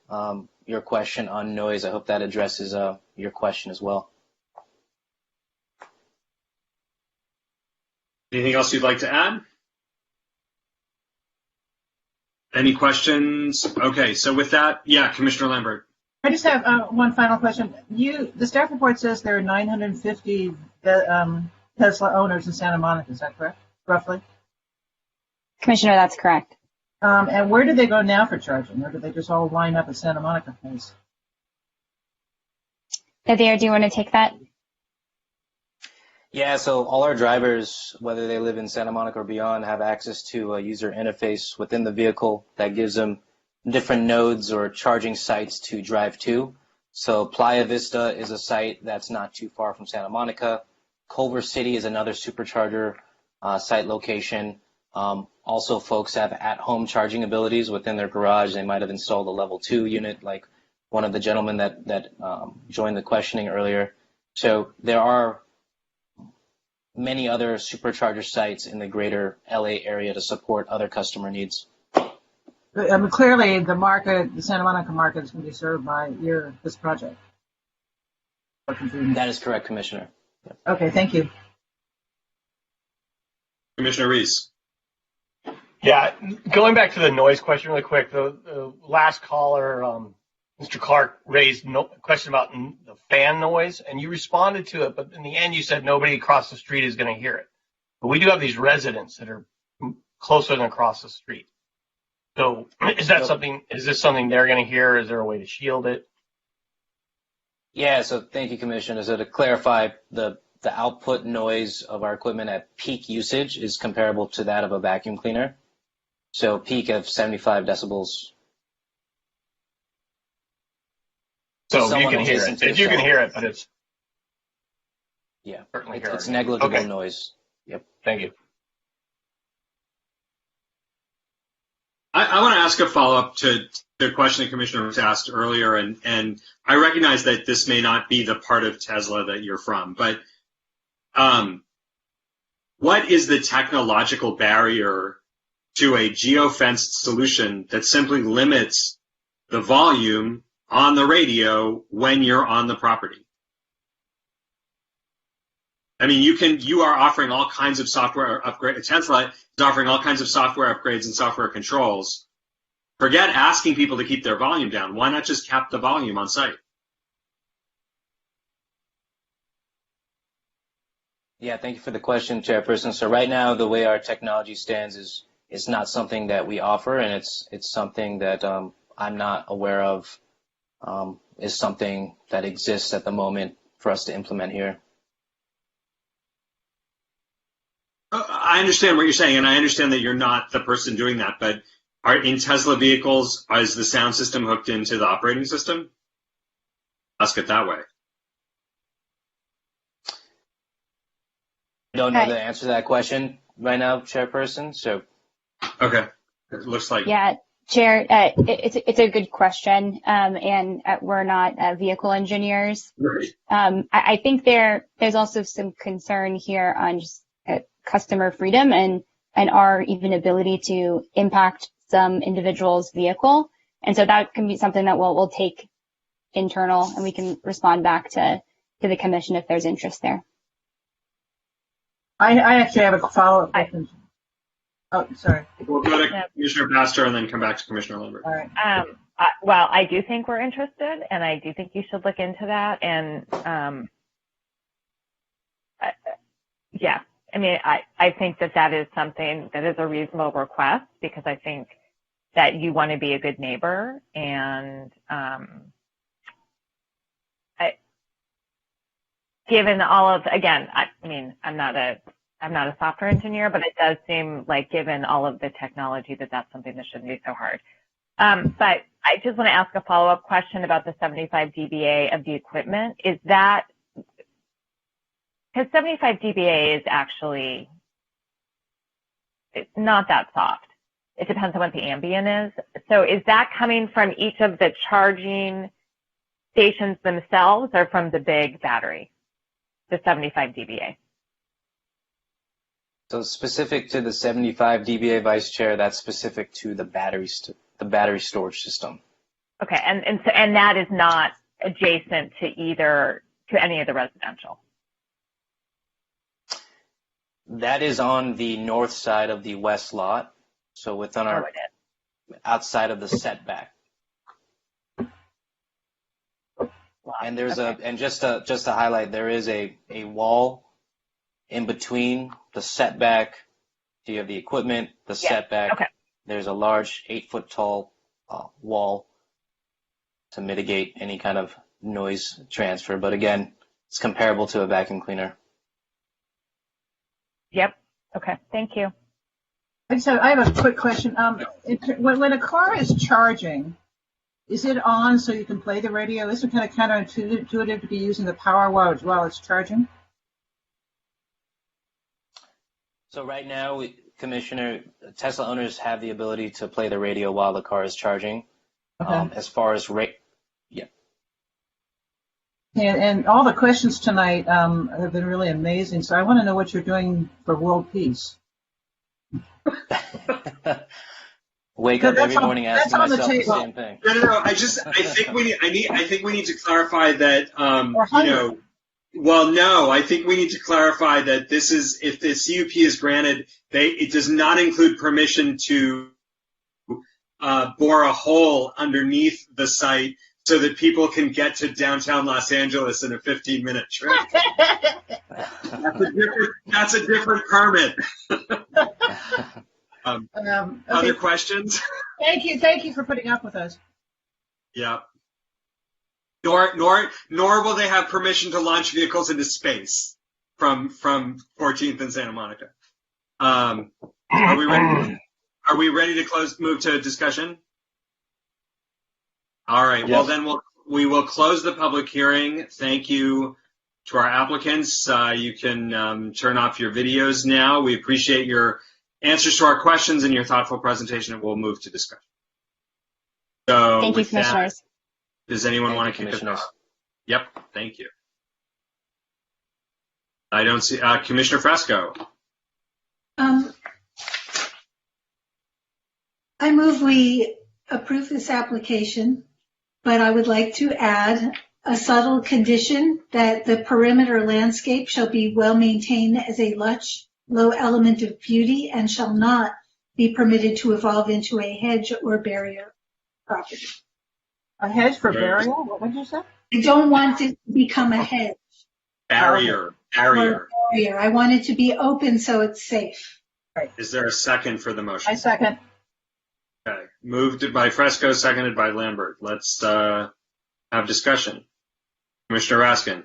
your question on noise. I hope that addresses your question as well. Anything else you'd like to add? Any questions? Okay, so with that, yeah, Commissioner Lambert. I just have one final question. The staff report says there are 950 Tesla owners in Santa Monica. Is that correct, roughly? Commissioner, that's correct. And where do they go now for charging, or do they just all line up at Santa Monica place? Nadir, do you want to take that? Yeah, so all our drivers, whether they live in Santa Monica or beyond, have access to a user interface within the vehicle that gives them different nodes or charging sites to drive to. So Playa Vista is a site that's not too far from Santa Monica. Culver City is another supercharger site location. Also, folks have at-home charging abilities within their garage. They might have installed a level 2 unit, like one of the gentlemen that joined the questioning earlier. So there are many other supercharger sites in the greater LA area to support other customer needs. I mean, clearly, the Santa Monica market is going to be served by this project. That is correct, Commissioner. Yep. Okay, thank you. Commissioner Reese. Yeah, going back to the noise question really quick, the last caller, Mr. Clark, raised a question about the fan noise, and you responded to it, but in the end you said nobody across the street is going to hear it. But we do have these residents that are closer than across the street. So is this something they're going to hear? Is there a way to shield it? Yeah, so thank you, Commissioner. So to clarify, the output noise of our equipment at peak usage is comparable to that of a vacuum cleaner. So peak of 75 decibels. So you can hear it. You can hear it, but it's certainly it's negligible okay. Noise. Yep. Thank you. I want to ask a follow-up to the question the Commissioner was asked earlier, and I recognize that this may not be the part of Tesla that you're from, but what is the technological barrier to a geofenced solution that simply limits the volume on the radio when you're on the property? I mean, you are offering all kinds of software upgrades. Tesla is offering all kinds of software upgrades and software controls. Forget asking people to keep their volume down. Why not just cap the volume on site? Yeah, thank you for the question, Chairperson. So right now, the way our technology stands is it's not something that we offer, and it's something that I'm not aware of is something that exists at the moment for us to implement here. I understand what you're saying, and I understand that you're not the person doing that, but in Tesla vehicles, is the sound system hooked into the operating system? Ask it that way. I don't know the answer to that question right now, Chairperson. So, okay, it looks like Chair, it's a good question, and we're not vehicle engineers. Right. I think there's also some concern here on just customer freedom and our even ability to impact some individual's vehicle, and so that can be something that we'll take internal, and we can respond back to the commission if there's interest there. I actually have a follow-up question. Oh, sorry. We'll go to Commissioner Pastor and then come back to Commissioner Lambert. All right. Well, I do think we're interested, and I do think you should look into that. And I mean, I think that is something that is a reasonable request, because I think that you want to be a good neighbor, and given all of, again, I mean, I'm not a software engineer, but it does seem like, given all of the technology, that's something that shouldn't be so hard. But I just want to ask a follow-up question about the 75 dBA of the equipment. Is that, because 75 dBA is actually, it's not that soft. It depends on what the ambient is. So is that coming from each of the charging stations themselves, or from the big battery, the 75 dBA? So specific to the 75 dBA, Vice Chair, that's specific to the battery storage system. Okay, and that is not adjacent to any of the residential. That is on the north side of the west lot, so within our outside of the setback. And there's just to highlight, there is a wall in between the setback. So you have the equipment, the setback. Okay. There's a large 8-foot tall wall to mitigate any kind of noise transfer. But again, it's comparable to a vacuum cleaner. Yep. Okay. Thank you. I have a quick question. When a car is charging, is it on so you can play the radio? Isn't it kind of counterintuitive to be using the power while it's charging? So right now, Commissioner, Tesla owners have the ability to play the radio while the car is charging. Okay. As far as And all the questions tonight have been really amazing. So I want to know what you're doing for world peace. Wake up every morning asking myself the same thing. No. I think we need to clarify that. Well, no. I think we need to clarify that this is, if the CUP is granted, it does not include permission to bore a hole underneath the site so that people can get to downtown Los Angeles in a 15-minute trip. That's a different permit. Okay. Other questions? Thank you for putting up with us. Yeah. Nor will they have permission to launch vehicles into space from 14th and Santa Monica. Are we ready? Are we ready to move to discussion? All right. Yes. Well, then we will close the public hearing. Thank you to our applicants. You can turn off your videos now. We appreciate your answers to our questions and your thoughtful presentation, and we'll move to discussion. So thank you, Commissioners. Does anyone want to kick us off? Yep. Thank you. I don't see Commissioner Fresco. I move we approve this application, but I would like to add a subtle condition that the perimeter landscape shall be well maintained as a lush, low element of beauty and shall not be permitted to evolve into a hedge or barrier property. A hedge for barrier? What did you say? I don't want it to become a hedge. Barrier. I want it to be open so it's safe. Right. Is there a second for the motion? I second. Okay. Moved by Fresco, seconded by Lambert. Let's have discussion. Commissioner Raskin.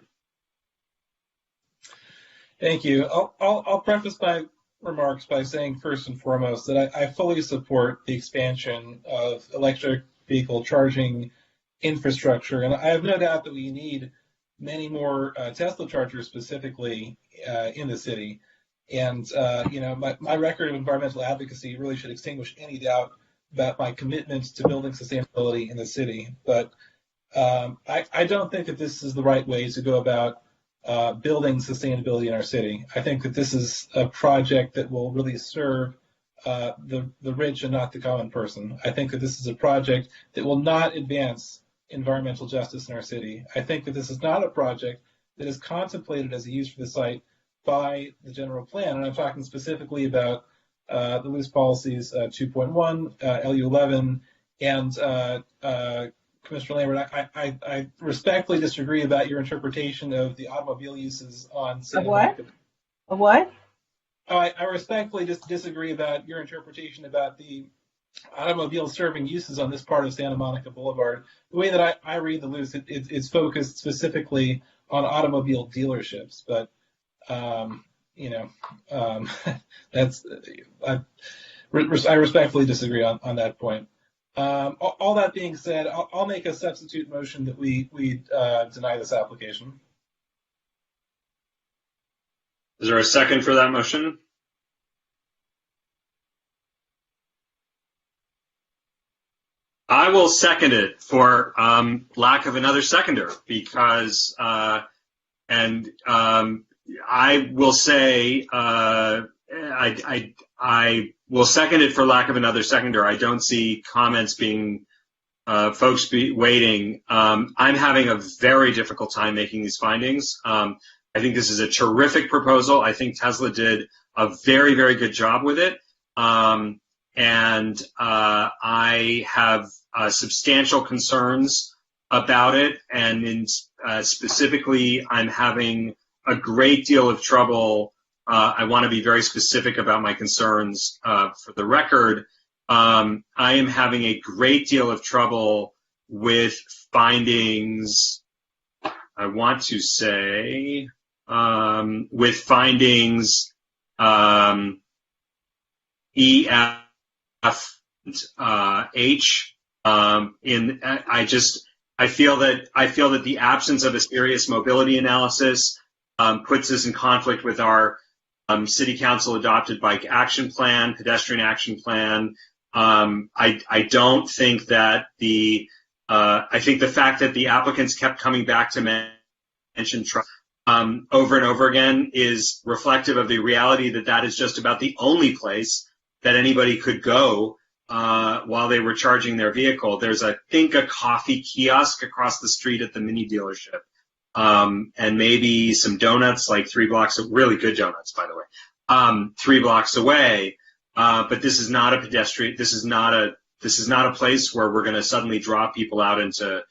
Thank you. I'll preface my remarks by saying first and foremost that I fully support the expansion of electric vehicle charging infrastructure, and I have no doubt that we need many more Tesla chargers specifically in the city. And my record of environmental advocacy really should extinguish any doubt about my commitment to building sustainability in the city. But I don't think that this is the right way to go about building sustainability in our city. I think that this is a project that will really serve the rich and not the common person. I think that this is a project that will not advance environmental justice in our city. I think that this is not a project that is contemplated as a use for the site by the general plan. And I'm talking specifically about the loose policies 2.1, LU11, and Commissioner Lambert, I respectfully disagree about your interpretation of the automobile uses on Santa Monica. Of what? I respectfully disagree about your interpretation about the automobile serving uses on this part of Santa Monica Boulevard. The way that I read the loose, it's focused specifically on automobile dealerships, but that's I respectfully disagree on that point. All that being said, I'll make a substitute motion that we deny this application. Is there a second for that motion? I will second it for lack of another seconder, because I will say I will second it for lack of another seconder. I don't see comments being folks waiting. I'm having a very difficult time making these findings. I think this is a terrific proposal. I think Tesla did a very, very good job with it. And I have substantial concerns about it. And specifically, I'm having a great deal of trouble. I want to be very specific about my concerns for the record. I am having a great deal of trouble with findings. I want to say with findings E, F, H. I feel that the absence of a serious mobility analysis puts us in conflict with our City Council adopted bike action plan, pedestrian action plan. I don't think that I think the fact that the applicants kept coming back to mention truck over and over again is reflective of the reality that that is just about the only place that anybody could go while they were charging their vehicle. There's, I think, a coffee kiosk across the street at the mini dealership. And maybe some donuts, like 3 blocks of really good donuts, by the way, 3 blocks away. But this is not a pedestrian. This is not a place where we're going to suddenly draw people out into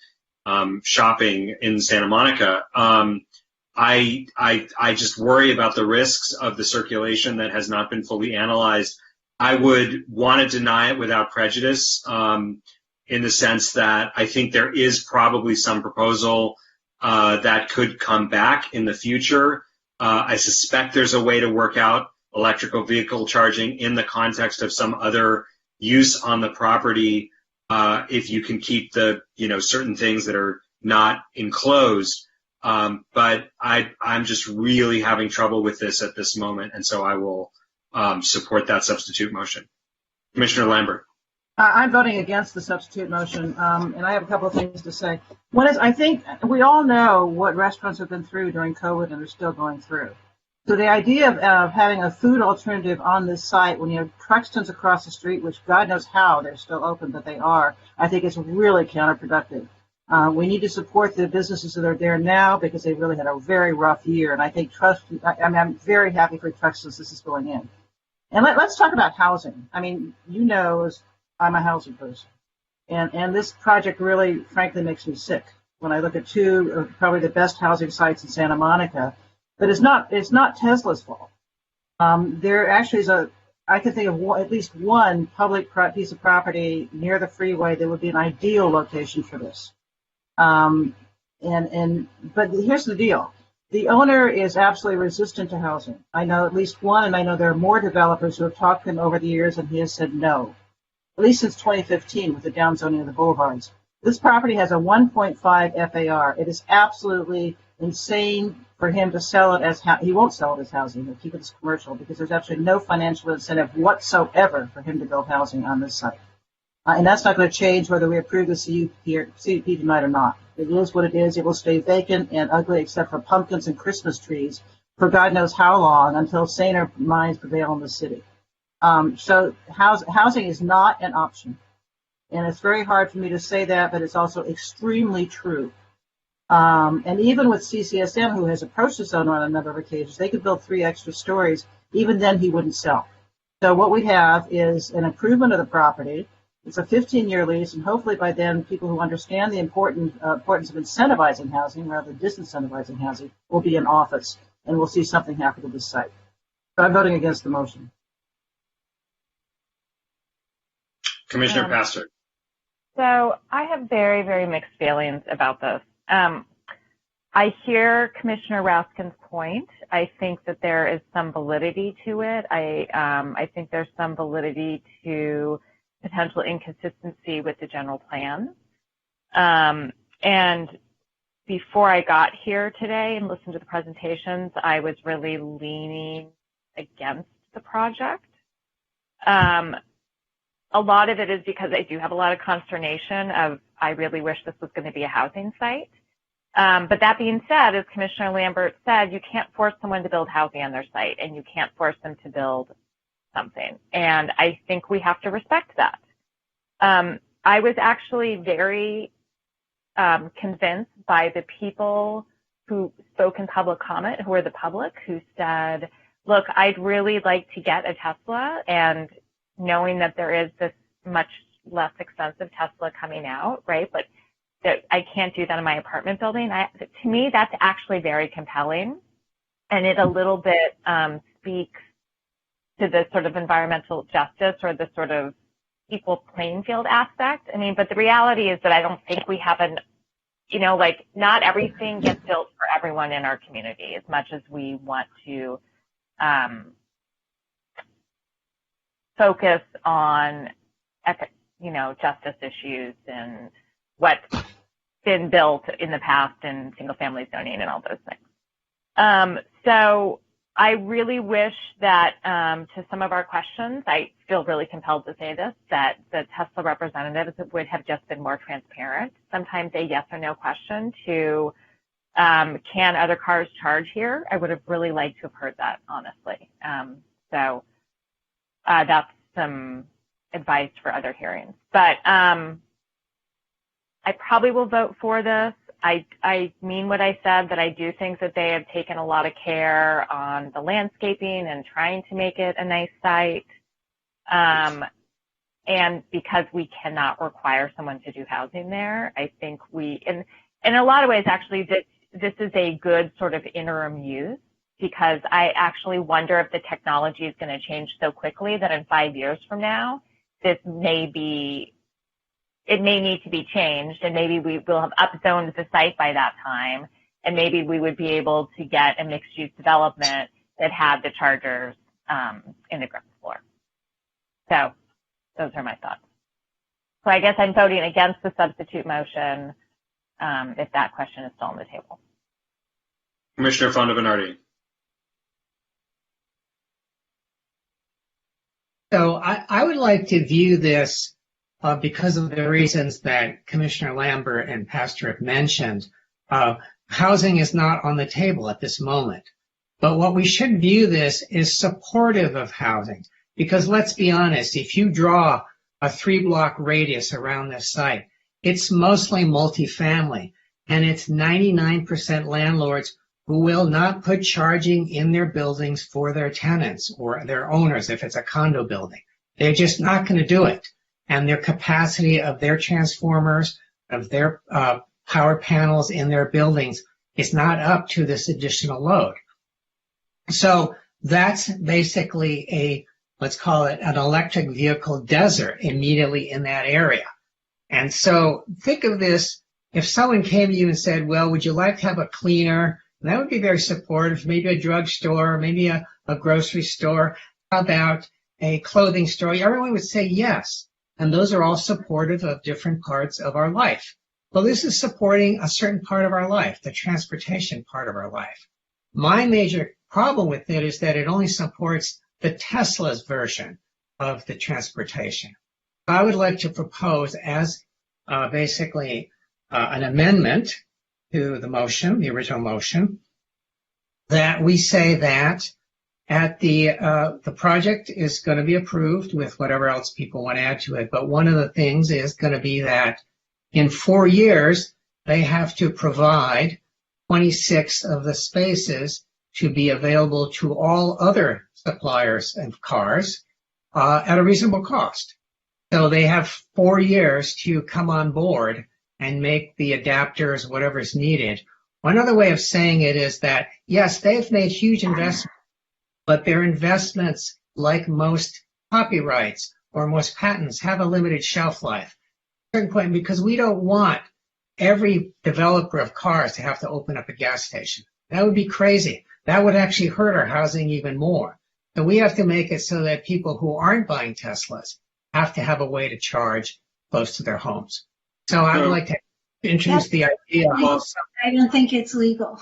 shopping in Santa Monica. I just worry about the risks of the circulation that has not been fully analyzed. I would want to deny it without prejudice, in the sense that I think there is probably some proposal that could come back in the future. I suspect there's a way to work out electrical vehicle charging in the context of some other use on the property, if you can keep the, certain things that are not enclosed. But I'm just really having trouble with this at this moment, and so I will support that substitute motion. Commissioner Lambert. I'm voting against the substitute motion, and I have a couple of things to say. One is, I think we all know what restaurants have been through during COVID and are still going through. So the idea of having a food alternative on this site when you have Truxtons across the street, which God knows how they're still open, but they are, I think is really counterproductive. We need to support the businesses that are there now because they really had a very rough year, and I think I'm very happy for Truxtons this is going in. And let's talk about housing. I mean, I'm a housing person, and this project really, frankly, makes me sick when I look at two of probably the best housing sites in Santa Monica. But it's not Tesla's fault. There actually is I can think of at least one public piece of property near the freeway that would be an ideal location for this. But here's the deal. The owner is absolutely resistant to housing. I know at least one, and I know there are more developers who have talked to him over the years, and he has said no, at least since 2015 with the downzoning of the boulevards. This property has a 1.5 FAR. It is absolutely insane for him to sell it as he won't sell it as housing. He'll keep it as commercial because there's actually no financial incentive whatsoever for him to build housing on this site. And that's not going to change whether we approve the CUP tonight or not. It is what it is. It will stay vacant and ugly except for pumpkins and Christmas trees for God knows how long until saner minds prevail in the city. So housing is not an option. And it's very hard for me to say that, but it's also extremely true. And even with CCSM, who has approached this owner on a number of occasions, they could build 3 extra stories. Even then, he wouldn't sell. So what we have is an improvement of the property. It's a 15-year lease, and hopefully by then, people who understand the importance of incentivizing housing rather than disincentivizing housing will be in office, and we'll see something happen to this site. I'm voting against the motion. Commissioner Pastor. So I have very, very mixed feelings about this. I hear Commissioner Raskin's point. I think that there is some validity to it. I think there's some validity to potential inconsistency with the general plan. And before I got here today and listened to the presentations, I was really leaning against the project. A lot of it is because I do have a lot of consternation of, I really wish this was going to be a housing site. But that being said, as Commissioner Lambert said, you can't force someone to build housing on their site, and you can't force them to build something. And I think we have to respect that. I was actually very convinced by the people who spoke in public comment, who are the public, who said, look, I'd really like to get a Tesla, and knowing that there is this much less expensive Tesla coming out, right? But that I can't do that in my apartment building. To me, that's actually very compelling. And it a little bit speaks to the sort of environmental justice or the sort of equal playing field aspect. I mean, but the reality is that I don't think we have not everything gets built for everyone in our community as much as we want to focus on, justice issues and what's been built in the past in single-family zoning and all those things. So I really wish that to some of our questions, I feel really compelled to say this, that the Tesla representatives would have just been more transparent. Sometimes a yes or no question to can other cars charge here? I would have really liked to have heard that, honestly. So that's some advice for other hearings. But I probably will vote for this. I mean what I said, that I do think that they have taken a lot of care on the landscaping and trying to make it a nice site. And because we cannot require someone to do housing there, I think in a lot of ways, actually, this is a good sort of interim use, because I actually wonder if the technology is going to change so quickly that in 5 years from now, it may need to be changed, and maybe we will have upzoned the site by that time, and maybe we would be able to get a mixed-use development that had the chargers in the ground floor. So those are my thoughts. So I guess I'm voting against the substitute motion if that question is still on the table. Commissioner Fonda-Bernardi. So I would like to view this because of the reasons that Commissioner Lambert and Pastor have mentioned. Housing is not on the table at this moment. But what we should view this is supportive of housing. Because let's be honest, if you draw a 3-block radius around this site, it's mostly multifamily. And it's 99% landlords who will not put charging in their buildings for their tenants or their owners if it's a condo building. They're just not going to do it. And their capacity of their transformers, of their power panels in their buildings is not up to this additional load. So that's basically let's call it an electric vehicle desert immediately in that area. And so think of this, if someone came to you and said, well, would you like to have a cleaner? And that would be very supportive, maybe a drugstore, maybe a grocery store. How about a clothing store? Everyone would say yes. And those are all supportive of different parts of our life. Well, this is supporting a certain part of our life, the transportation part of our life. My major problem with it is that it only supports the Tesla's version of the transportation. I would like to propose as basically an amendment to the motion, the original motion, that we say that at the project is going to be approved with whatever else people want to add to it. But one of the things is going to be that in 4 years, they have to provide 26 of the spaces to be available to all other suppliers of cars at a reasonable cost. So they have 4 years to come on board and make the adapters, whatever is needed. One other way of saying it is that, yes, they've made huge investments but their investments, like most copyrights or most patents, have a limited shelf life. At a certain point, because we don't want every developer of cars to have to open up a gas station. That would be crazy. That would actually hurt our housing even more. So we have to make it so that people who aren't buying Teslas have to have a way to charge close to their homes. So I would like to introduce the idea of... I don't think it's legal.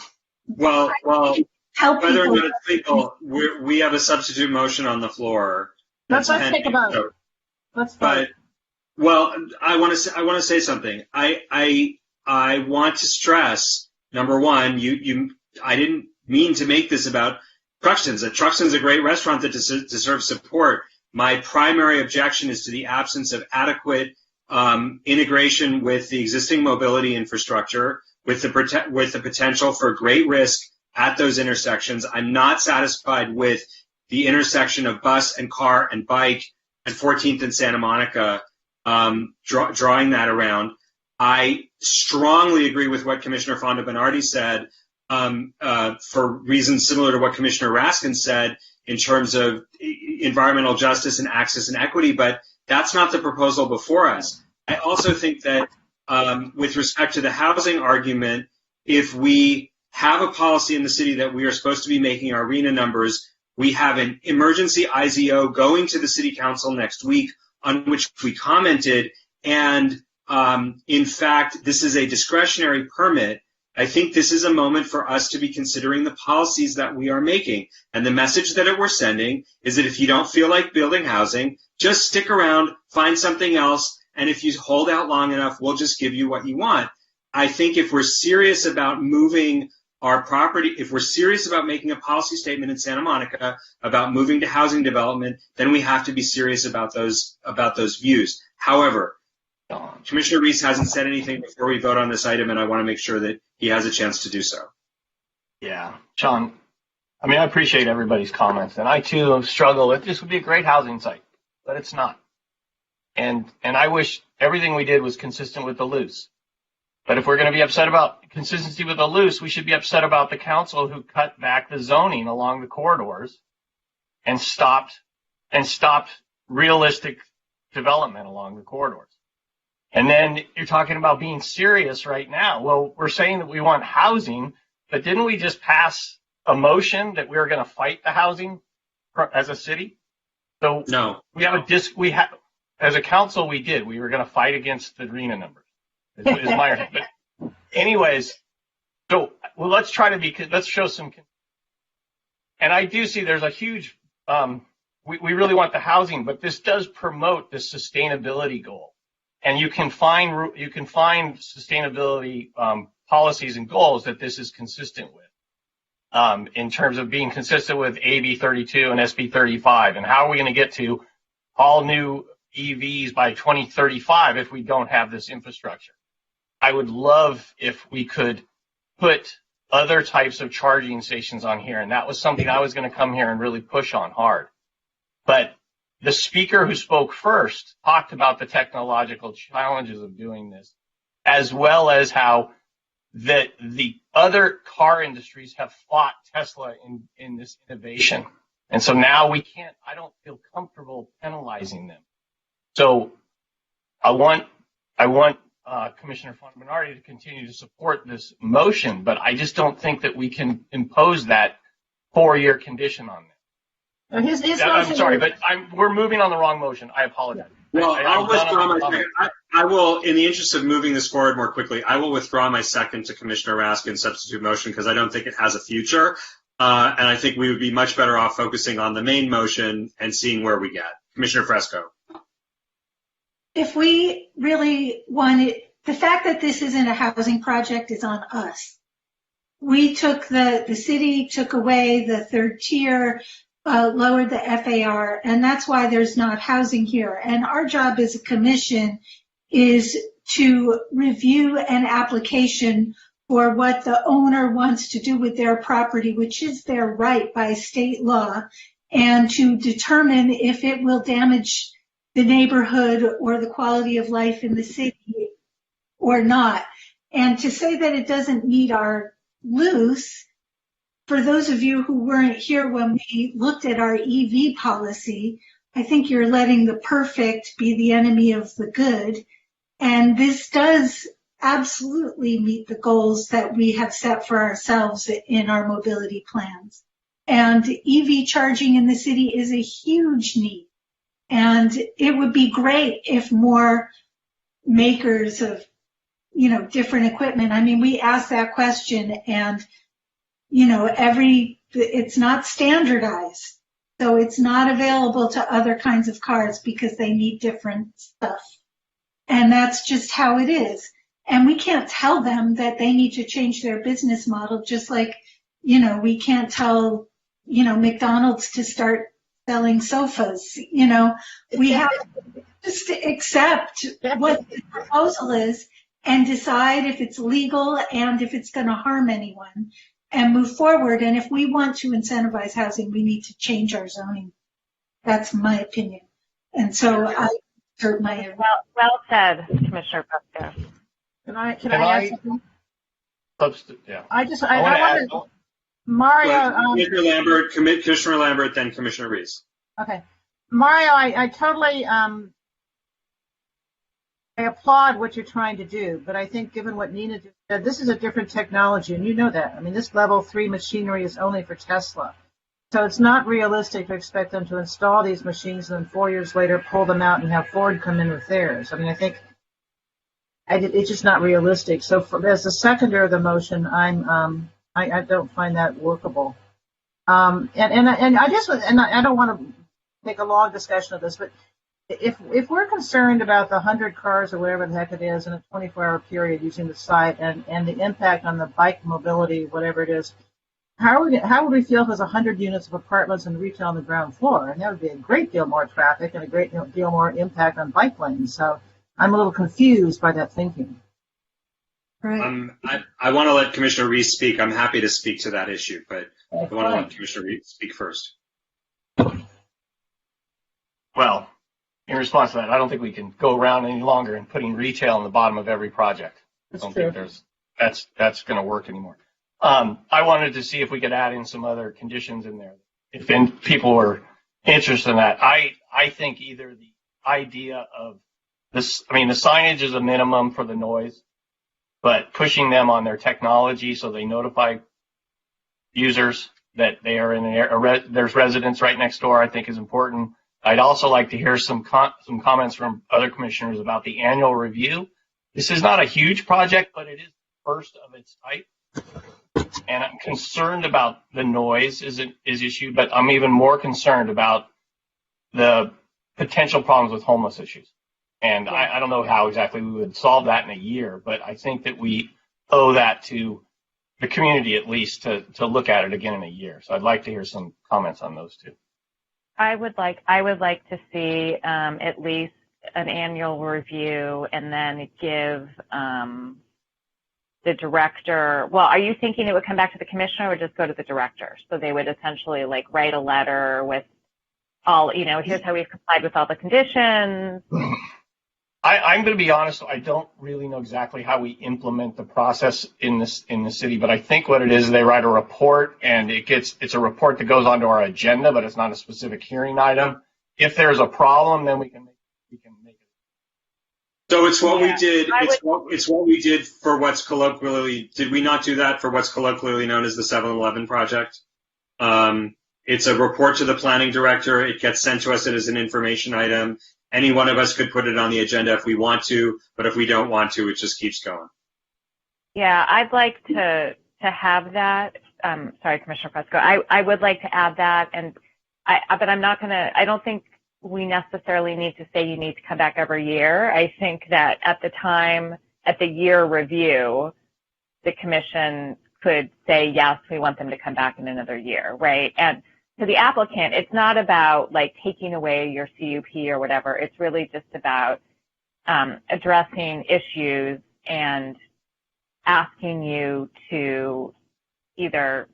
Well, whether or people. not it's legal, we have a substitute motion on the floor. Let's take a vote. Let's vote. Well, I want to say something. I want to stress, number one, I didn't mean to make this about Truxton's. Truxton's a great restaurant that deserves support. My primary objection is to the absence of adequate integration with the existing mobility infrastructure, with the potential for great risk at those intersections. I'm not satisfied with the intersection of bus and car and bike at 14th and Santa Monica, drawing that around. I strongly agree with what Commissioner Fonda Bernardi said, for reasons similar to what Commissioner Raskin said in terms of environmental justice and access and equity, but that's not the proposal before us. I also think that with respect to the housing argument, if we have a policy in the city that we are supposed to be making our RENA numbers, we have an emergency IZO going to the city council next week on which we commented, and in fact, this is a discretionary permit. I think this is a moment for us to be considering the policies that we are making. And the message that we're sending is that if you don't feel like building housing, just stick around, find something else, and if you hold out long enough, we'll just give you what you want. I think if we're serious about moving our property, if we're serious about making a policy statement in Santa Monica about moving to housing development, then we have to be serious about those views. However, Commissioner Reese hasn't said anything before we vote on this item, and I want to make sure that he has a chance to do so. Yeah, John, I mean, I appreciate everybody's comments, and I too struggle with this would be a great housing site, but it's not. And I wish everything we did was consistent with the loose. But if we're going to be upset about consistency with the loose, we should be upset about the council who cut back the zoning along the corridors and stopped realistic development along the corridors. And then you're talking about being serious right now. Well, we're saying that we want housing, but didn't we just pass a motion that we were going to fight the housing as a city? So no, as a council, we did. We were going to fight against the RENA numbers. Is my understanding. But anyways, so well, let's show some. And I do see there's a huge. We really want the housing, but this does promote the sustainability goal, and you can find sustainability policies and goals that this is consistent with. In terms of being consistent with AB 32 and SB 35, and how are we going to get to all new EVs by 2035 if we don't have this infrastructure? I would love if we could put other types of charging stations on here, and that was something I was going to come here and really push on hard. But the speaker who spoke first talked about the technological challenges of doing this, as well as how that the other car industries have fought Tesla in this innovation. And so now I don't feel comfortable penalizing them. So I want Commissioner Fonda Bernardi to continue to support this motion, but I just don't think that we can impose that 4-year condition on them. I'm sorry, but we're moving on the wrong motion. I apologize. Well, I'll withdraw my second. I will, in the interest of moving this forward more quickly, I will withdraw my second to Commissioner Raskin's substitute motion because I don't think it has a future. And I think we would be much better off focusing on the main motion and seeing where we get. Commissioner Fresco. If we really want it, the fact that this isn't a housing project is on us. We took the city took away the third tier, lowered the FAR, and that's why there's not housing here. And our job as a commission is to review an application for what the owner wants to do with their property, which is their right by state law, and to determine if it will damage the neighborhood or the quality of life in the city or not. And to say that it doesn't meet our loose for those of you who weren't here when we looked at our EV policy, I think you're letting the perfect be the enemy of the good. And this does absolutely meet the goals that we have set for ourselves in our mobility plans. And EV charging in the city is a huge need. And it would be great if more makers of, different equipment. I mean, we asked that question and, it's not standardized. So it's not available to other kinds of cars because they need different stuff. And that's just how it is. And we can't tell them that they need to change their business model, just like, we can't tell, McDonald's to start selling sofas. We have to just accept what the proposal is and decide if it's legal and if it's going to harm anyone and move forward. And if we want to incentivize housing, we need to change our zoning. That's my opinion. And so I assert my... Well said, Commissioner Pesco. Can I add something? Yeah. I want to... Mario... Commissioner Lambert, then Commissioner Reese. Okay. Mario, I totally... I applaud what you're trying to do, but I think given what Nina just said, this is a different technology, and you know that. I mean, this level 3 machinery is only for Tesla. So it's not realistic to expect them to install these machines and then 4 years later pull them out and have Ford come in with theirs. I mean, I think it's just not realistic. So as a seconder of the motion, I don't find that workable. And I don't want to make a long discussion of this, but if we're concerned about the 100 cars or whatever the heck it is in a 24-hour period using the site and the impact on the bike mobility, whatever it is, how would we feel if there's 100 units of apartments and retail on the ground floor? And that would be a great deal more traffic and a great deal more impact on bike lanes. So I'm a little confused by that thinking. Right. I want to let Commissioner Reese speak. I'm happy to speak to that issue, but I want to let Commissioner Reese speak first. Well, in response to that, I don't think we can go around any longer and putting retail in the bottom of every project. I don't think that's going to work anymore. I wanted to see if we could add in some other conditions in there. If people were interested in that, I think either the idea of this, the signage is a minimum for the noise, but pushing them on their technology so they notify users that they are in there's residents right next door, I think is important. I'd also like to hear some comments from other commissioners about the annual review. This is not a huge project, but it is the first of its type. And I'm concerned about the noise is issue, but I'm even more concerned about the potential problems with homeless issues. And I don't know how exactly we would solve that in a year, but I think that we owe that to the community at least to look at it again in a year. So I'd like to hear some comments on those two. I would like to see at least an annual review and then give the director. Well, are you thinking it would come back to the commissioner or just go to the director? So they would essentially write a letter with all, here's how we've complied with all the conditions. I'm going to be honest. I don't really know exactly how we implement the process in the city, but I think what it is, they write a report and it's a report that goes onto our agenda, but it's not a specific hearing item. If there's a problem, then we can make it. So it's what we did. It's what we did for what's colloquially. Did we not do that for what's colloquially known as the 7-Eleven project? It's a report to the planning director. It gets sent to us as an information item. Any one of us could put it on the agenda if we want to, but if we don't want to, it just keeps going. Yeah, I'd like to have that. Sorry, Commissioner Pesco. I would like to add that, but I'm not gonna. I don't think we necessarily need to say you need to come back every year. I think that at the year review, the commission could say yes, we want them to come back in another year, right? And to the applicant, it's not about taking away your CUP or whatever. It's really just about addressing issues and asking you to either,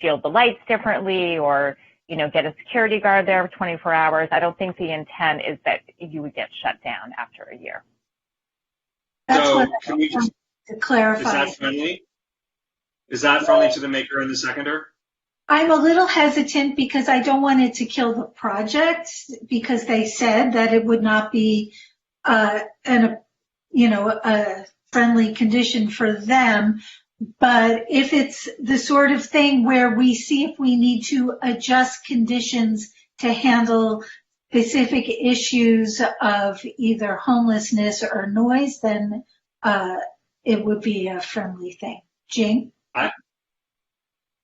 field the lights differently or, get a security guard there for 24 hours. I don't think the intent is that you would get shut down after a year. That's what I want to clarify. Is that friendly? Is that friendly to the maker and the seconder? I'm a little hesitant because I don't want it to kill the project, because they said that it would not be a friendly condition for them. But if it's the sort of thing where we see if we need to adjust conditions to handle specific issues of either homelessness or noise, then it would be a friendly thing. Jane?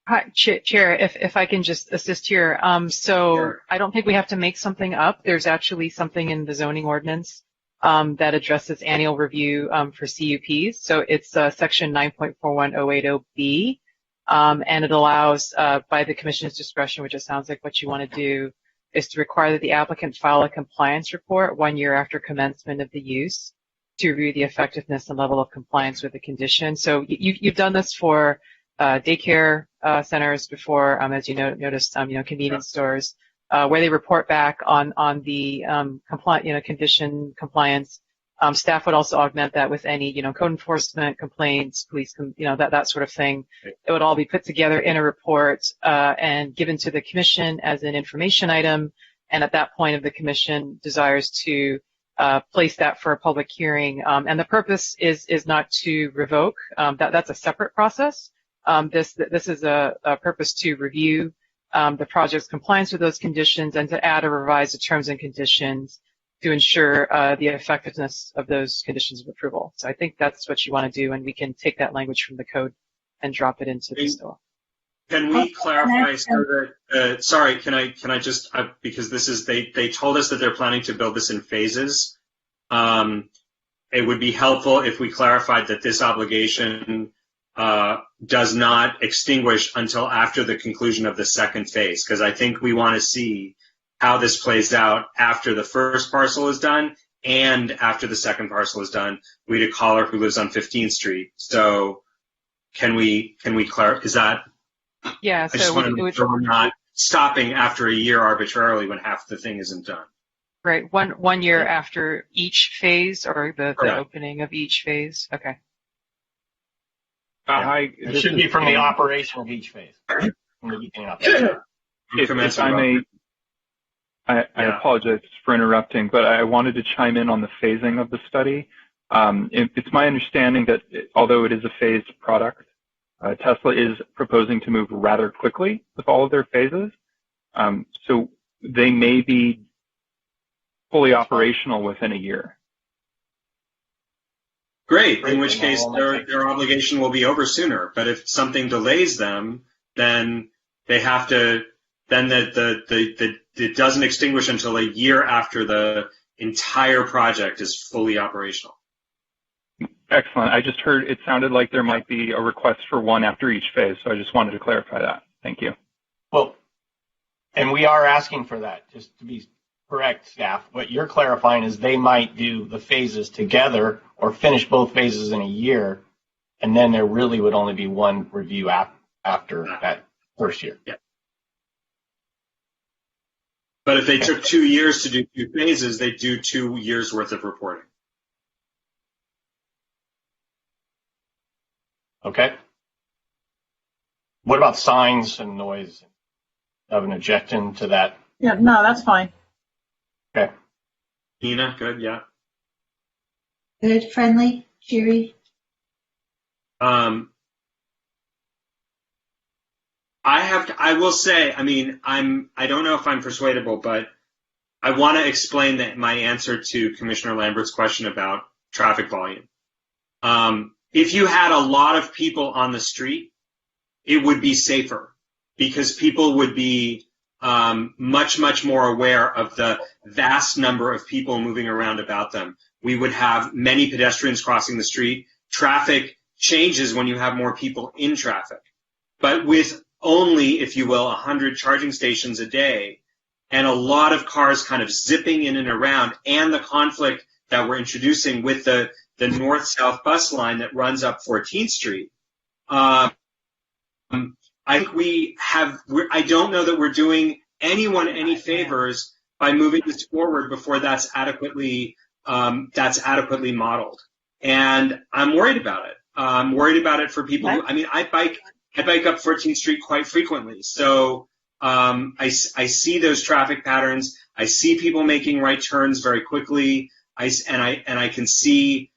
Hi, Chair, if I can just assist here. Sure. I don't think we have to make something up. There's actually something in the zoning ordinance that addresses annual review for CUPs. So it's section 9.41080B, and it allows, by the Commission's discretion, which it sounds like what you want to do, is to require that the applicant file a compliance report 1 year after commencement of the use to review the effectiveness and level of compliance with the condition. So you've done this for daycare centers before, as you noticed, convenience stores, where they report back on the condition compliance. Staff would also augment that with any code enforcement complaints, police, that sort of thing. It would all be put together in a report and given to the Commission as an information item. And at that point, if the Commission desires to place that for a public hearing, and the purpose is not to revoke. That's a separate process. This is a purpose to review the project's compliance with those conditions and to add or revise the terms and conditions to ensure the effectiveness of those conditions of approval. So I think that's what you want to do, and we can take that language from the code and drop it into the STOA. Can we clarify, so that, sorry, can I just, because this is, they told us that they're planning to build this in phases. It would be helpful if we clarified that this obligation does not extinguish until after the conclusion of the second phase, because I think we want to see how this plays out after the first parcel is done and after the second parcel is done. We had a caller who lives on 15th Street. So can we clarify, is that? Yeah, I just want to make sure we're not stopping after a year arbitrarily when half the thing isn't done. Right, one year after each phase, or the opening of each phase? Okay. It should be from the operation of each phase. From the beginning of the if I may, I apologize for interrupting, but I wanted to chime in on the phasing of the study. It's my understanding that although it is a phased product, Tesla is proposing to move rather quickly with all of their phases. So they may be fully operational within a year. Great, in which case their obligation will be over sooner. But if something delays them, then they have to, then it doesn't extinguish until a year after the entire project is fully operational. Excellent. I just heard it sounded like there might be a request for one after each phase, so I just wanted to clarify that. Thank you. Well, and we are asking for that, just to be correct, staff. What you're clarifying is they might do the phases together or finish both phases in a year, and then there really would only be one review after that first year. Yeah. But if they took 2 years to do 2 phases, they'd do 2 years worth of reporting. Okay. What about signs and noise? Have an objection to that? Yeah, no, that's fine. Okay. Nina, good, yeah. Good, friendly, cheery. I will say, I mean, I don't know if I'm persuadable, but I want to explain that my answer to Commissioner Lambert's question about traffic volume. If you had a lot of people on the street, it would be safer because people would be much more aware of the vast number of people moving around about them. We would have many pedestrians crossing the street. Traffic changes when you have more people in traffic. But with only, if you will, 100 charging stations a day and a lot of cars kind of zipping in and around, and the conflict that we're introducing with the north-south bus line that runs up 14th Street, I think I don't know that we're doing anyone any favors by moving this forward before that's adequately modeled. And I'm worried about it. I'm worried about it for people who, I mean, I bike bike up 14th Street quite frequently. So I see those traffic patterns. I see people making right turns very quickly. I can see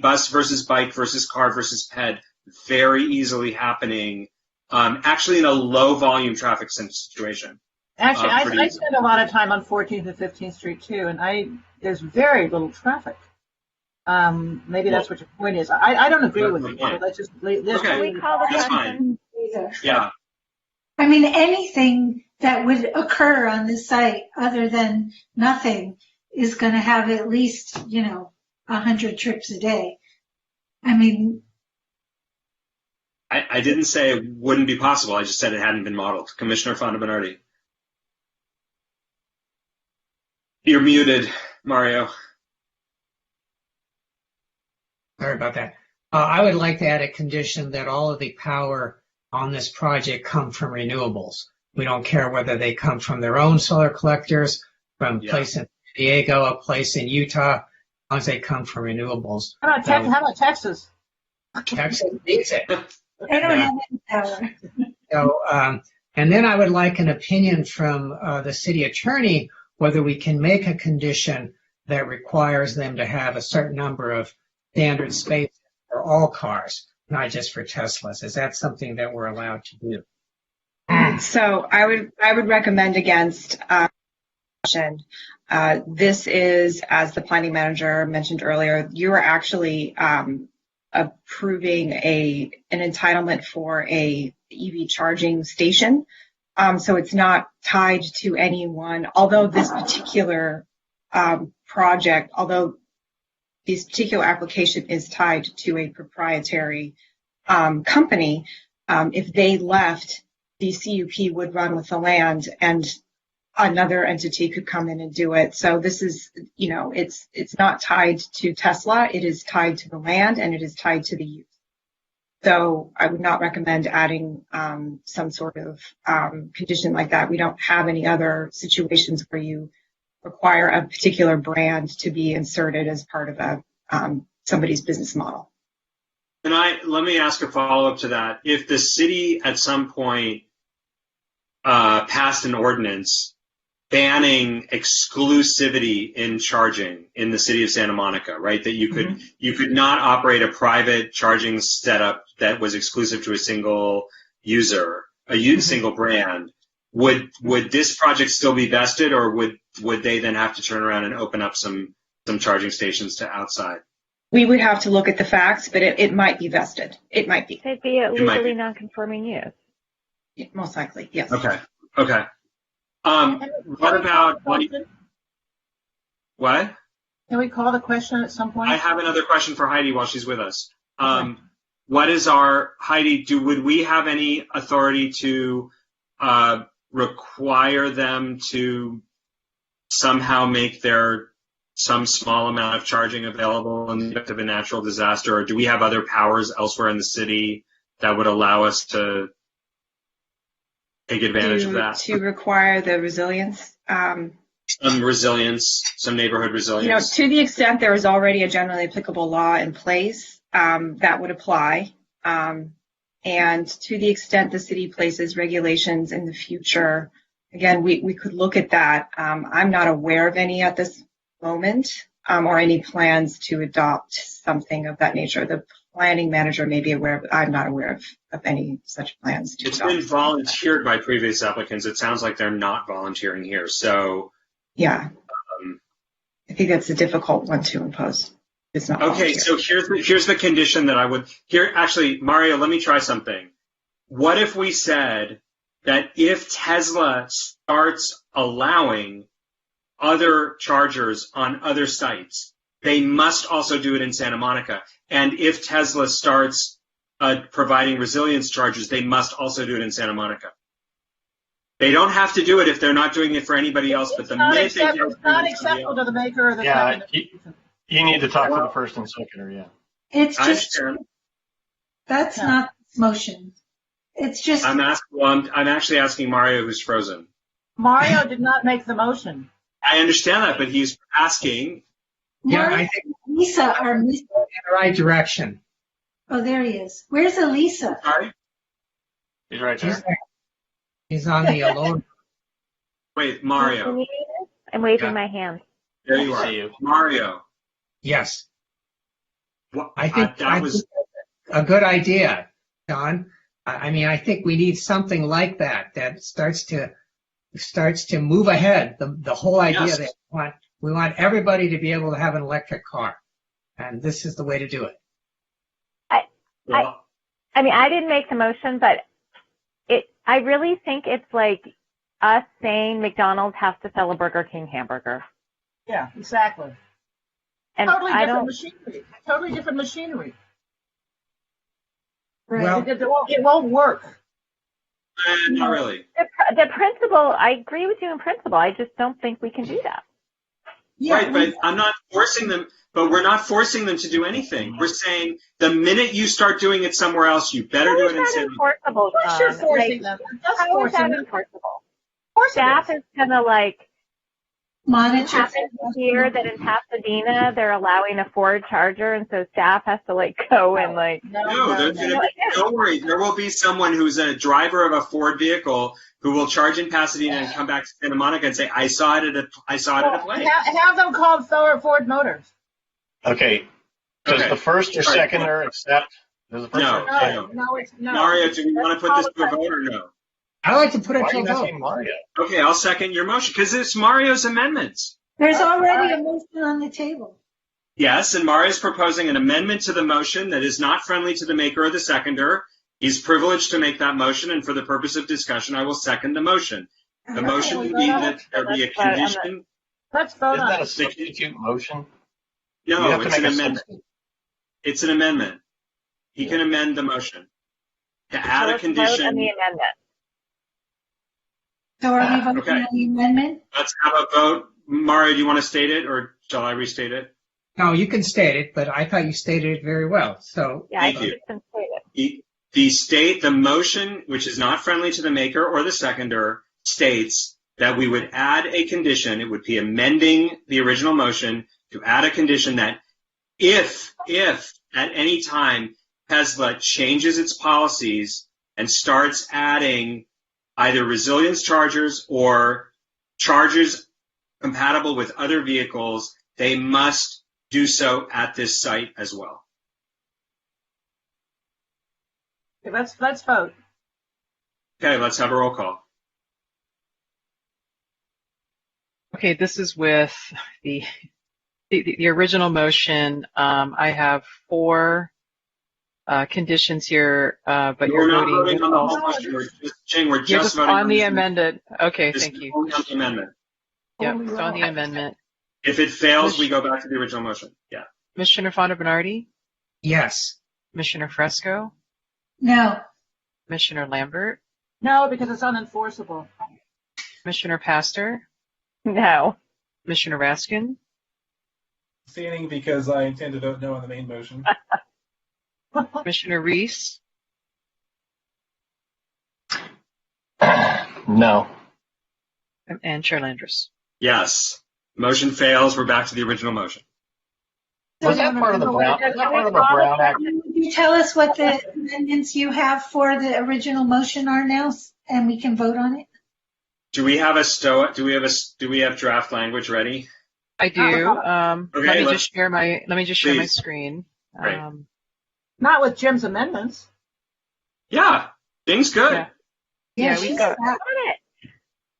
bus versus bike versus car versus ped very easily happening. Actually in a low volume traffic situation. Actually, I spend a lot of time on 14th and 15th Street too, and there's very little traffic. Maybe that's what your point is. I don't agree with it. So let's just okay. We call the that's fine. Yeah. I mean, anything that would occur on this site other than nothing is going to have at least, 100 trips a day. I mean, I didn't say it wouldn't be possible. I just said it hadn't been modeled. Commissioner Fonda-Bernardi. You're muted, Mario. Sorry about that. I would like to add a condition that all of the power on this project come from renewables. We don't care whether they come from their own solar collectors, from a place in San Diego, a place in Utah, as long as they come from renewables. How about Texas? Texas needs it. They don't have any power. So, and then I would like an opinion from the city attorney whether we can make a condition that requires them to have a certain number of standard spaces for all cars, not just for Teslas. Is that something that we're allowed to do? So I would recommend against this is, as the planning manager mentioned earlier, you are actually approving an entitlement for a EV charging station. So it's not tied to anyone, although this particular project, although this particular application is tied to a proprietary company, if they left, the CUP would run with the land and another entity could come in and do it. So this is, it's not tied to Tesla. It is tied to the land and it is tied to the use. So I would not recommend adding some sort of condition like that. We don't have any other situations where you require a particular brand to be inserted as part of somebody's business model. And let me ask a follow-up to that. If the city at some point passed an ordinance banning exclusivity in charging in the city of Santa Monica, right? That you could not operate a private charging setup that was exclusive to a single user, single brand. Would this project still be vested, or would they then have to turn around and open up some charging stations to outside? We would have to look at the facts, but it might be vested. It might be. They'd be a legally non-conforming use. Most likely, yes. Okay. What about what? Can we call the question at some point? I have another question for Heidi while she's with us. What is Heidi, would we have any authority to require them to somehow make some small amount of charging available in the event of a natural disaster, or do we have other powers elsewhere in the city that would allow us to take advantage of that? To require the resilience? Some neighborhood resilience. To the extent there is already a generally applicable law in place, that would apply. And to the extent the city places regulations in the future, again, we could look at that. I'm not aware of any at this moment, or any plans to adopt something of that nature. The planning manager may be aware, but I'm not aware of any such plans. It's been volunteered by previous applicants. It sounds like they're not volunteering here. So yeah, I think that's a difficult one to impose. It's not okay. So here's the condition that I would here. Actually, Mario, let me try something. What if we said that if Tesla starts allowing other chargers on other sites, they must also do it in Santa Monica. And if Tesla starts providing resilience chargers, they must also do it in Santa Monica. They don't have to do it if they're not doing it for anybody else, but the minute they do it, it's not acceptable to the maker of the company. You need to talk to the first and seconder, yeah. It's just, that's not motion. It's just. I'm actually asking Mario, who's frozen. Mario did not make the motion. I understand that, but he's asking. Yeah, I think Lisa are missing in the right direction. Oh, there he is. Where's Elisa? Sorry? He's right there. He's on the lower. Wait, Mario. I'm waving my hand. There you are. See you. Mario. Yes. What, I think that was a good idea, Don. I mean, I think we need something like that starts to move ahead. The whole idea that we want everybody to be able to have an electric car, and this is the way to do it. I mean, I didn't make the motion, but I really think it's like us saying McDonald's has to sell a Burger King hamburger. Yeah, exactly. And Totally different machinery. Right. Well, it won't work. not really. The principle, I agree with you in principle. I just don't think we can do that. Yeah, Right, but I'm not forcing them. But we're not forcing them to do anything. We're saying the minute you start doing it somewhere else, you better do it in San enforceable, John. You're forcing them. How is that enforceable? Staff is gonna monitor. It happens here that in Pasadena they're allowing a Ford Charger, and so staff has to go and don't worry. There will be someone who's a driver of a Ford vehicle who will charge in Pasadena and come back to Santa Monica and say, "I saw it at a place." Have them call Ford Motors. Okay. Does the first or seconder accept? No. Mario, do we want to put this to a vote or no? I like to put it to a vote. Mario? Okay, I'll second your motion because it's Mario's amendments. There's already a motion on the table. Yes, and Mario's proposing an amendment to the motion that is not friendly to the maker or the seconder. He's privileged to make that motion, and for the purpose of discussion, I will second the motion. The motion would be that there be a condition. Let's vote on Isn't that a it. substitute motion? No, it's an amendment. It's an amendment. He can amend the motion to add a condition. Vote on the amendment. So are we voting on the amendment? Let's have a vote. Mario, do you want to state it, or shall I restate it? No, you can state it, but I thought you stated it very well. So Thank you. The motion, which is not friendly to the maker or the seconder, states that we would add a condition. It would be amending the original motion to add a condition that if at any time Tesla changes its policies and starts adding either resilience chargers or chargers compatible with other vehicles, they must do so at this site as well. Okay, let's vote. Okay, let's have a roll call. Okay, this is with the original motion. I have 4 conditions here, but you're voting on the whole motion. We're just voting on the amended. Okay, thank you. On the amendment. Yep, it's on the amendment. If it fails, we go back to the original motion. Yeah. Commissioner Fonda Bernardi? Yes. Commissioner Fresco? No. Commissioner Lambert? No, because it's unenforceable. Commissioner Pastor? No. Commissioner Raskin? Abstaining because I intend to vote no on the main motion. Commissioner Reese? No. And Chair Landris? Yes. Motion fails. We're back to the original motion. Was that part of the Brown Act? Can you tell us what the amendments you have for the original motion are now, and we can vote on it? Do we have do we have draft language ready? I do. Let me just share my screen. Great. Not with Jim's amendments. Yeah, thing's good. Yeah, we got it.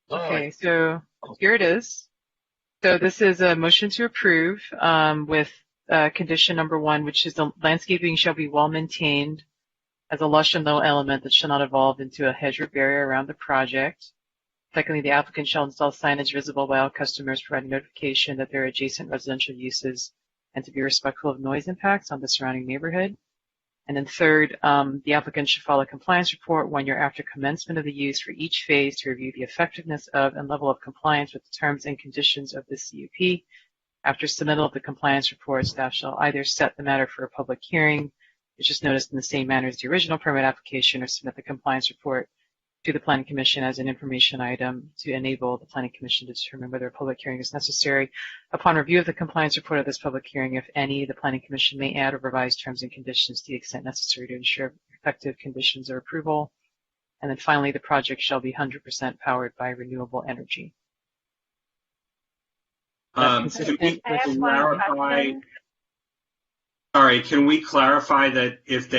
Okay, so here it is. So this is a motion to approve with condition number 1, which is the landscaping shall be well maintained as a lush and low element that shall not evolve into a hedge or barrier around the project. Secondly, the applicant shall install signage visible by all customers providing notification that there are adjacent residential uses and to be respectful of noise impacts on the surrounding neighborhood. And then third, the applicant should file a compliance report 1 year after commencement of the use for each phase to review the effectiveness of and level of compliance with the terms and conditions of the CUP. After submittal of the compliance report, staff shall either set the matter for a public hearing, which is noticed in the same manner as the original permit application, or submit the compliance report to the Planning Commission as an information item to enable the Planning Commission to determine whether a public hearing is necessary. Upon review of the compliance report of this public hearing, if any, the Planning Commission may add or revise terms and conditions to the extent necessary to ensure effective conditions of approval. And then finally, the project shall be 100% powered by renewable energy. Can we clarify? Sorry, can we clarify that if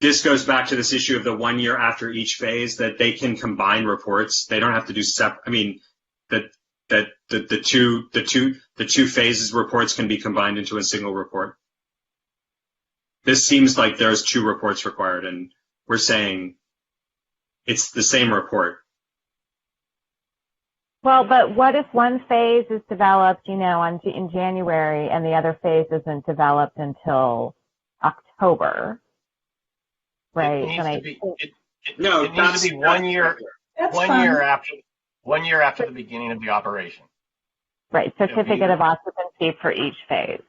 this goes back to this issue of the 1 year after each phase, that they can combine reports? They don't have to do separate. I mean, that the two phases reports can be combined into a single report. This seems like there's 2 reports required, and we're saying it's the same report. Well, but what if one phase is developed, in January, and the other phase isn't developed until October, right? It needs to be 1 year. That's 1 fine. year after 1 year after the beginning of the operation. Right. Certificate of occupancy for each phase.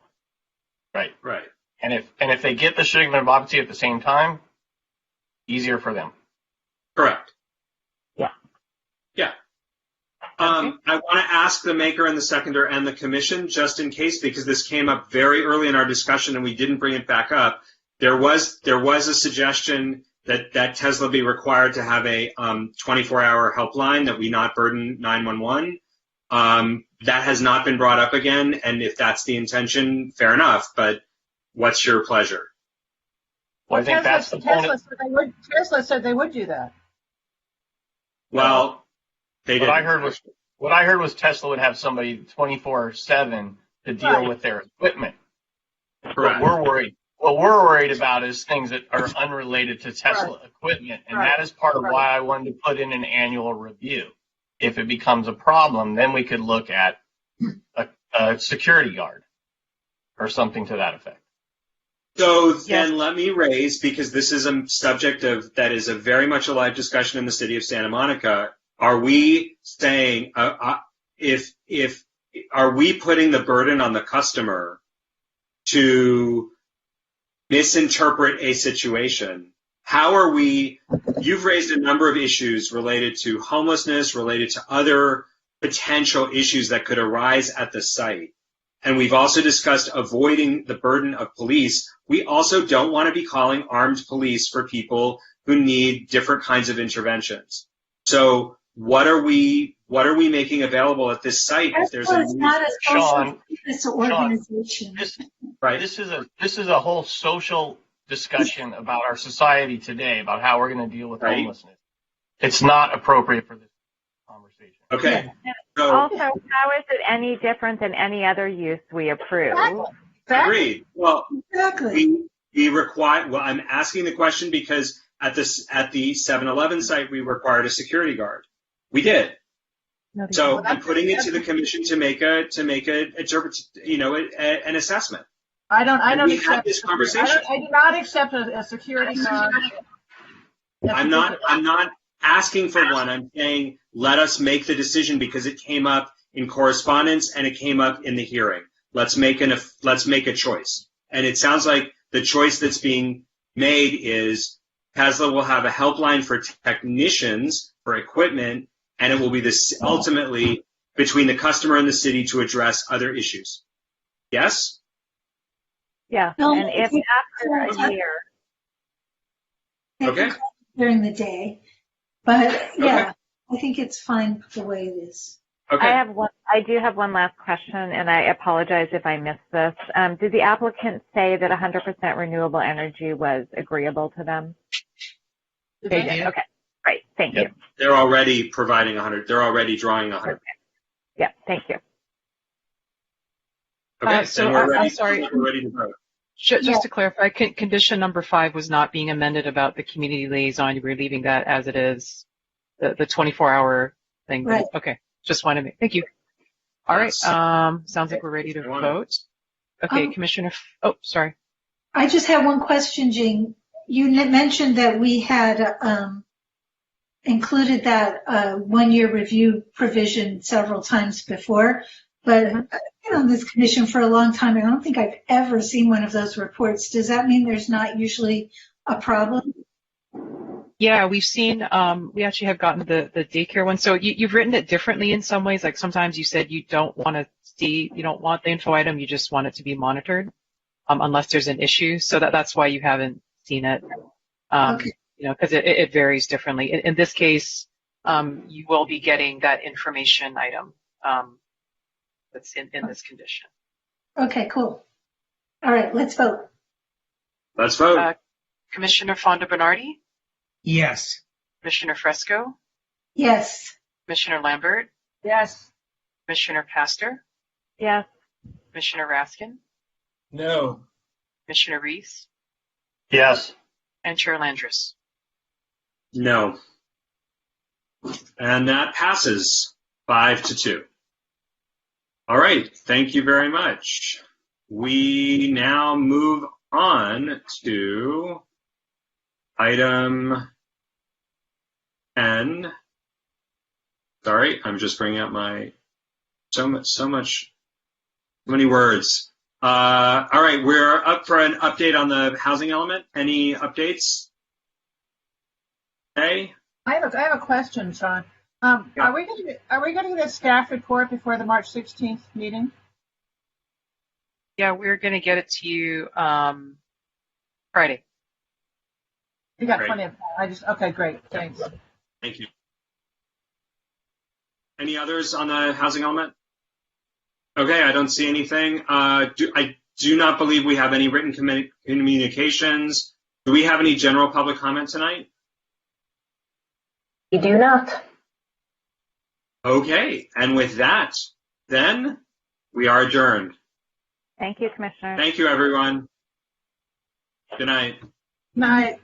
Right. Right. And if they get the certificate of occupancy at the same time, easier for them. Correct. Yeah. Yeah. I want to ask the maker and the seconder and the commission, just in case, because this came up very early in our discussion and we didn't bring it back up. There was a suggestion that Tesla be required to have a 24-hour helpline, that we not burden 911. That has not been brought up again, and if that's the intention, fair enough. But what's your pleasure? Well, I think that's the point. Tesla said they would do that. Well, they didn't. What I heard was Tesla would have somebody 24/7 to deal with their equipment. Correct. What we're worried about is things that are unrelated to Tesla equipment, and that is part of why I wanted to put in an annual review. If it becomes a problem, then we could look at a security guard or something to that effect. So then let me raise, because this is a subject that is a very much alive discussion in the city of Santa Monica. Are we saying, are we putting the burden on the customer to misinterpret a situation? How are we? You've raised a number of issues related to homelessness, related to other potential issues that could arise at the site. And we've also discussed avoiding the burden of police. We also don't want to be calling armed police for people who need different kinds of interventions. So what are we making available at this site? If there's not a social justice organization. This is a whole social discussion about our society today, about how we're going to deal with homelessness. It's not appropriate for this conversation. Okay. So, also, how is it any different than any other use we approve? Agreed. Well, we require. Well, I'm asking the question because at the 7-Eleven site we required a security guard. We did. So I'm putting it to the commission to make an assessment. I don't accept this conversation. I do not accept a security guard. I'm not asking for one. I'm saying let us make the decision because it came up in correspondence and it came up in the hearing. Let's make a choice. And it sounds like the choice that's being made is Tesla will have a helpline for technicians for equipment, and it will be this ultimately between the customer and the city to address other issues. Yes? Yeah. And if after a year. Okay. During the day. But yeah, I think it's fine the way it is. Okay. I do have one last question, and I apologize if I missed this. Did the applicant say that 100% renewable energy was agreeable to them? They did. Okay. Great. Thank you. They're already providing 100. They're already drawing 100. Okay. Yeah. Thank you. Okay. So I'm sorry. We're ready to vote. Just to clarify, condition number 5 was not being amended about the community liaison. We're leaving that as it is, the 24-hour thing. Right. Okay. Just wanted to thank you. All right. Sounds like we're ready to vote. Okay, Commissioner. Sorry. I just have one question, Jean. You mentioned that we had included that 1-year review provision several times before, but I've been on this commission for a long time, and I don't think I've ever seen one of those reports. Does that mean there's not usually a problem? Yeah, we've seen, we actually have gotten the daycare one. So you've written it differently in some ways. Like sometimes you said you don't want the info item, you just want it to be monitored, unless there's an issue. So that's why you haven't seen it. because it varies differently. In this case, you will be getting that information item that's in this condition. Okay, cool. All right, let's vote. Let's vote. Commissioner Fonda Bernardi? Yes. Commissioner Fresco? Yes. Commissioner Lambert? Yes. Commissioner Pastor? Yes. Commissioner Raskin? No. Commissioner Reese? Yes. And Chair Landris? No. And that passes 5-2. All right, thank you very much. We now move on to item N. Sorry, I'm just bringing up my so many words. All right, we're up for an update on the housing element. Any updates? Okay. I have a question, Sean. Yeah. Are we going to get a staff report before the March 16th meeting? Yeah, we're going to get it to you Friday. You got Great. plenty of time. Okay, great. Thanks. Thank you. Any others on the housing element? Okay, I don't see anything. I do not believe we have any written communications. Do we have any general public comment tonight? We do not. Okay, and with that, then we are adjourned. Thank you, Commissioner. Thank you, everyone. Good night. Night.